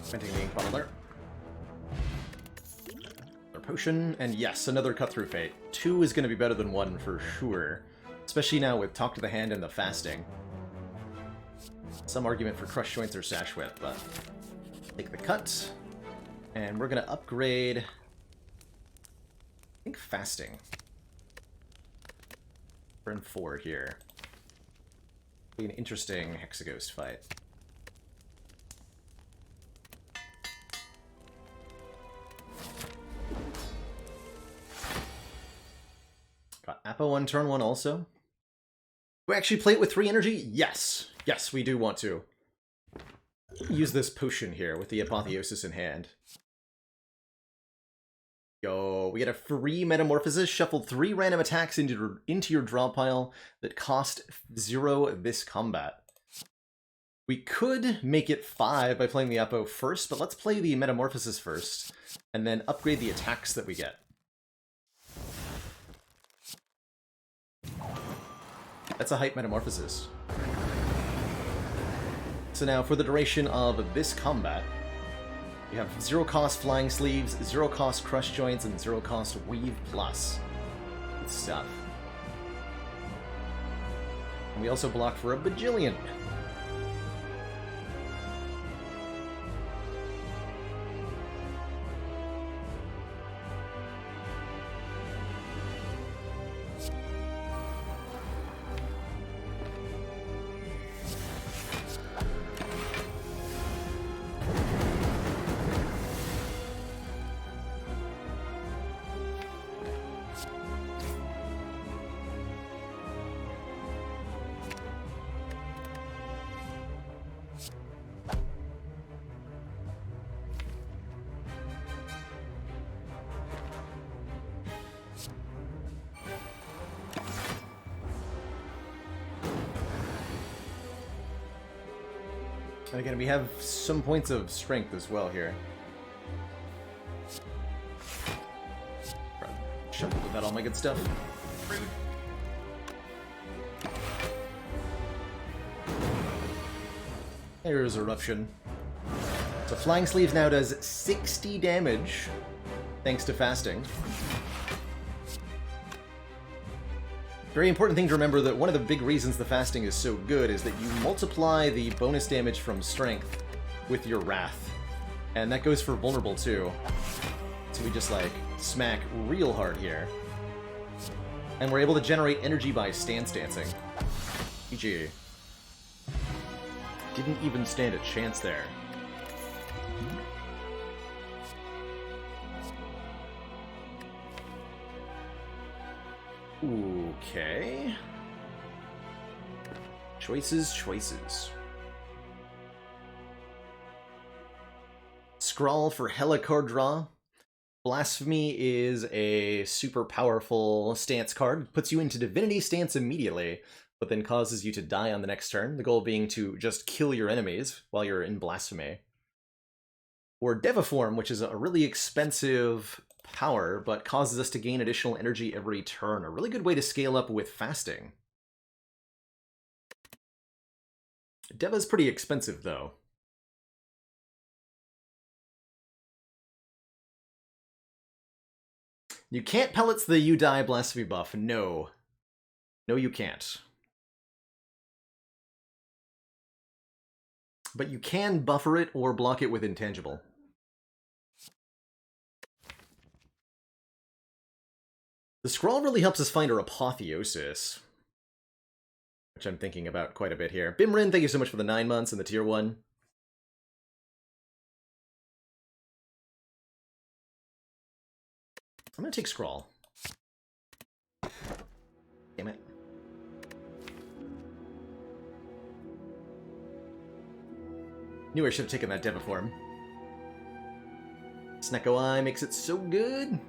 Printing the ink bottle there. Another potion, and yes, another cut through fate. 2 is going to be better than 1 for sure. Especially now with Talk to the Hand and the fasting. Some argument for Crush Joints or Sash Whip, but take the cut. And we're going to upgrade, I think, fasting. We're in 4 here. Be an interesting Hexaghost fight. Got Apo on turn 1 also. Do we actually play it with 3 energy? Yes. Yes, we do want to. Use this potion here with the Apotheosis in hand. Yo, we get a free Metamorphosis. Shuffle 3 random attacks into your draw pile that cost 0 this combat. We could make it 5 by playing the Apo first, but let's play the Metamorphosis first, and then upgrade the attacks that we get. That's a hype Metamorphosis. So now, for the duration of this combat, we have 0-cost Flying Sleeves, 0-cost Crush Joints, and 0-cost Weave Plus. Good stuff. And we also block for a bajillion. And again, we have some points of strength as well here. Shuffle about all my good stuff. Rude. There's Eruption. So Flying Sleeves now does 60 damage, thanks to fasting. Very important thing to remember that one of the big reasons the fasting is so good is that you multiply the bonus damage from strength with your wrath. And that goes for vulnerable too. So we just like smack real hard here. And we're able to generate energy by stance dancing. GG. Didn't even stand a chance there. Okay. Choices. Scrawl for Hella card draw. Blasphemy is a super powerful stance card. Puts you into Divinity stance immediately, but then causes you to die on the next turn. The goal being to just kill your enemies while you're in Blasphemy. Or Deviform, which is a really expensive power, but causes us to gain additional energy every turn. A really good way to scale up with fasting. Deva's pretty expensive, though. You can't pellets the You Die Blasphemy buff. No. No, you can't. But you can buffer it or block it with Intangible. The scroll really helps us find our Apotheosis, which I'm thinking about quite a bit here. Bimrin, thank you so much for the 9 months and the tier 1. I'm gonna take Scrawl. Damn it. Knew I should have taken that Deviform. Snecko Eye makes it so good.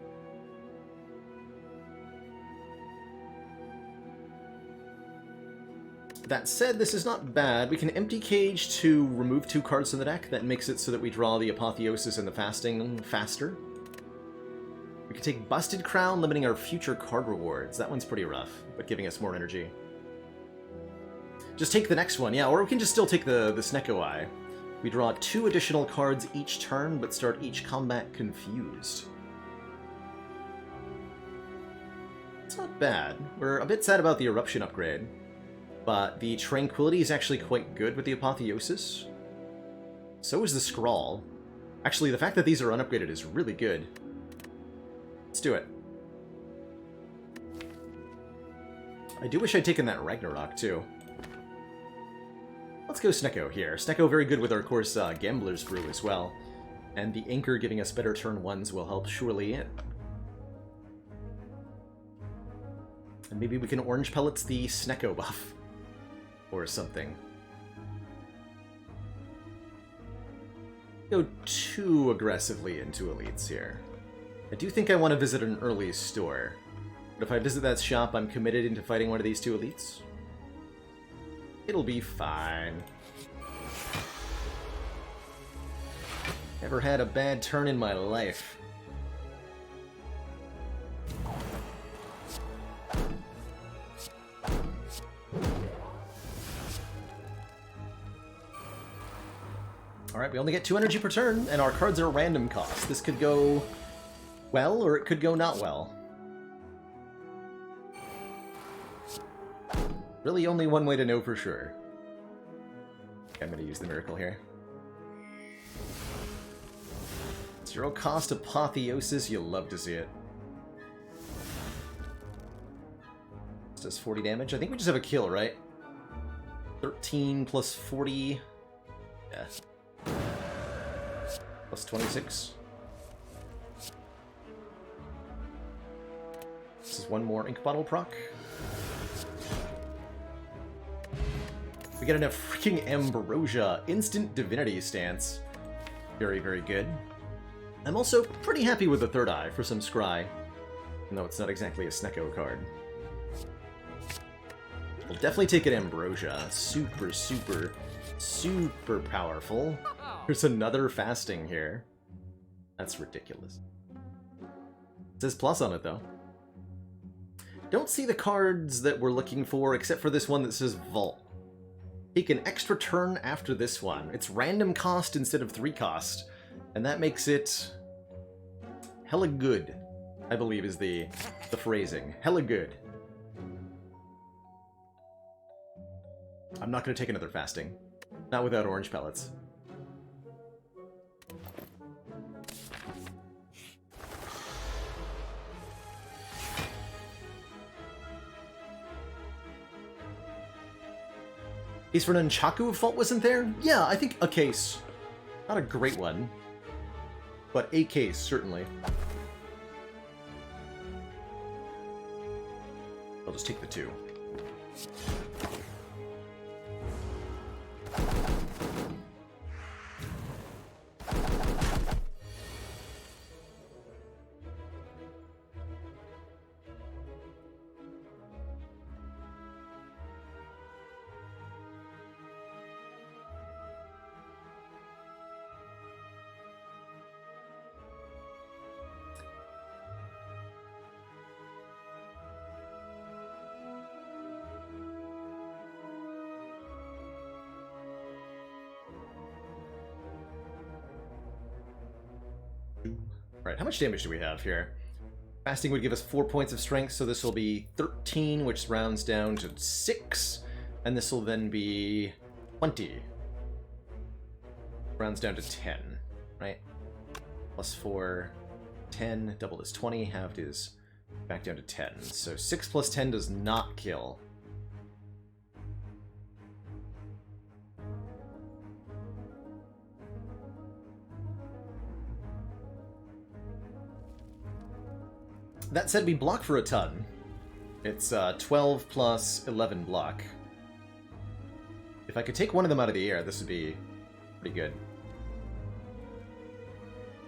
That said, this is not bad. We can empty Cage to remove 2 cards from the deck. That makes it so that we draw the Apotheosis and the Fasting faster. We can take Busted Crown, limiting our future card rewards. That one's pretty rough, but giving us more energy. Just take the next one, yeah, or we can just still take the Snecko Eye. We draw 2 additional cards each turn, but start each combat confused. It's not bad. We're a bit sad about the Eruption upgrade, but the Tranquility is actually quite good with the Apotheosis. So is the Scrawl. Actually, the fact that these are unupgraded is really good. Let's do it. I do wish I'd taken that Ragnarok, too. Let's go Snecko here. Snecko very good with our, of course, Gambler's Brew as well. And the Anchor giving us better turn 1s will help surely. And maybe we can Orange Pellets the Snecko buff. Or something. Go too aggressively into Elites here. I do think I want to visit an early store. But if I visit that shop, I'm committed into fighting one of these 2 Elites. It'll be fine. Never had a bad turn in my life. Alright, we only get 2 energy per turn, and our cards are random cost. This could go well, or it could go not well. Really only one way to know for sure. Okay, I'm going to use the miracle here. 0 cost Apotheosis, you'll love to see it. This does 40 damage. I think we just have a kill, right? 13 plus 40. Yeah. Plus 26. This is one more ink bottle proc. We get a freaking Ambrosia instant divinity stance. Very, very good. I'm also pretty happy with the third eye for some scry, even though it's not exactly a Snecko card. We'll definitely take an Ambrosia. Super, super, super powerful. There's another fasting here. That's ridiculous. It says plus on it, though. Don't see the cards that we're looking for, except for this one that says Vault. Take an extra turn after this one. It's random cost instead of 3 cost. And that makes it hella good, I believe is the phrasing. Hella good. I'm not going to take another fasting. Not without orange pellets. Case for Nunchaku if Fault wasn't there? Yeah, I think a case. Not a great one. But a case, certainly. I'll just take the 2. Right, how much damage do we have here? Fasting would give us 4 points of strength, so this will be 13, which rounds down to 6. And this will then be 20. Rounds down to 10, right? Plus 4, 10, doubled is 20, halved is back down to 10. So 6 plus 10 does not kill. That said, we block for a ton. It's 12 plus 11 block. If I could take one of them out of the air, this would be pretty good.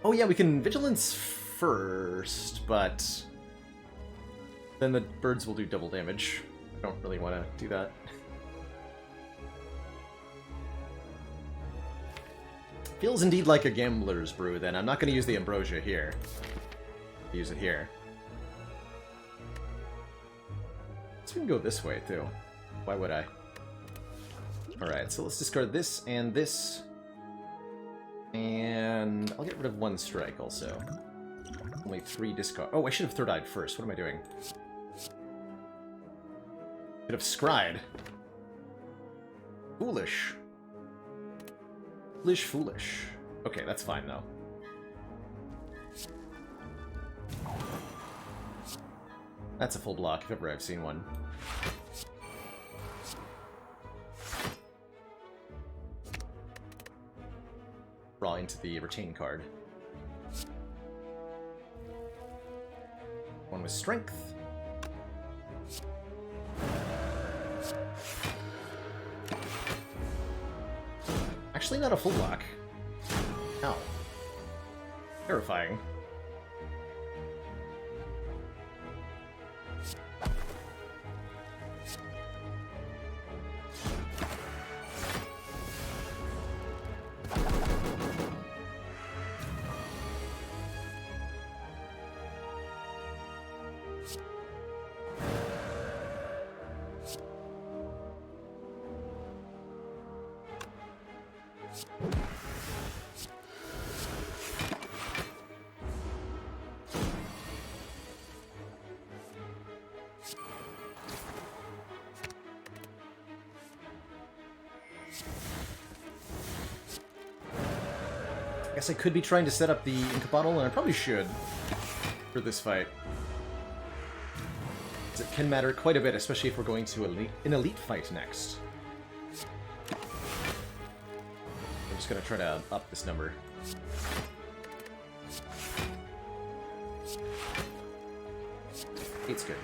Oh yeah, we can Vigilance first, but then the birds will do double damage. I don't really want to do that. Feels indeed like a gambler's brew, then. I'm not going to use the Ambrosia here. I'll use it here. We can go this way, too. Why would I? Alright, so let's discard this and this. And I'll get rid of 1 strike, also. Only 3 discard. Oh, I should have third-eyed first. What am I doing? Should have scryed. Foolish. Foolish, foolish. Okay, that's fine, though. That's a full block, if ever I've seen one. Draw into the retain card. One with strength. Actually, not a full block. Ow. Terrifying. I guess I could be trying to set up the Ink Bottle, and I probably should for this fight. It can matter quite a bit, especially if we're going to an elite fight next. I'm just going to try to up this number. It's good.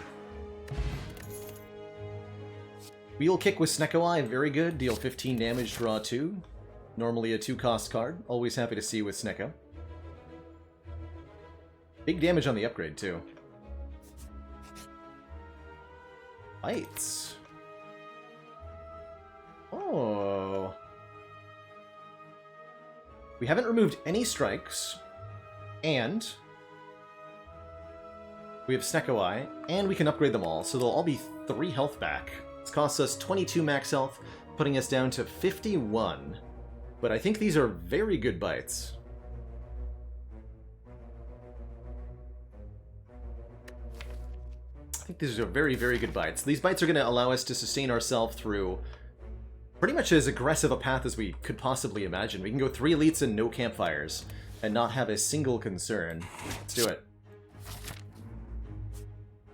Wheel Kick with Snecko Eye, very good. Deal 15 damage, draw 2. Normally a 2-cost card. Always happy to see with Snecko. Big damage on the upgrade, too. Bites. Oh. We haven't removed any strikes. And we have Snecko Eye, and we can upgrade them all, so they'll all be 3 health back. This costs us 22 max health, putting us down to 51. But I think these are very good bites. I think these are very, very good bites. These bites are going to allow us to sustain ourselves through pretty much as aggressive a path as we could possibly imagine. We can go 3 elites and no campfires, and not have a single concern. Let's do it.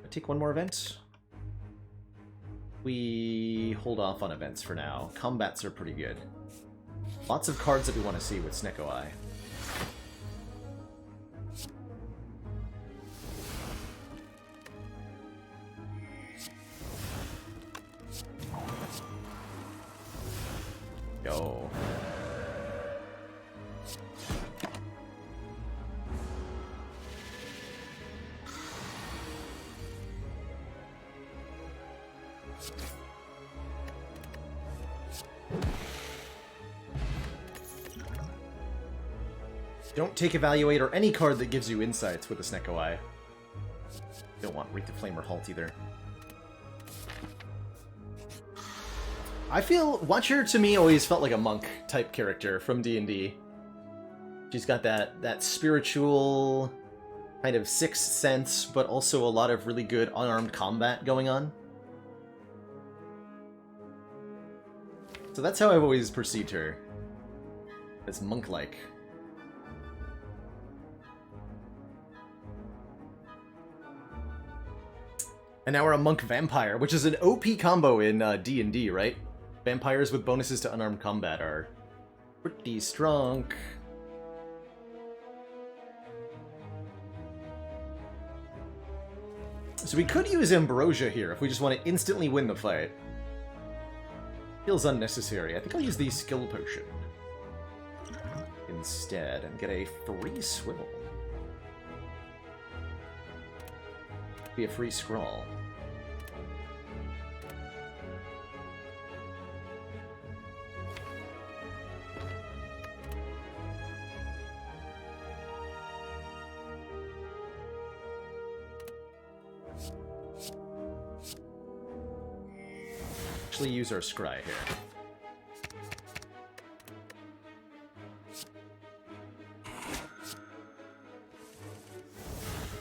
Take one more event. We hold off on events for now. Combats are pretty good. Lots of cards that we want to see with Snecko Eye. Go. Don't take Evaluate or any card that gives you insights with a Snecko Eye. Don't want Wreath of Flame or Halt either. I feel Watcher to me always felt like a monk type character from D&D. She's got that spiritual kind of sixth sense, but also a lot of really good unarmed combat going on. So that's how I've always perceived her. As monk-like. And now we're a Monk Vampire, which is an OP combo in D&D, right? Vampires with bonuses to unarmed combat are pretty strong. So we could use Ambrosia here if we just want to instantly win the fight. Feels unnecessary. I think I'll use the Skill Potion instead and get a free Swivel. Be a free Scrawl. Actually use our Scry here.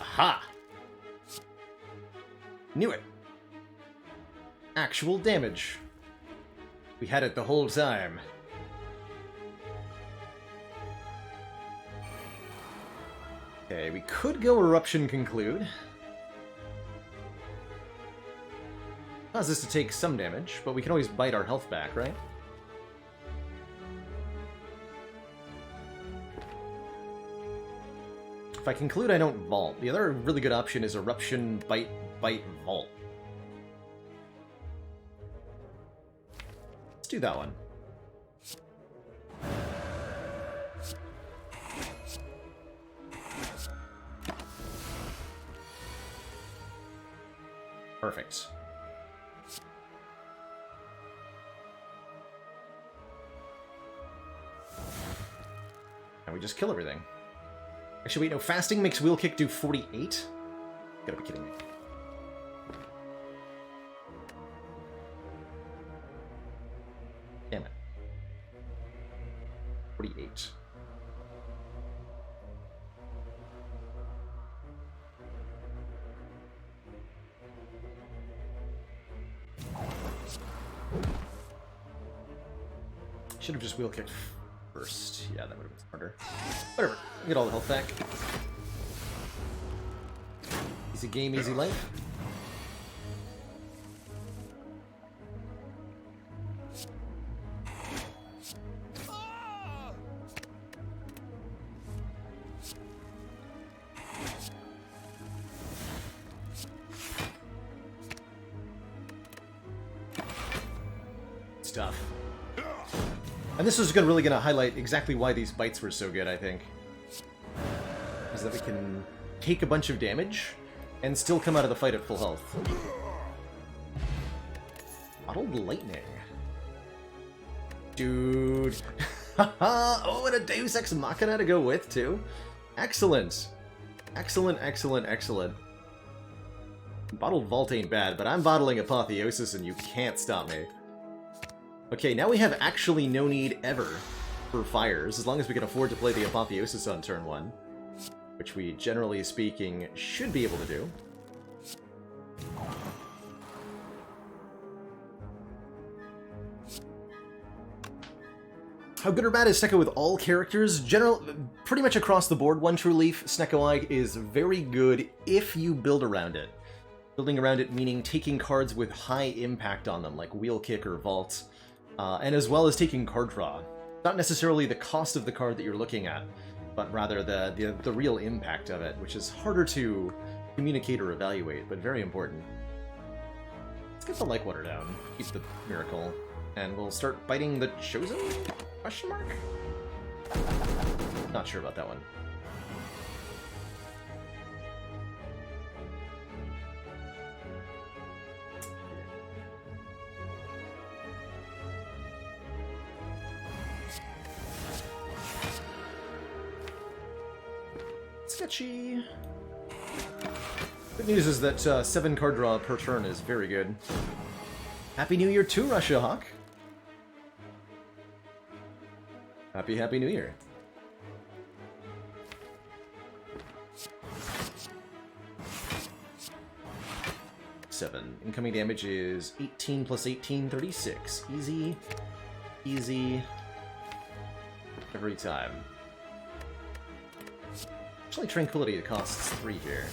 Aha! Knew it! Actual damage. We had it the whole time. Okay, we could go Eruption Conclude. Cause us to take some damage, but we can always bite our health back, right? If I conclude, I don't vault. The other really good option is Eruption, Bite, Vault. Let's do that one. Perfect. And we just kill everything. Actually, wait, no. Fasting makes Wheel Kick do 48? Gotta be kidding me. Damn it. 48. Should have just wheel kicked first. Yeah, that would have been smarter. Whatever. Get all the health back. Easy game, easy life. Stuff. And this is really going to highlight exactly why these bites were so good, I think. Is that we can take a bunch of damage and still come out of the fight at full health. Bottled lightning. Dude. Oh, and a Deus Ex Machina to go with, too. Excellent. Excellent, excellent, excellent. Bottled Vault ain't bad, but I'm bottling Apotheosis and you can't stop me. Okay, now we have actually no need ever for fires, as long as we can afford to play the Apotheosis on turn 1. Which we, generally speaking, should be able to do. How good or bad is Snecko with all characters? Pretty much across the board, One True Leaf, Snecko Eye is very good if you build around it. Building around it meaning taking cards with high impact on them, like Wheel Kick or Vault. And as well as taking card draw. Not necessarily the cost of the card that you're looking at, but rather the real impact of it, which is harder to communicate or evaluate, but very important. Let's get the Like-Water down, keep the Miracle, and we'll start biting the Chosen? Question mark? Not sure about that one. Sketchy. Good news is that 7 card draw per turn is very good. Happy New Year to Russia Hawk. Happy New Year. Seven. Incoming damage is 18 plus 18, 36. Easy. Easy. Every time. Actually, Tranquility costs 3 here.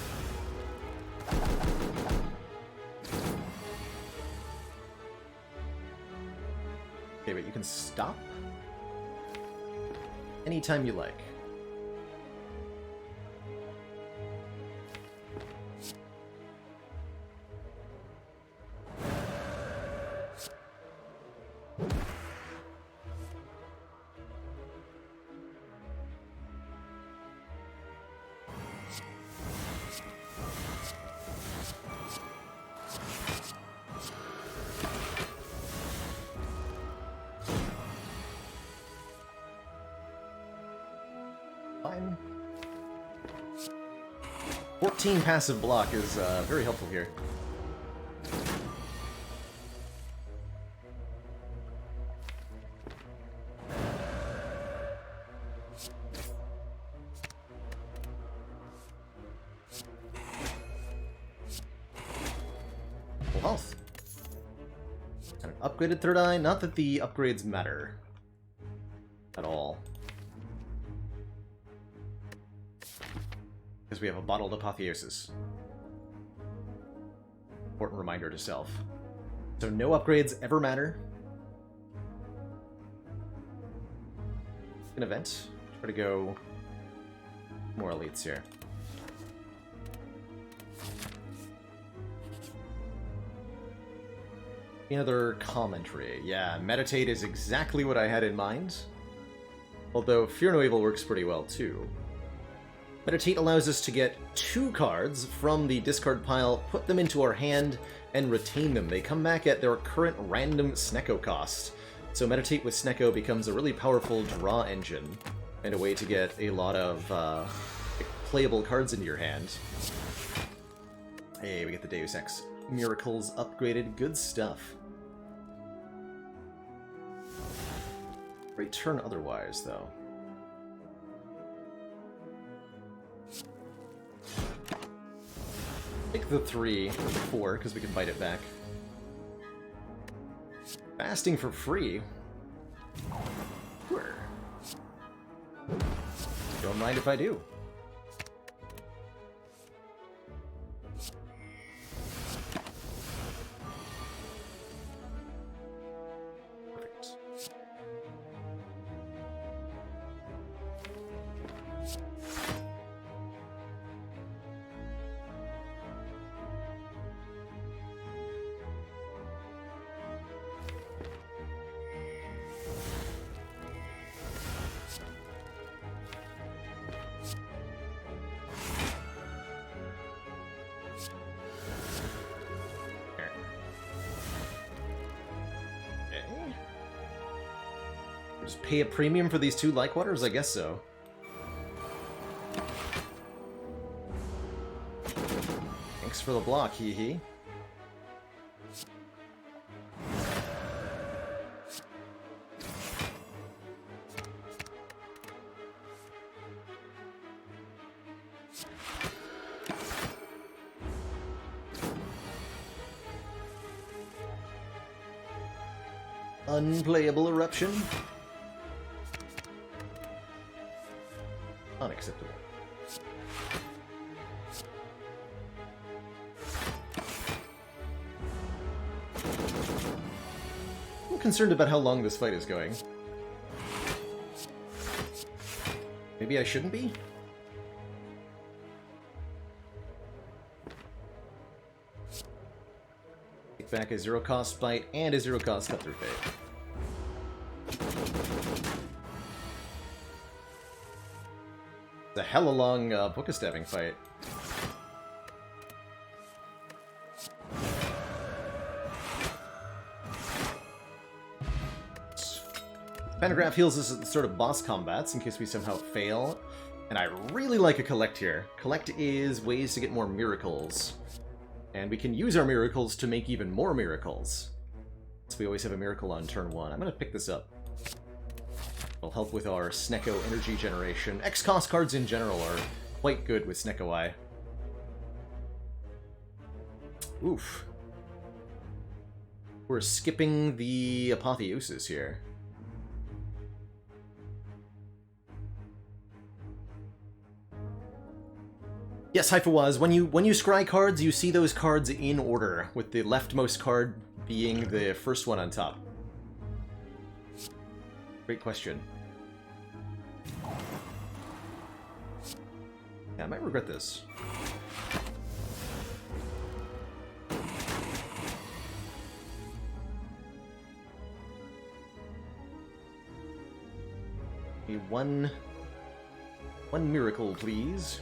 Okay, but you can stop anytime you like. Fine. 14 passive block is very helpful here. Full health. And an upgraded third eye. Not that the upgrades matter at all. Because we have a bottled Apotheosis. Important reminder to self. So no upgrades ever matter. An event. Try to go more elites here. Another commentary. Yeah, Meditate is exactly what I had in mind. Although Fear No Evil works pretty well too. Meditate allows us to get 2 cards from the discard pile, put them into our hand, and retain them. They come back at their current random Snecko cost. So Meditate with Snecko becomes a really powerful draw engine, and a way to get a lot of playable cards into your hand. Hey, we get the Deus Ex Miracles upgraded. Good stuff. Great turn otherwise, though. Take the 3, or the 4, because we can bite it back. Fasting for free. Don't mind if I do. Just pay a premium for these 2 like waters? I guess so. Thanks for the block, hee hee. Unplayable eruption. Unacceptable. I'm concerned about how long this fight is going. Maybe I shouldn't be? Take back a 0-cost bite and a 0-cost cut-through fate. It's a hella long book-a-stabbing fight. Pentagraph heals us at the start of boss combats in case we somehow fail. And I really like a collect here. Collect is ways to get more miracles. And we can use our miracles to make even more miracles. So we always have a miracle on turn 1. I'm going to pick this up. It'll help with our Snecko energy generation. X-cost cards in general are quite good with Snecko Eye. Oof. We're skipping the Apotheosis here. Yes, Hyphawaz, when you scry cards, you see those cards in order, with the leftmost card being the first one on top. Great question. Yeah, I might regret this. Okay, one miracle, please.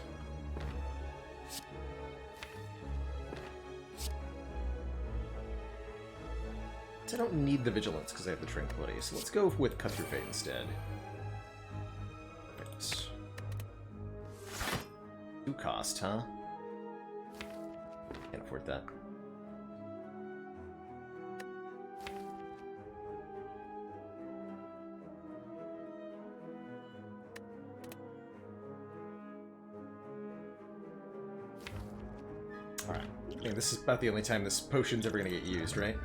I don't need the Vigilance because I have the Tranquility, so let's go with Cut Through Fate instead. Perfect. 2 cost, huh? Can't afford that. Alright. I think this is about the only time this potion's ever going to get used, right?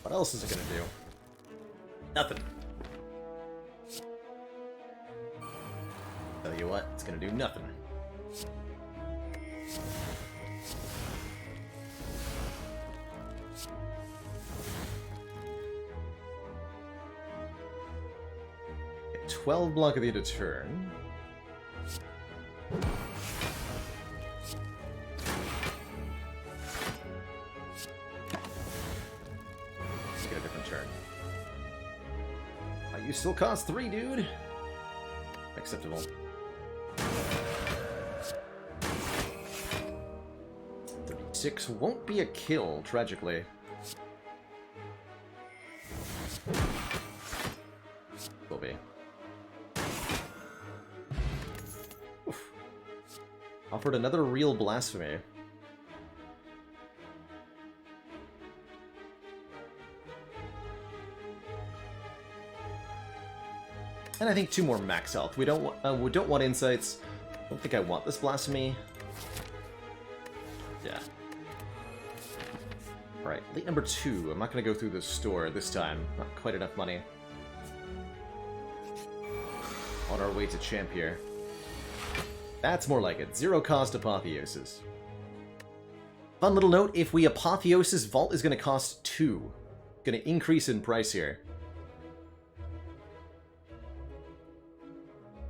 What else is it gonna do? Nothing. Tell you what, it's gonna do nothing. Get 12 block at the end of turn. You still cost 3, dude. Acceptable. 36 won't be a kill, tragically. Will be. Oof. Offered another real blasphemy. And I think 2 more max health. We don't want insights. I don't think I want this blasphemy. Alright, late number 2. I'm not going to go through the store this time. Not quite enough money. On our way to champ here. That's more like it. Zero cost apotheosis. Fun little note, if we apotheosis, Vault is going to cost 2. Going to increase in price here.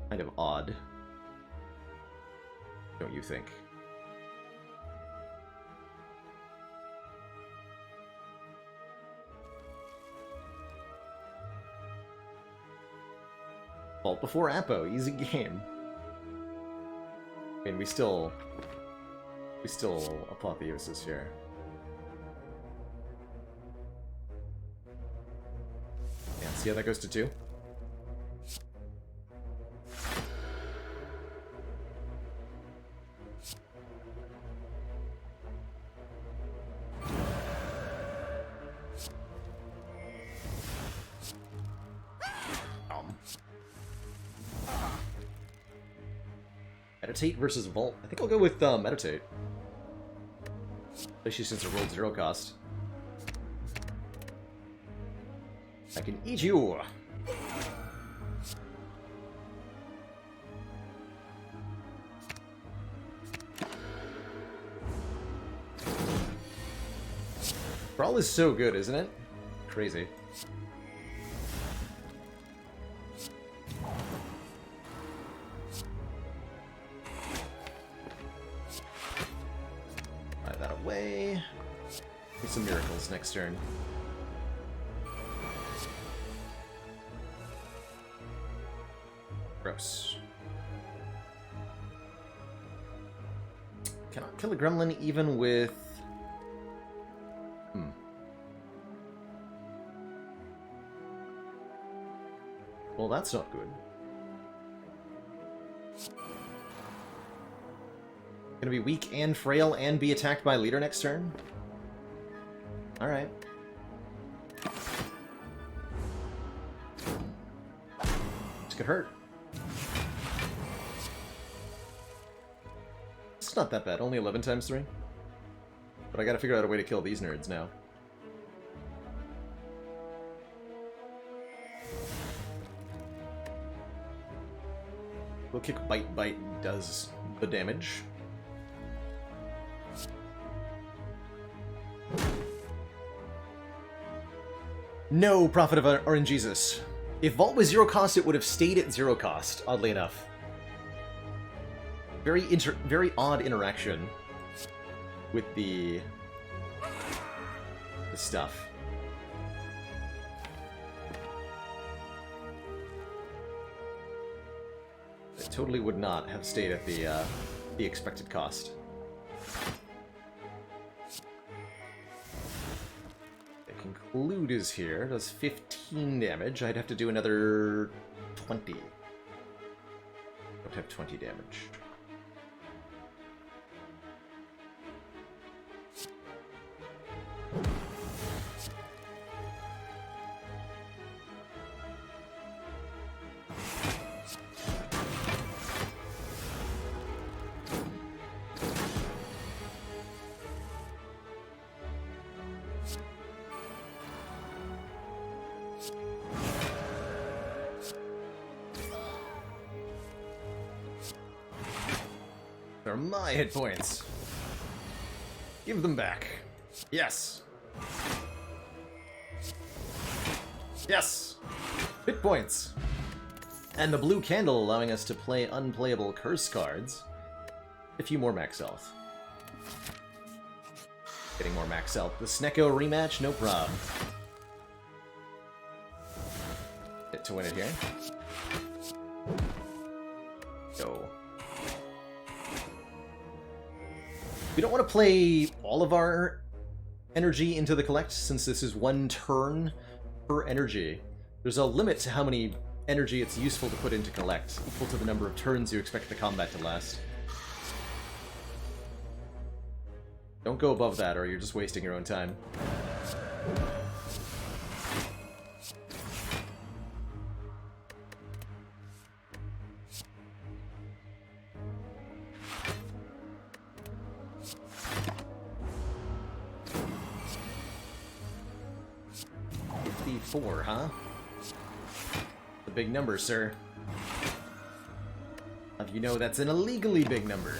Kind of odd. Don't you think? Vault before Apo, easy game. I mean, we still apotheosis here. Yeah, see how that goes to 2? Meditate versus Vault. I think I'll go with Meditate. Especially since it rolled 0 cost. I can eat you! Brawl is so good, isn't it? Crazy. Some miracles next turn. Gross. Cannot kill a gremlin even with... Well, that's not good. Gonna be weak and frail and be attacked by leader next turn? Alright. This could hurt. It's not that bad, only 11 times 3. But I gotta figure out a way to kill these nerds now. We'll kick Bite Bite does the damage. No, Prophet of RNGesus. If Vault was 0 cost, it would have stayed at 0 cost, oddly enough. Very odd interaction with the stuff. It totally would not have stayed at the expected cost. Conclude is here, does 15 damage. I'd have to do another 20. Don't have 20 damage. They're my hit points. Give them back. Yes. Yes. Hit points. And the blue candle allowing us to play unplayable curse cards. A few more max health. Getting more max health. The Snecko rematch, no problem. Hit to win it here. Go. We don't want to play all of our energy into the collect, since this is 1 turn per energy. There's a limit to how many energy it's useful to put into collect, equal to the number of turns you expect the combat to last. Don't go above that, or you're just wasting your own time. 34, huh? A big number, sir. You know that's an illegally big number.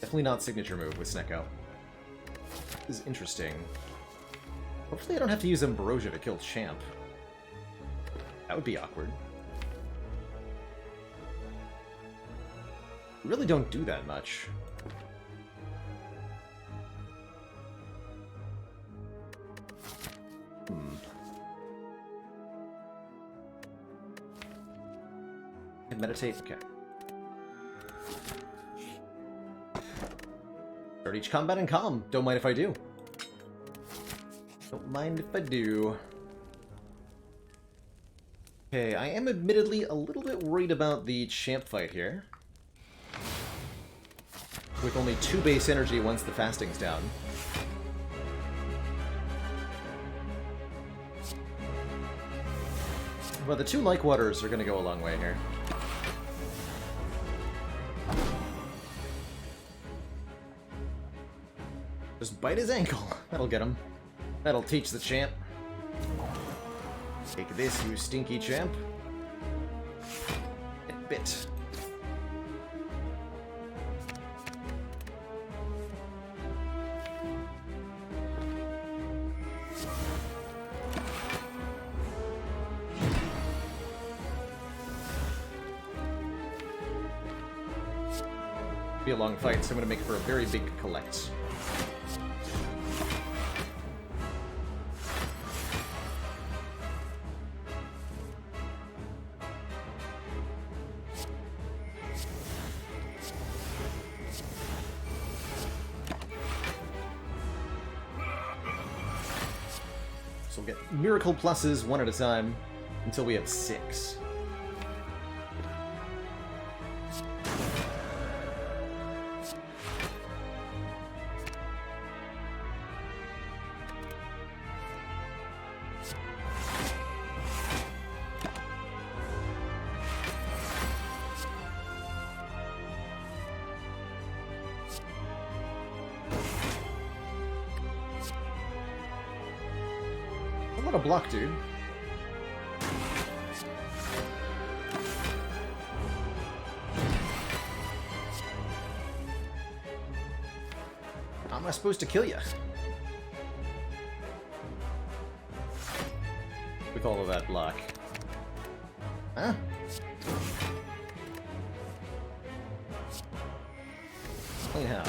Definitely not signature move with Snecko. This is interesting. Hopefully I don't have to use Ambrosia to kill Champ. That would be awkward. We really don't do that much. Meditate? Okay. Start each combat in calm. Don't mind if I do. Don't mind if I do. Okay, I am admittedly a little bit worried about the champ fight here. With only 2 base energy once the fasting's down. But the 2 like waters are going to go a long way here. Just bite his ankle. That'll get him. That'll teach the champ. Take this, you stinky champ. Get bit. Be a long fight, so I'm going to make it for a very big collect. So we'll get miracle pluses one at a time until we have 6. What a block, dude. How am I supposed to kill you? With all of that block. Huh? Anyhow.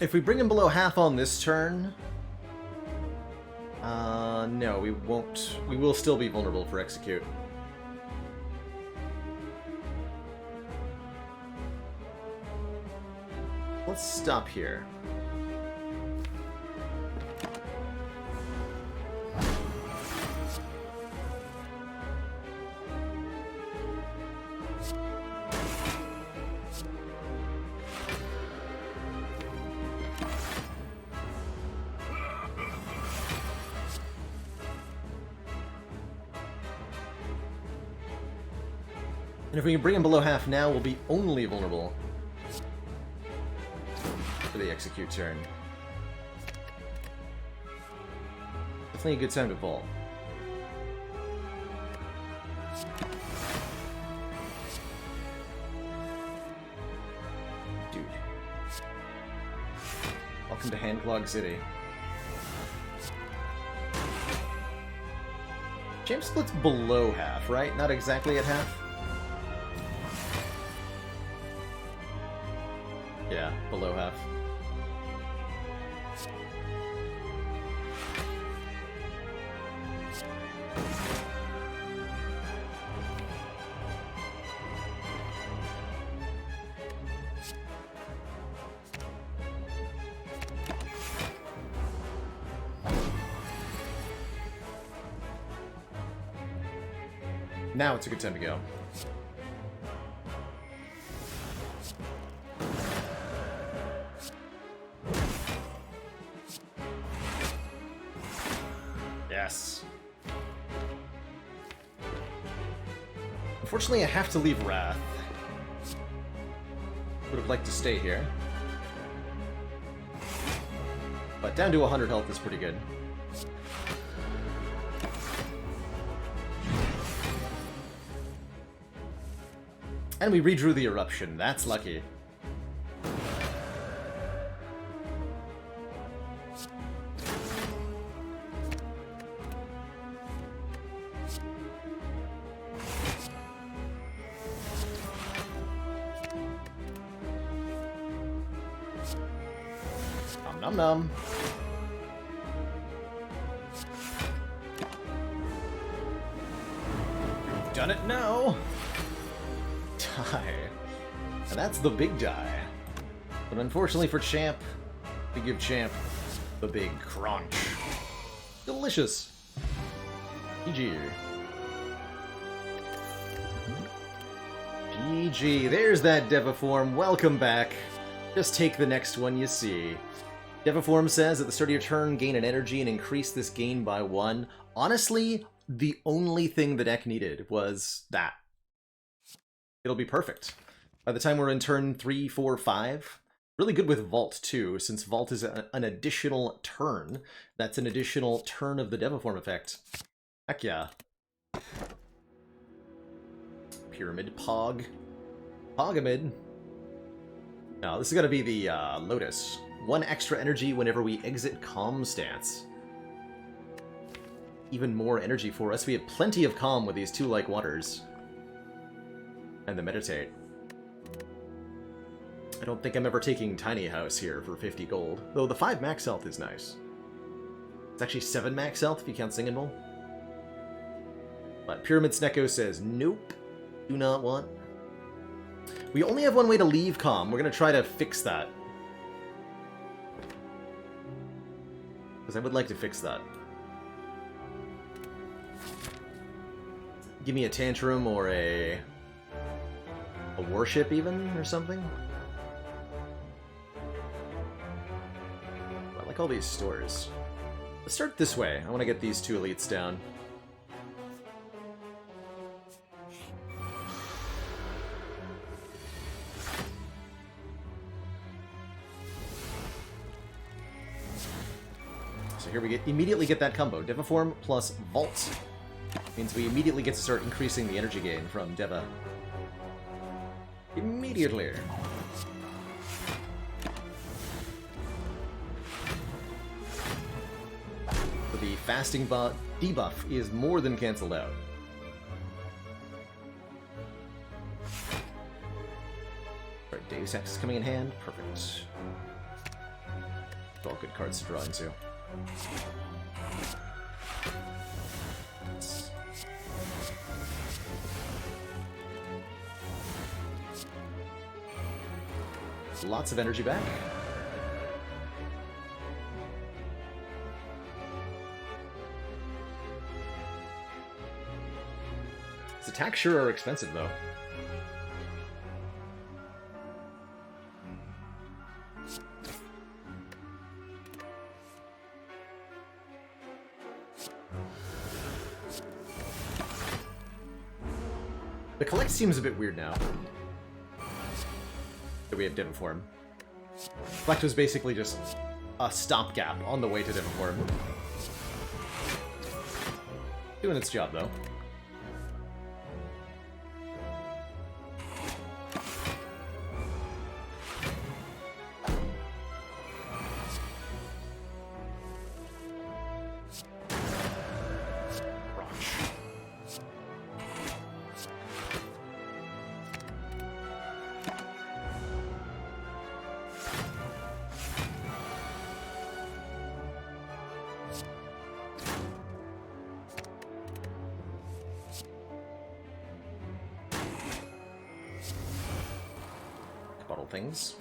If we bring him below half on this turn... no, we won't. We will still be vulnerable for execute. Let's stop here. And if we can bring him below half now, we'll be only vulnerable for the execute turn. Definitely a good time to pull. Dude. Welcome to Handclog City. Champ split's below half, right? Not exactly at half? Yeah, below half. Now it's a good time to go. Yes. Unfortunately, I have to leave Wrath. Would have liked to stay here. But down to 100 health is pretty good. And we redrew the Eruption. That's lucky. Nom nom nom. You've done it now. Die. And that's the big die. But unfortunately for Champ, we give Champ the big crunch. Delicious. GG. GG. There's that Deviform. Welcome back. Just take the next one you see. Deviform says, at the start of your turn, gain an energy and increase this gain by 1. Honestly, the only thing the deck needed was that. It'll be perfect. By the time we're in turn 3, 4, 5, really good with Vault too, since Vault is an additional turn. That's an additional turn of the Deviform effect. Heck yeah. Pyramid Pog. Pogamid. No, this is gonna be the Lotus. 1 extra energy whenever we exit Calm stance. Even more energy for us. We have plenty of Calm with these 2 Like Waters. And the Meditate. I don't think I'm ever taking Tiny House here for 50 gold, though the 5 max health is nice. It's actually 7 max health if you count Singing Bowl. But Pyramid Snecko says, nope, do not want. We only have 1 way to leave Calm. We're going to try to fix that. Because I would like to fix that. Give me a Tantrum or a Warship even, or something? I like all these stores. Let's start this way. I want to get these 2 elites down. So here we immediately get that combo. Deviform plus Vault. Means we immediately get to start increasing the energy gain from Deva. Immediately. So the fasting debuff is more than cancelled out. Alright, Deus Ex is coming in hand. Perfect. All good cards to draw into. Lots of energy back. These attacks sure are expensive, though. The collect seems a bit weird now. We have Deviform. Collect was basically just a stopgap on the way to Deviform. Doing its job, though. Bottle things.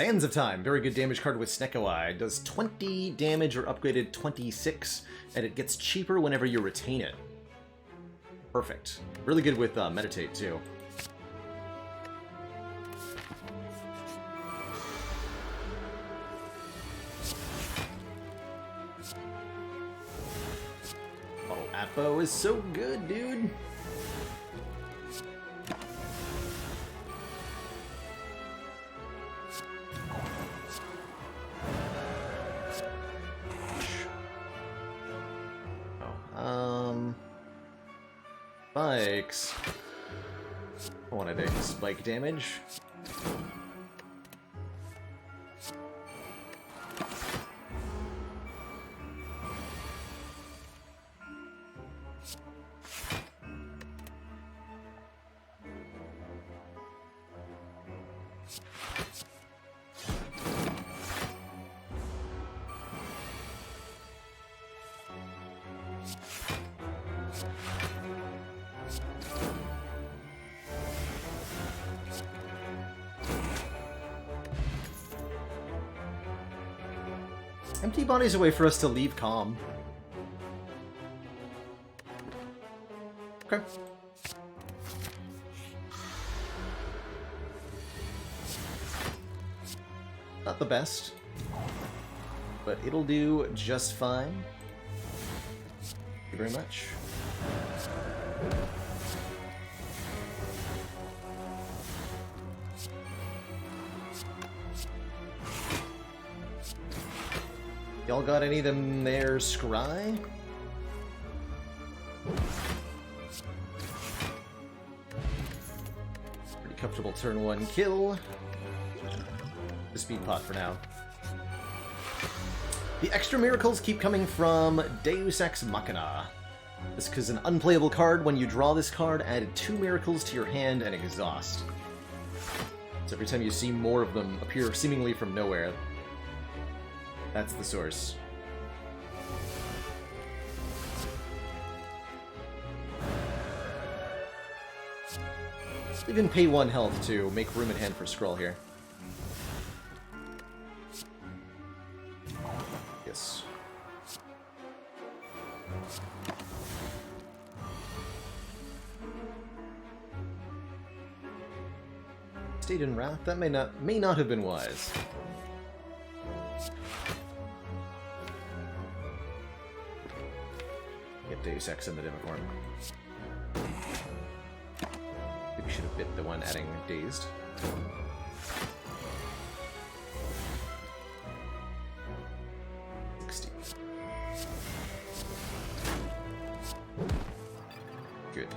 Sands of Time, very good damage card with Snecko Eye. Does 20 damage or upgraded 26, and it gets cheaper whenever you retain it. Perfect. Really good with Meditate, too. Oh, Apo is so good, dude. Spikes. I want to take spike damage. Empty body's a way for us to leave calm. Okay. Not the best, but it'll do just fine. Thank you very much. Y'all got any of them there, Scry? Pretty comfortable turn 1 kill. The speed pot for now. The extra miracles keep coming from Deus Ex Machina. This is an unplayable card. When you draw this card, add 2 miracles to your hand and exhaust. So every time you see more of them appear seemingly from nowhere, that's the source. Even pay 1 health to make room at hand for scroll here. Yes. Stayed in Wrath? That may not have been wise. Get Deus Ex in the Diviform. Maybe should have bit the one adding Dazed. Good.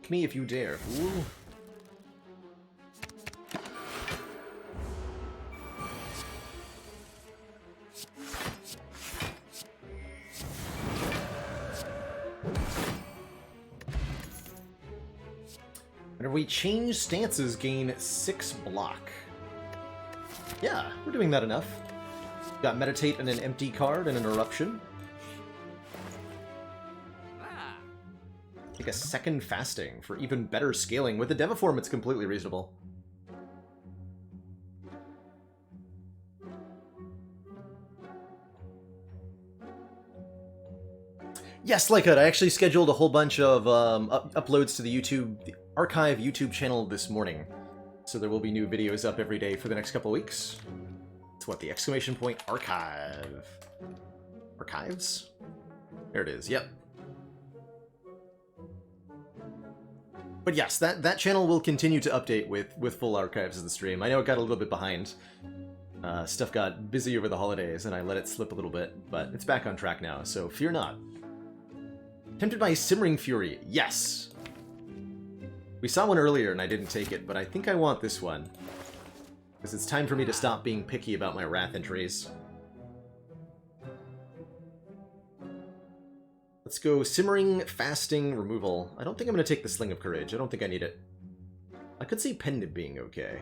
Me if you dare. Ooh. Whenever we change stances, gain 6 block. Yeah, we're doing that enough. Got Meditate and an empty card and an Eruption. Take a second fasting for even better scaling. With the Deviform, it's completely reasonable. Yes, like it. I actually scheduled a whole bunch of uploads to the archive YouTube channel this morning. So there will be new videos up every day for the next couple of weeks. It's what, the exclamation point archive. Archives? There it is, yep. But yes, that channel will continue to update with full archives of the stream. I know it got a little bit behind. Stuff got busy over the holidays, and I let it slip a little bit, but it's back on track now, so fear not. Tempted by Simmering Fury, yes! We saw one earlier and I didn't take it, but I think I want this one. Because it's time for me to stop being picky about my Wrath entries. Let's go Simmering, Fasting, Removal. I don't think I'm going to take the Sling of Courage. I don't think I need it. I could see Pendant being okay.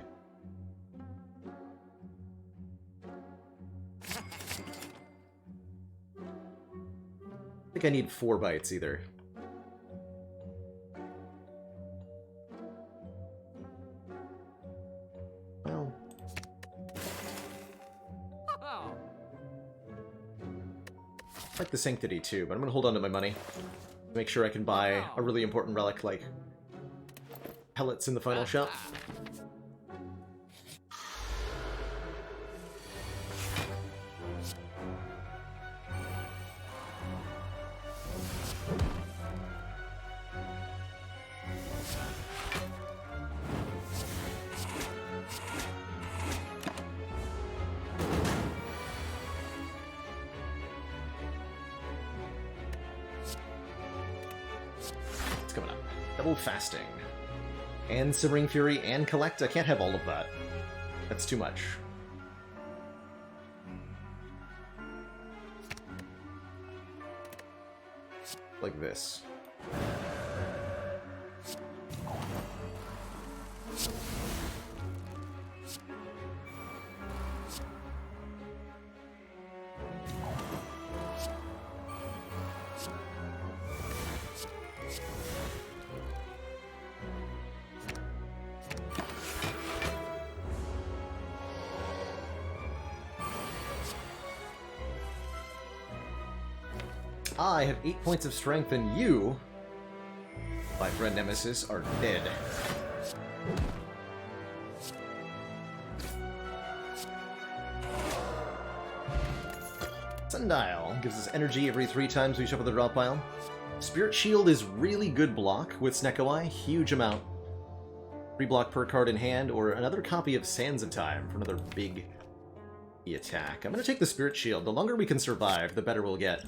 I think I need 4 bites either. Well... I like the Sanctity too, but I'm going to hold on to my money. Make sure I can buy a really important relic like pellets in the final shop. Coming up. Double Fasting. And Simmering Fury and Collect? I can't have all of that. That's too much. Like this. I have 8 points of strength, and you, my friend Nemesis, are dead. Sundial gives us energy every 3 times we shuffle the draw pile. Spirit Shield is really good block with Snecko-Eye, huge amount. 3 block per card in hand, or another copy of Sands of Time for another big attack. I'm going to take the Spirit Shield. The longer we can survive, the better we'll get.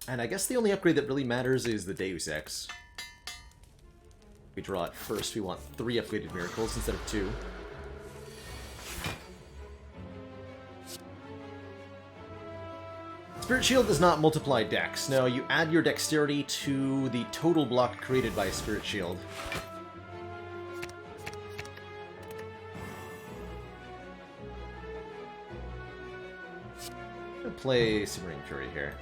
And I guess the only upgrade that really matters is the Deus Ex. We draw it first, we want 3 upgraded miracles instead of 2. Spirit Shield does not multiply dex. No, you add your dexterity to the total block created by Spirit Shield. I'm gonna play Simmering Fury here.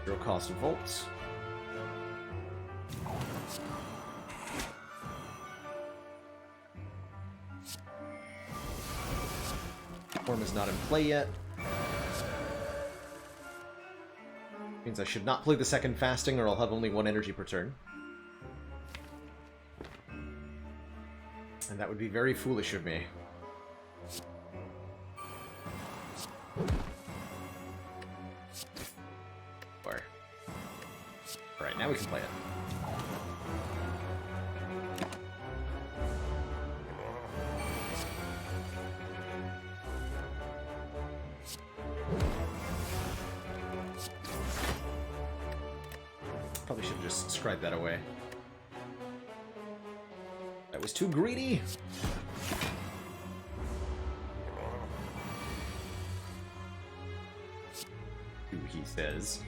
Zero cost of Volts. Form is not in play yet. Means I should not play the second fasting or I'll have only 1 energy per turn. And that would be very foolish of me. Alright, now we can play it. Probably should have just scribed that away. That was too greedy! He says.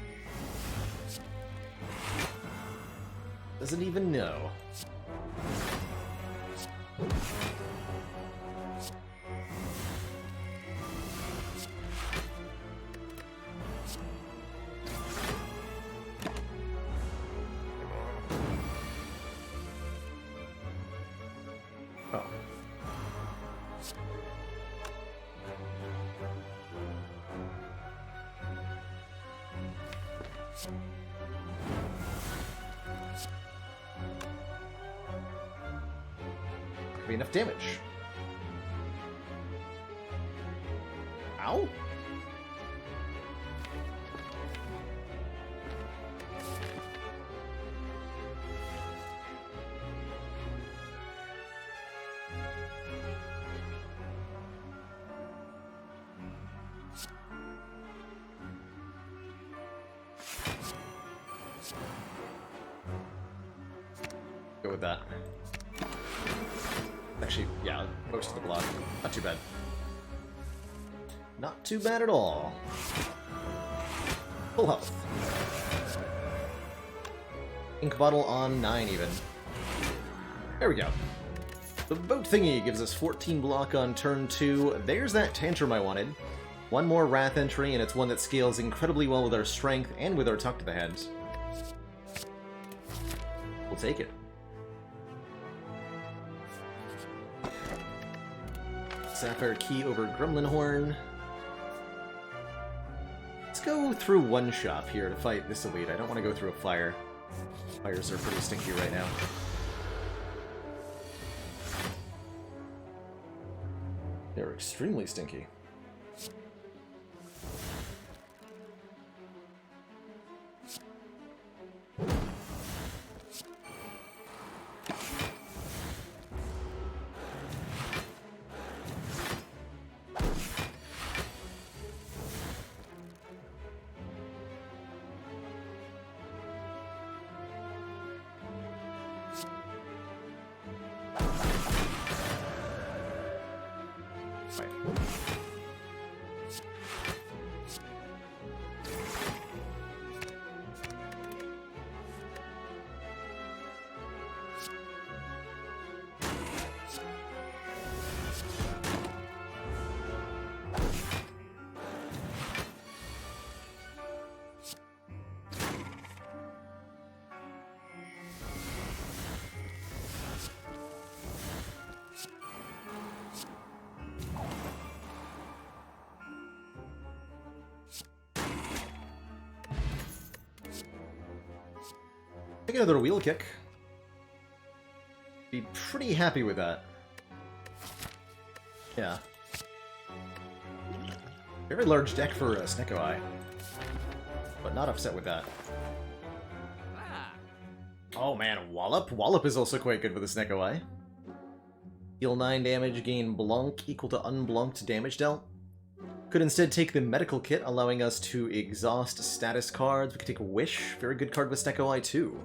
Doesn't even know. Oh. Could be enough damage. Ow! Go with that. Actually, yeah, most of the block. Not too bad. Not too bad at all. Full health. Ink bottle on 9 even. There we go. The boat thingy gives us 14 block on turn 2. There's that Tantrum I wanted. One more Wrath entry, and it's one that scales incredibly well with our Strength and with our Tuck to the Head. We'll take it. Sapphire Key over Gremlin Horn. Let's go through one shop here to fight this elite. I don't want to go through a fire. Fires are pretty stinky right now. They're extremely stinky. Take another wheel kick. Be pretty happy with that. Yeah. Very large deck for Snecko Eye. But not upset with that. Oh man, Wallop. Wallop is also quite good with a Snecko Eye. Heal 9 damage, gain Blanc equal to unblocked damage dealt. Could instead take the medical kit, allowing us to exhaust status cards. We could take Wish. Very good card with Snecko Eye too.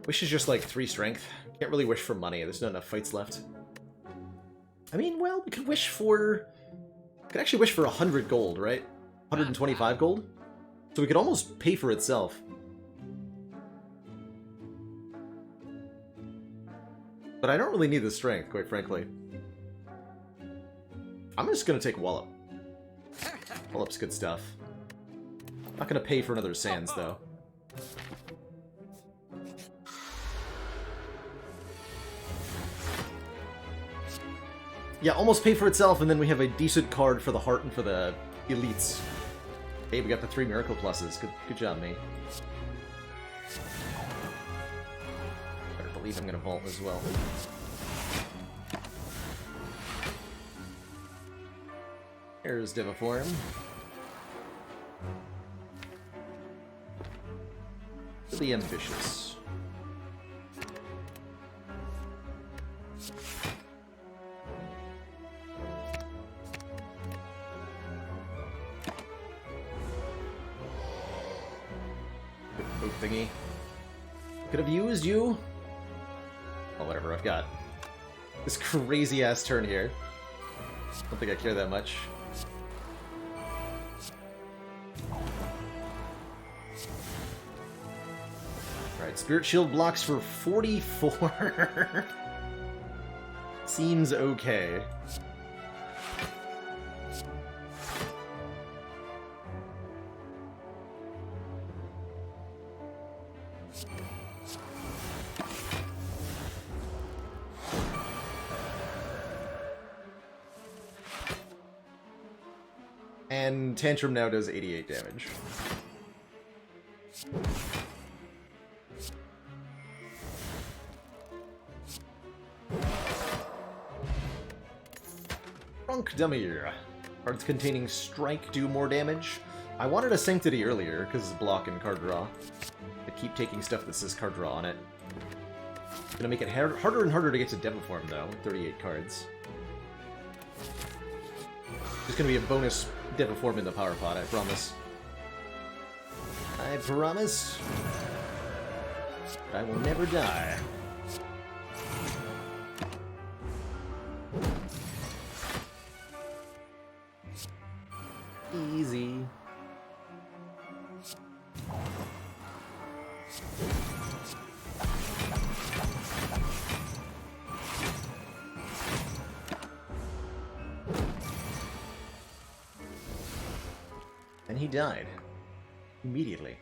Wish is just like 3 strength. Can't really wish for money. There's not enough fights left. I mean, well, we could wish for... We could actually wish for 100 gold, right? 125 gold? So we could almost pay for itself. But I don't really need the strength, quite frankly. I'm just gonna take Wallop. Wallop's good stuff. Not gonna pay for another Sands, though. Yeah, almost pay for itself, and then we have a decent card for the heart and for the elites. Hey, we got the 3 Miracle Pluses. Good job, mate. Better believe I'm gonna vault as well. There's Diviform. Really ambitious. Thingy. Could have used you. Well, whatever, I've got this crazy ass turn here. Don't think I care that much. Alright, Spirit Shield blocks for 44. Seems okay. And Tantrum now does 88 damage. Drunk Dummy. Cards containing Strike do more damage. I wanted a Sanctity earlier, because it's block and card draw. I keep taking stuff that says card draw on it. Gonna make it harder and harder to get to Deviform, though, with 38 cards. There's gonna be a bonus Deva form in the power pod, I promise. I promise. I will never die. Easy. And he died. Immediately.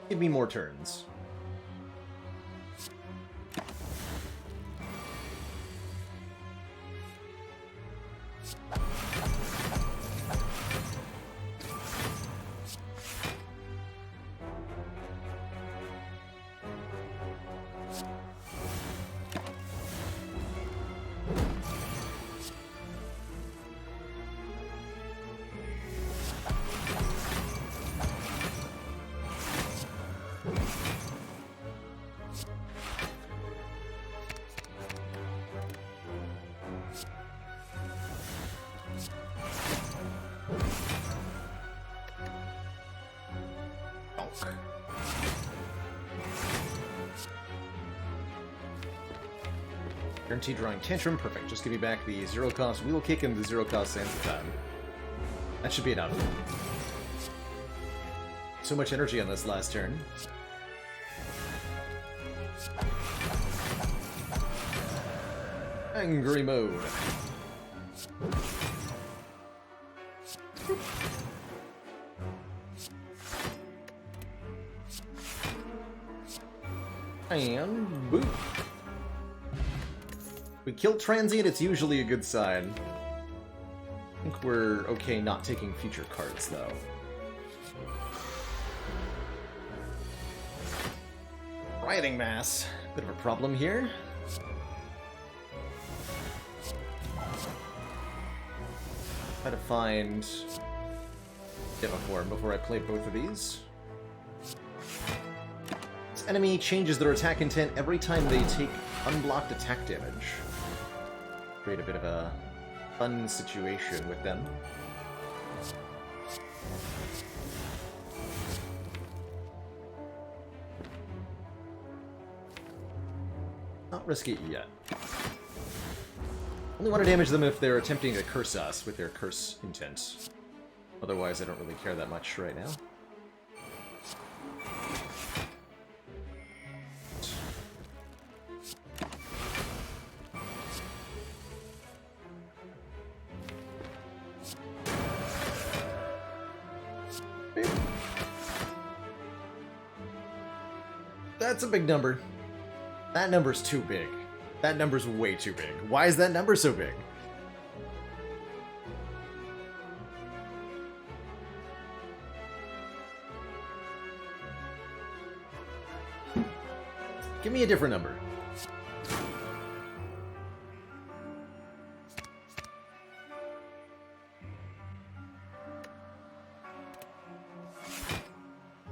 Give me more turns. Guaranteed drawing tantrum, perfect. Just give me back the zero cost wheel kick and the zero cost sands of time. That should be enough. So much energy on this last turn. Angry mode. And boop. We kill Transient, it's usually a good sign. I think we're okay not taking future cards, though. Rioting Mass. Bit of a problem here. Try to find Deva form before I play both of these. This enemy changes their attack intent every time they take unblocked attack damage. Create a bit of a fun situation with them. Not risk it yet. Only want to damage them if they're attempting to curse us with their curse intent. Otherwise, I don't really care that much right now. That's a big number. That number's too big. That number's way too big. Why is that number so big? Give me a different number.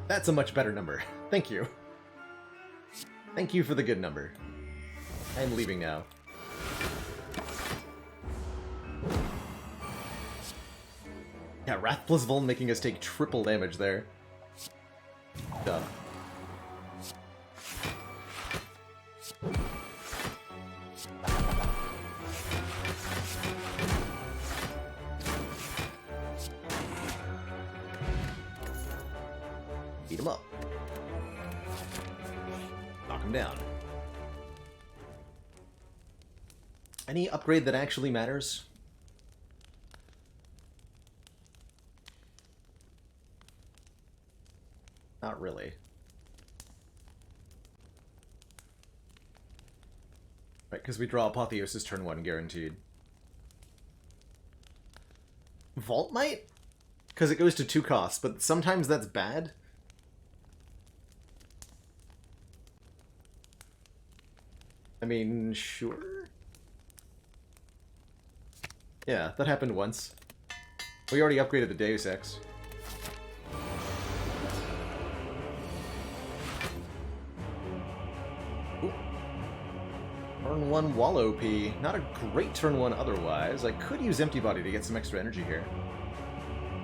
That's a much better number. Thank you. Thank you for the good number. I'm leaving now. Yeah, Wrath plus Vuln making us take triple damage there. Duh. Beat him up. Knock him down. Any upgrade that actually matters? Not really. Right, because we draw Apotheosis turn 1 guaranteed. Vault Might? Because it goes to 2 costs, but sometimes that's bad. I mean, sure. Yeah, that happened once. We already upgraded the Deus Ex. Ooh. Turn 1 Wallow P. Not a great turn 1 otherwise. I could use Empty Body to get some extra energy here.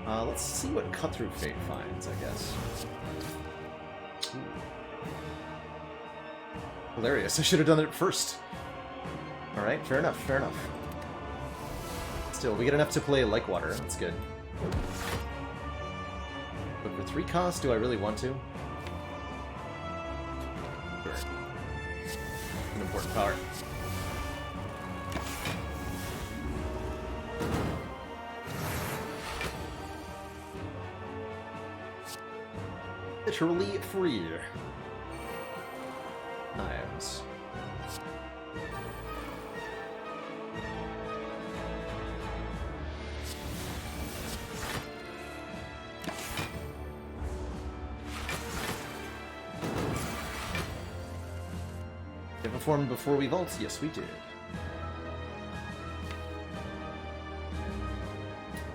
Let's see what Cut Through Fate finds, I guess. Ooh. Hilarious. I should have done it first. Alright, fair enough, fair enough. Still, we get enough to play Like Water. That's good. But for 3 cost, do I really want to? Sure. An important power. Literally free. Times. Did it form before we vault? Yes, we did.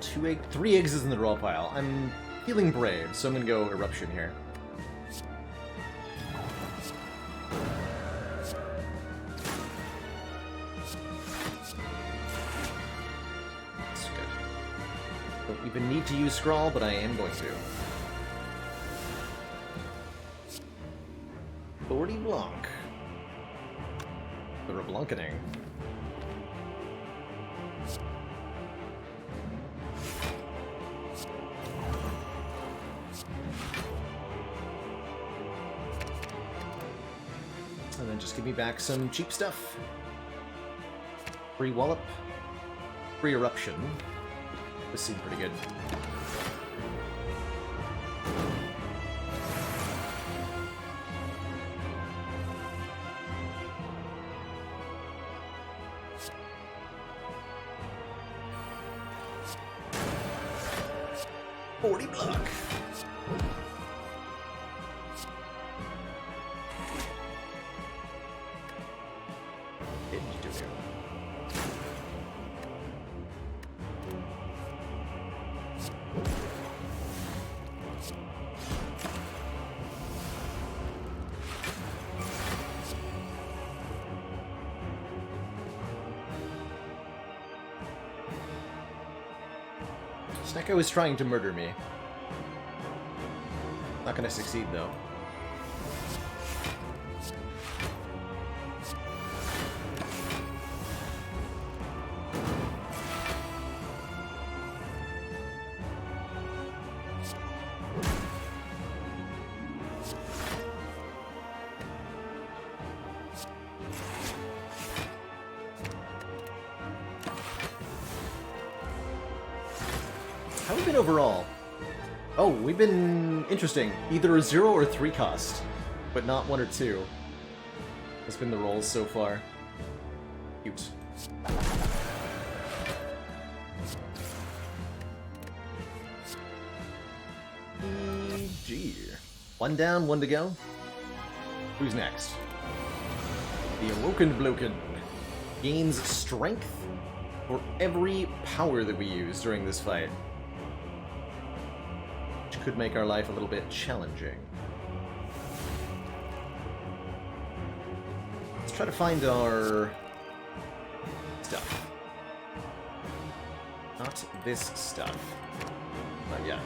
3 eggs is in the draw pile. I'm feeling brave, so I'm gonna go Eruption here. That's good. Don't even need to use Scrawl, but I am going to. 40 Blanc. The Reblankening. And then just give me back some cheap stuff. Free Wallop. Free Eruption. This seemed pretty good. Block. Snecko is trying to murder me. Not gonna succeed, though. How have we been overall? Oh, we've been interesting. Either a 0 or 3 cost, but not 1 or 2. That's been the rolls so far. Cute. EG. 1 down, 1 to go. Who's next? The Awoken Bloken gains strength for every power that we use during this fight. Could make our life a little bit challenging. Let's try to find our stuff. Not this stuff. Not yet.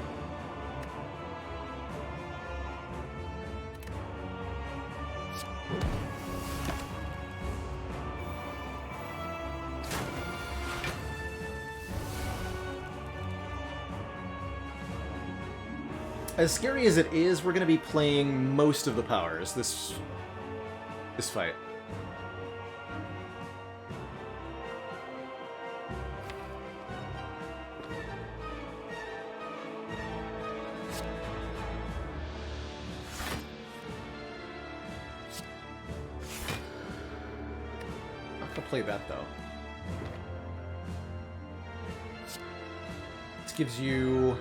As scary as it is, we're going to be playing most of the powers this fight. Not gonna play that though. This gives you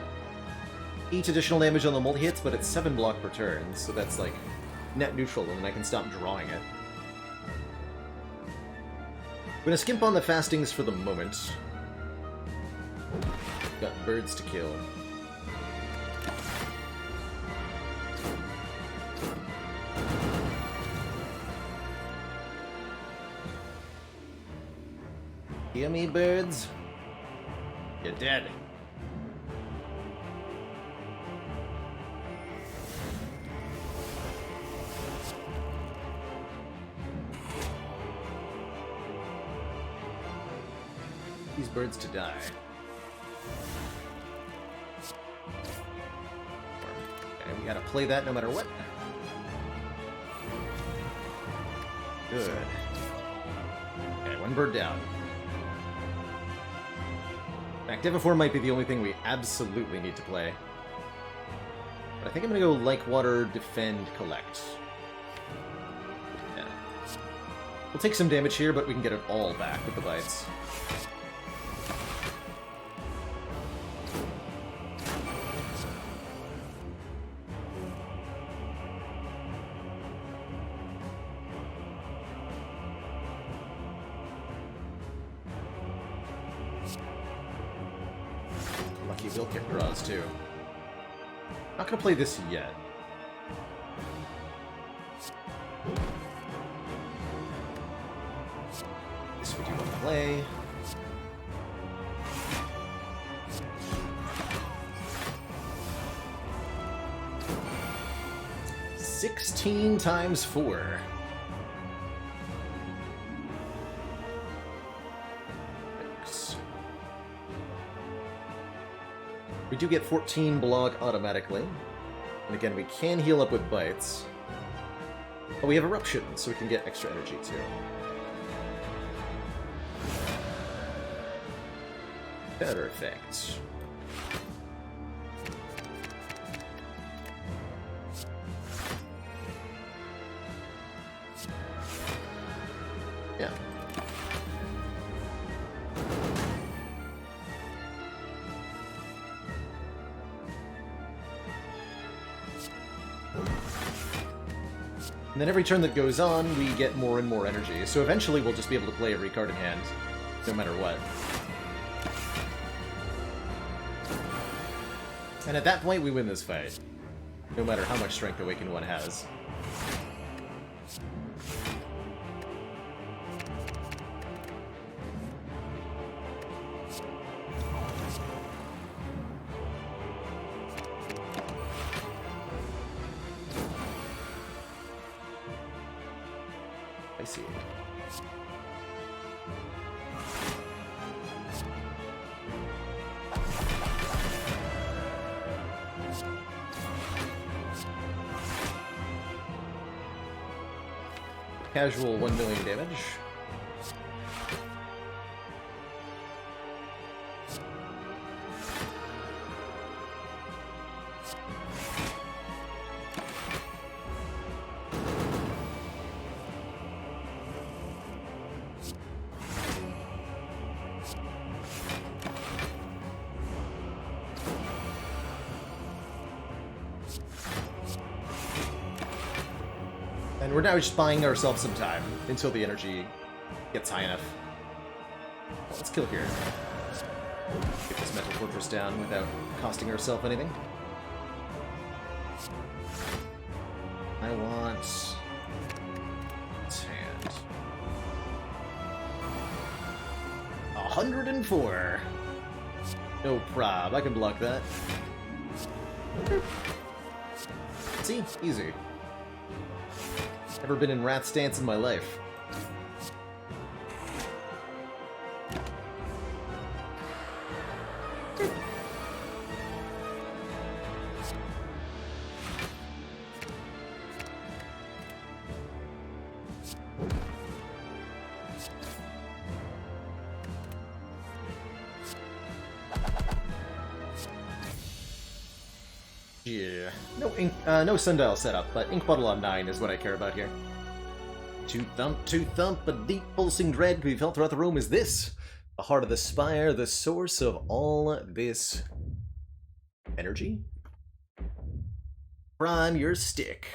8 additional damage on the multi-hits, but it's 7 block per turn, so that's like net neutral, and then I can stop drawing it. gonna skimp on the fastings for the moment. Got birds to kill. Hear me, birds? You're dead. These birds to die. Okay, we gotta play that no matter what. Good. Okay, one bird down. Activifor might be the only thing we absolutely need to play. But I think I'm gonna go Like Water, Defend, Collect. Yeah. We'll take some damage here, but we can get it all back with the bites. Lucky will kick draws too. Not gonna play this yet. This we do want to play. $16 times 4. We do get 14 block automatically. And again, we can heal up with bites. But we have Eruption, so we can get extra energy too. Better effect. Yeah. And then every turn that goes on, we get more and more energy. So eventually we'll just be able to play every card in hand, no matter what. And at that point, we win this fight. No matter how much strength Awakened One has. I see. Casual 1 million damage. And we're now just buying ourselves some time until the energy gets high enough. Let's kill here. Get this Mental Fortress down without costing ourselves anything. I want... hand. 104! No prob, I can block that. See? Easy. Never been in Wrath stance in my life. Yeah. No ink, no sundial setup, but ink bottle on 9 is what I care about here. To thump, a deep pulsing dread we felt throughout the room is this. The heart of the spire, the source of all this energy. Prime your stick.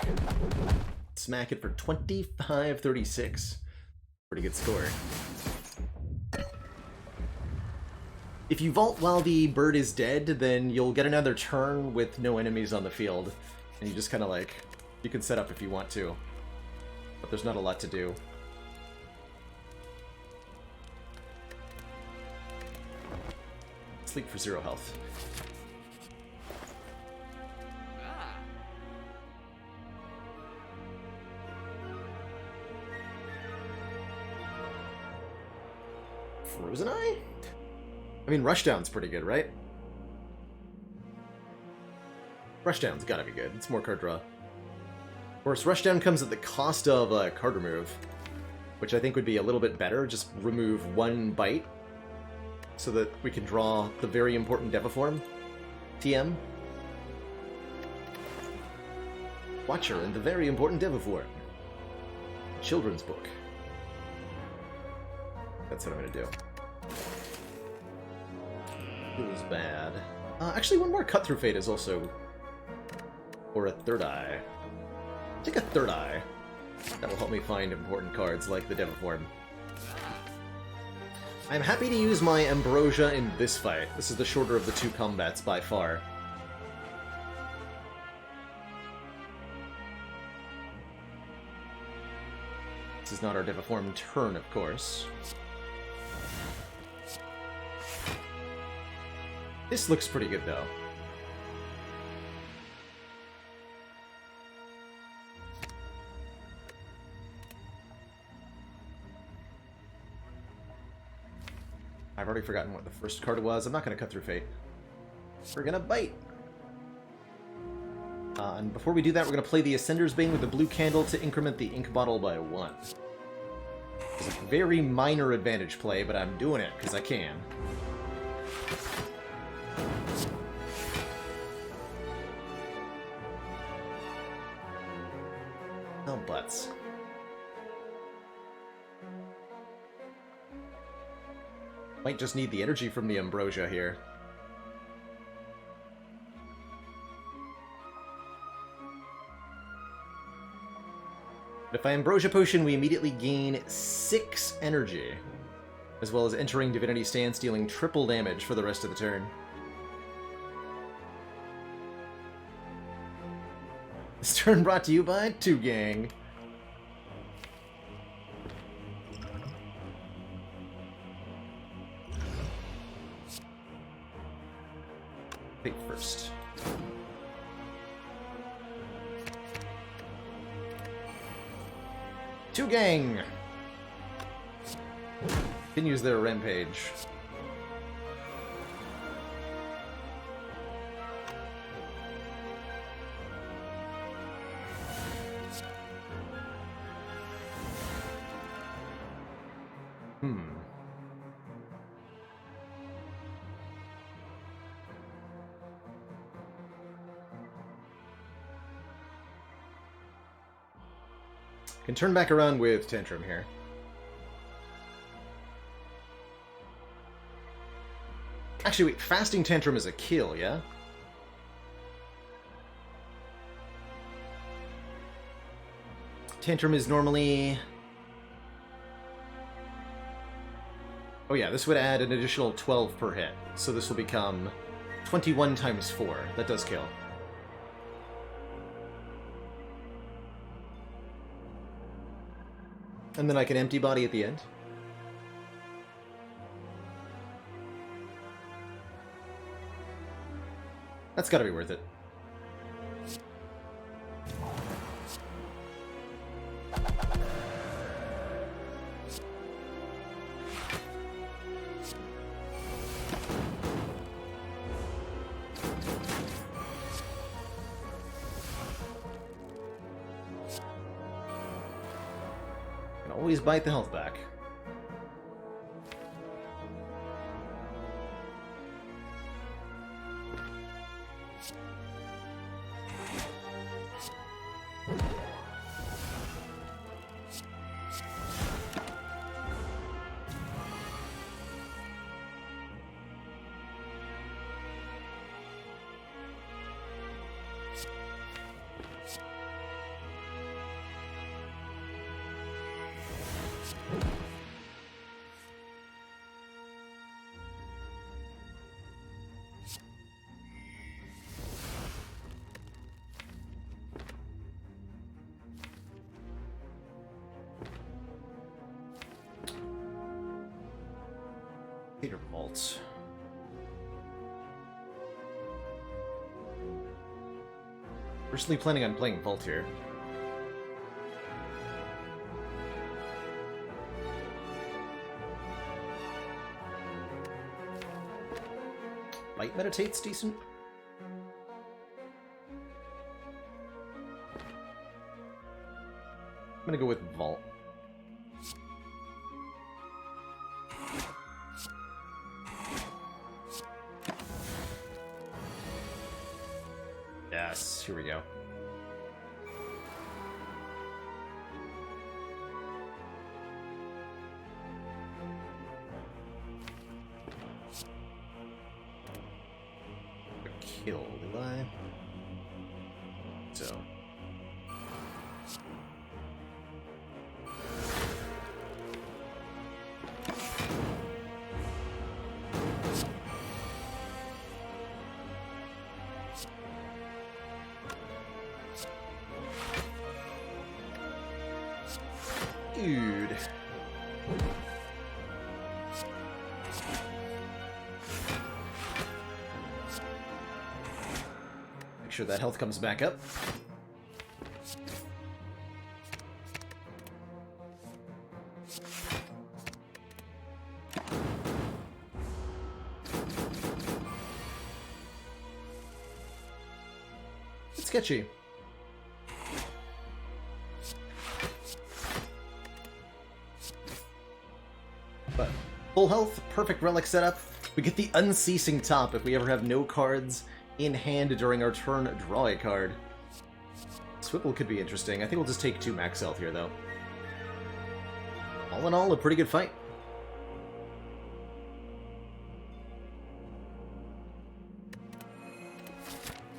Smack it for 2536. Pretty good score. If you vault while the bird is dead, then you'll get another turn with no enemies on the field. And you just kind of like... You can set up if you want to. But there's not a lot to do. Sleep for 0 health. Frozen Eye? I mean, Rushdown's pretty good, right? Rushdown's gotta be good. It's more card draw. Of course, Rushdown comes at the cost of card remove, which I think would be a little bit better. Just remove 1 bite so that we can draw the very important Deviform TM. Watcher and the very important Deviform. Children's book. That's what I'm gonna do. Feels bad. Actually, one more Cut Through Fate is also... Or a Third Eye. Take a Third Eye. That will help me find important cards like the Deviform. I'm happy to use my Ambrosia in this fight. This is the shorter of the 2 combats by far. This is not our Deviform turn, of course. This looks pretty good, though. I've already forgotten what the first card was. I'm not going to Cut Through Fate. We're going to Bite. And before we do that, we're going to play the Ascender's Bane with the blue candle to increment the ink bottle by 1. It's a very minor advantage play, but I'm doing it because I can. Oh, butts. Might just need the energy from the Ambrosia here. But if I Ambrosia Potion, we immediately gain 6 energy, as well as entering Divinity Stance, dealing triple damage for the rest of the turn. This turn brought to you by 2 Gang. Fate first. Two Gang! Continues their rampage. Can turn back around with Tantrum here. Actually, wait, Fasting Tantrum is a kill, yeah? Tantrum is normally... Oh yeah, this would add an additional 12 per hit. So this will become 21 times 4. That does kill. And then I can empty body at the end. That's gotta be worth it. Always bite the health back. Theater Vault. Personally planning on playing Vault here. Bite Meditate's decent. I'm gonna go with Vault. Yes, here we go. Kill, do I? So. Dude. Make sure that health comes back up. It's sketchy. But full health, perfect relic setup. We get the Unceasing Top if we ever have no cards in hand during our turn. Draw a card. Swivel could be interesting. I think we'll just take 2 max health here, though. All in all, a pretty good fight.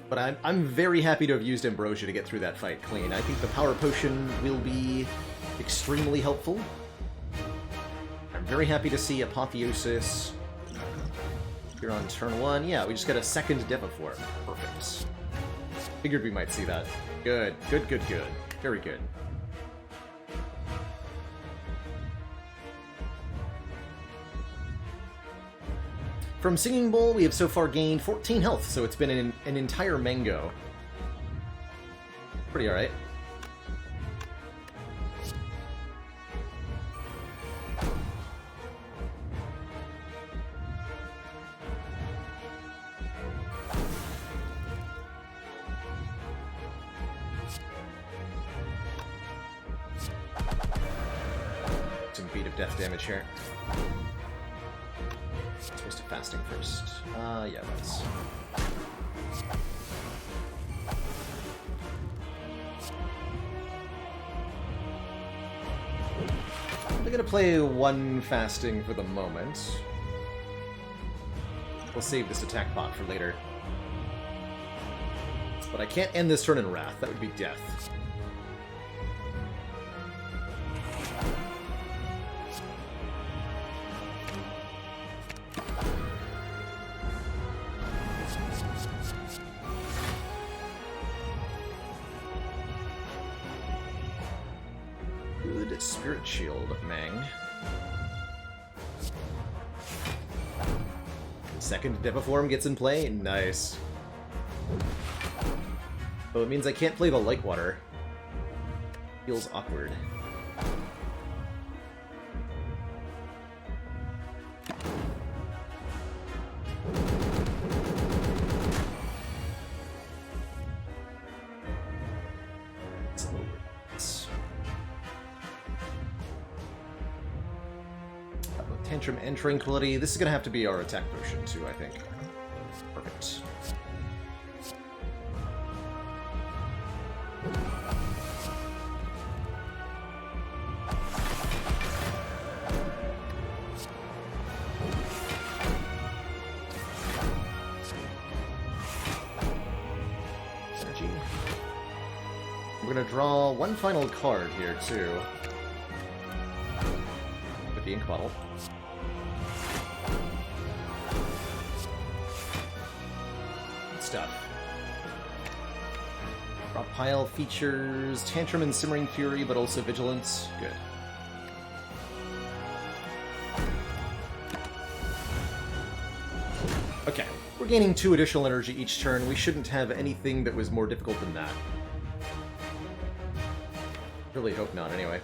But I'm very happy to have used Ambrosia to get through that fight clean. I think the Power Potion will be extremely helpful. I'm very happy to see Apotheosis here on turn 1. Yeah, we just got a second Devaform. Perfect. Figured we might see that. Good, good, good, good. Very good. From Singing Bowl, we have so far gained 14 health, so it's been an entire mango. Pretty alright. Some beat of death damage here. Supposed to fasting first. Yeah, let's. I'm gonna play 1 fasting for the moment. We'll save this attack bot for later. But I can't end this turn in Wrath. That would be death. Good Spirit Shield, Mang. Second Devaform gets in play? Nice. Oh, it means I can't play the Lightwater. Feels awkward. Tantrum and Tranquility. This is going to have to be our attack potion, too, I think. Perfect. Energy. We're going to draw 1 final card here, too. With the ink bottle. Stuff. Drop pile features Tantrum and Simmering Fury, but also Vigilance. Good. Okay, we're gaining 2 additional energy each turn. We shouldn't have anything that was more difficult than that. Really hope not, anyway.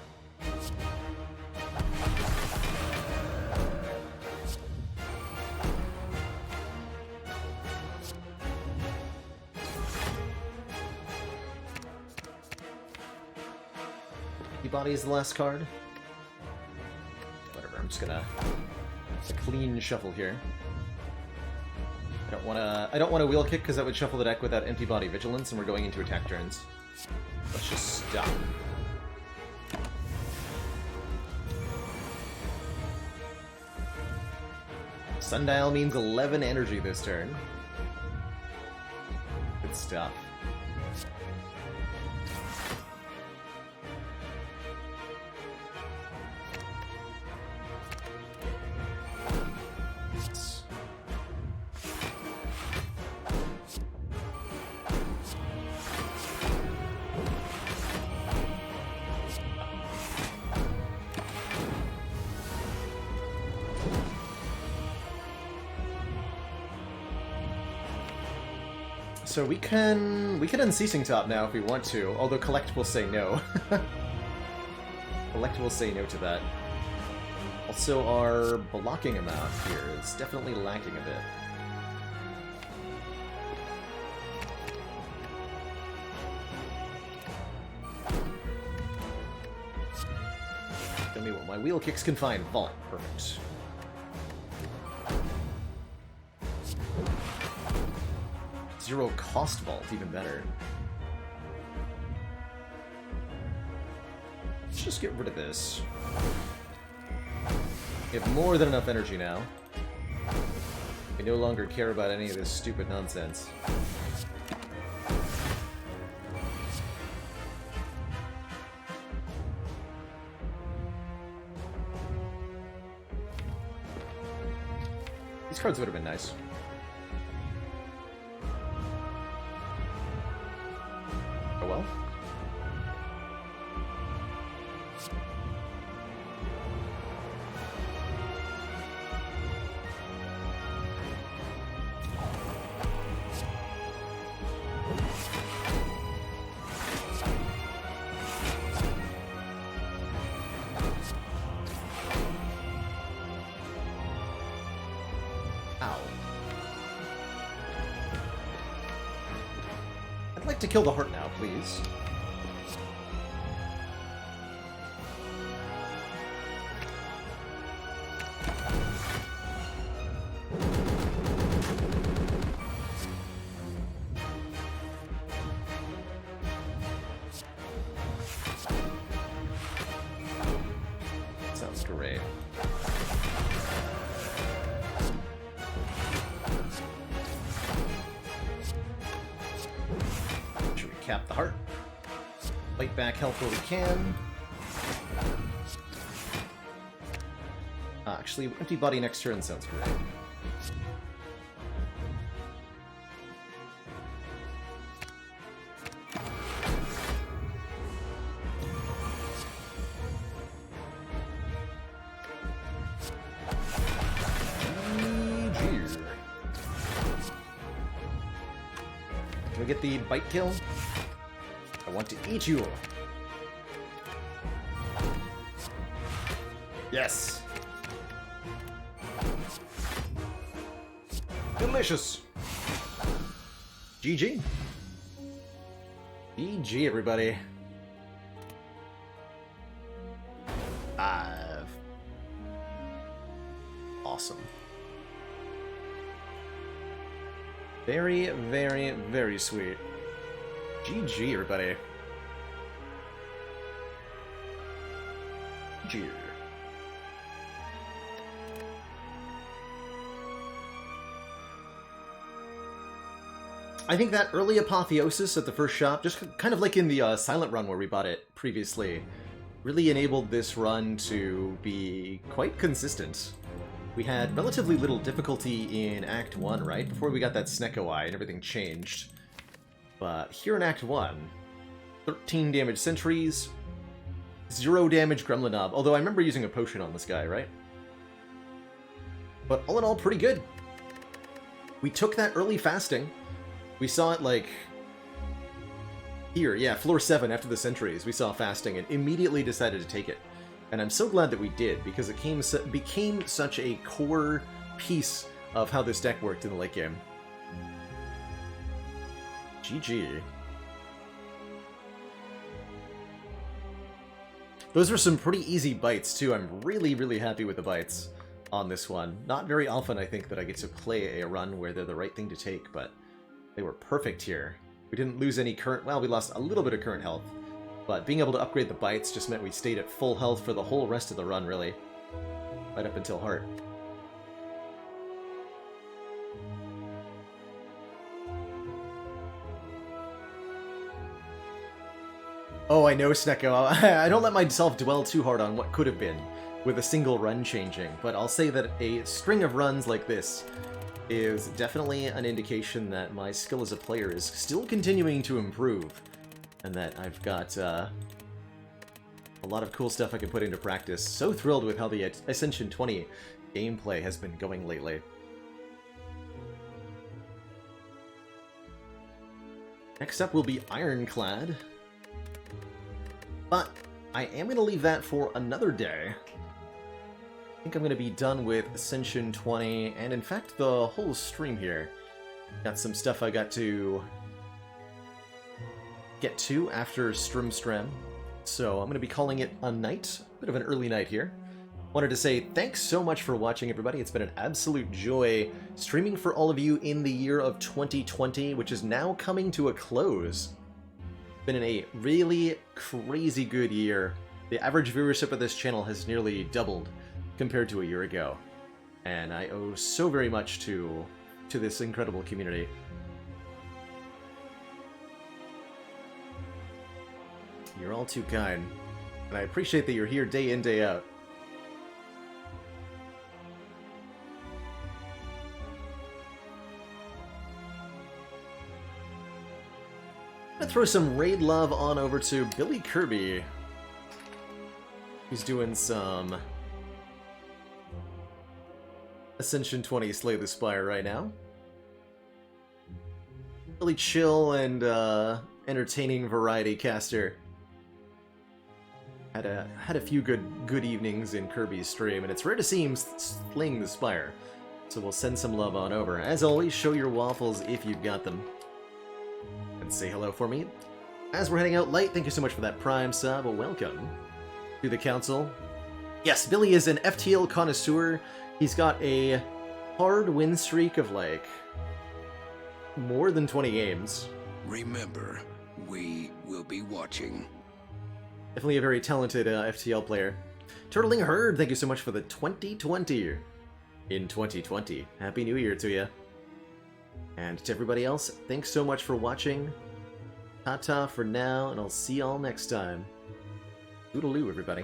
Body is the last card. Whatever, I'm just gonna... It's a clean shuffle here. I don't want to wheel kick because that would shuffle the deck without empty body vigilance, and we're going into attack turns. Let's just stop. Sundial means 11 energy this turn. Good stuff. So we can Unceasing Top now if we want to, although Collect will say no. Collect will say no to that. Also, our blocking amount here is definitely lacking a bit. Tell me what my wheel kicks can find. Vault. Perfect. Zero cost vault, even better. Let's just get rid of this. We have more than enough energy now. We no longer care about any of this stupid nonsense. These cards would have been nice. Oh well. Ow. I'd like to kill the heart now, please. Sounds great. Should we cap the heart? Fight back health where we can. Actually, empty body next turn sounds great. Can we get the bite kill? I want to eat you! Yes! Delicious! GG! GG, everybody. Awesome. Very, very, very sweet. GG, everybody. GG. I think that early apotheosis at the first shop, just kind of like in the Silent Run where we bought it previously, really enabled this run to be quite consistent. We had relatively little difficulty in Act 1, right? Before we got that Snecko Eye and everything changed. But here in Act 1, 13 damage sentries, 0 damage Gremlin Knob, although I remember using a potion on this guy, right? But all in all, pretty good. We took that early fasting. We saw it, like, here, yeah, floor 7 after the Centuries. We saw fasting and immediately decided to take it. And I'm so glad that we did, because it became such a core piece of how this deck worked in the late game. GG. Those were some pretty easy bites, too. I'm really, really happy with the bites on this one. Not very often, I think, that I get to play a run where they're the right thing to take, but they were perfect here. We didn't lose any current... Well, we lost a little bit of current health, but being able to upgrade the bites just meant we stayed at full health for the whole rest of the run, really. Right up until Heart. Oh, I know, Snecko. I don't let myself dwell too hard on what could have been with a single run changing, but I'll say that a string of runs like this is definitely an indication that my skill as a player is still continuing to improve, and that I've got a lot of cool stuff I can put into practice. So thrilled with how the Ascension 20 gameplay has been going lately. Next up will be Ironclad. But I am going to leave that for another day. I think I'm going to be done with Ascension 20, and in fact the whole stream here. Got some stuff I got to get to after Strem. So I'm going to be calling it a night, a bit of an early night here. Wanted to say thanks so much for watching, everybody. It's been an absolute joy streaming for all of you in the year of 2020, which is now coming to a close. Been in a really crazy good year. The average viewership of this channel has nearly doubled compared to a year ago, and I owe so very much to this incredible community. You're all too kind, and I appreciate that you're here day in, day out. I'm gonna throw some raid love on over to Billy Kirby. He's doing some Ascension 20 Slay the Spire right now. Really chill and entertaining variety caster. Had a few good evenings in Kirby's stream, and it's rare to see him slaying the Spire. So we'll send some love on over. As always, show your waffles if you've got them. And say hello for me. As we're heading out, Light, thank you so much for that Prime sub. Welcome to the council. Yes, Billy is an FTL connoisseur. He's got a hard win streak of, like, more than 20 games. Remember, we will be watching. Definitely a very talented FTL player. Turtling Herd, thank you so much for the 2020 in 2020. Happy New Year to you. And to everybody else, thanks so much for watching. Ta-ta for now, and I'll see y'all next time. Toodaloo, everybody.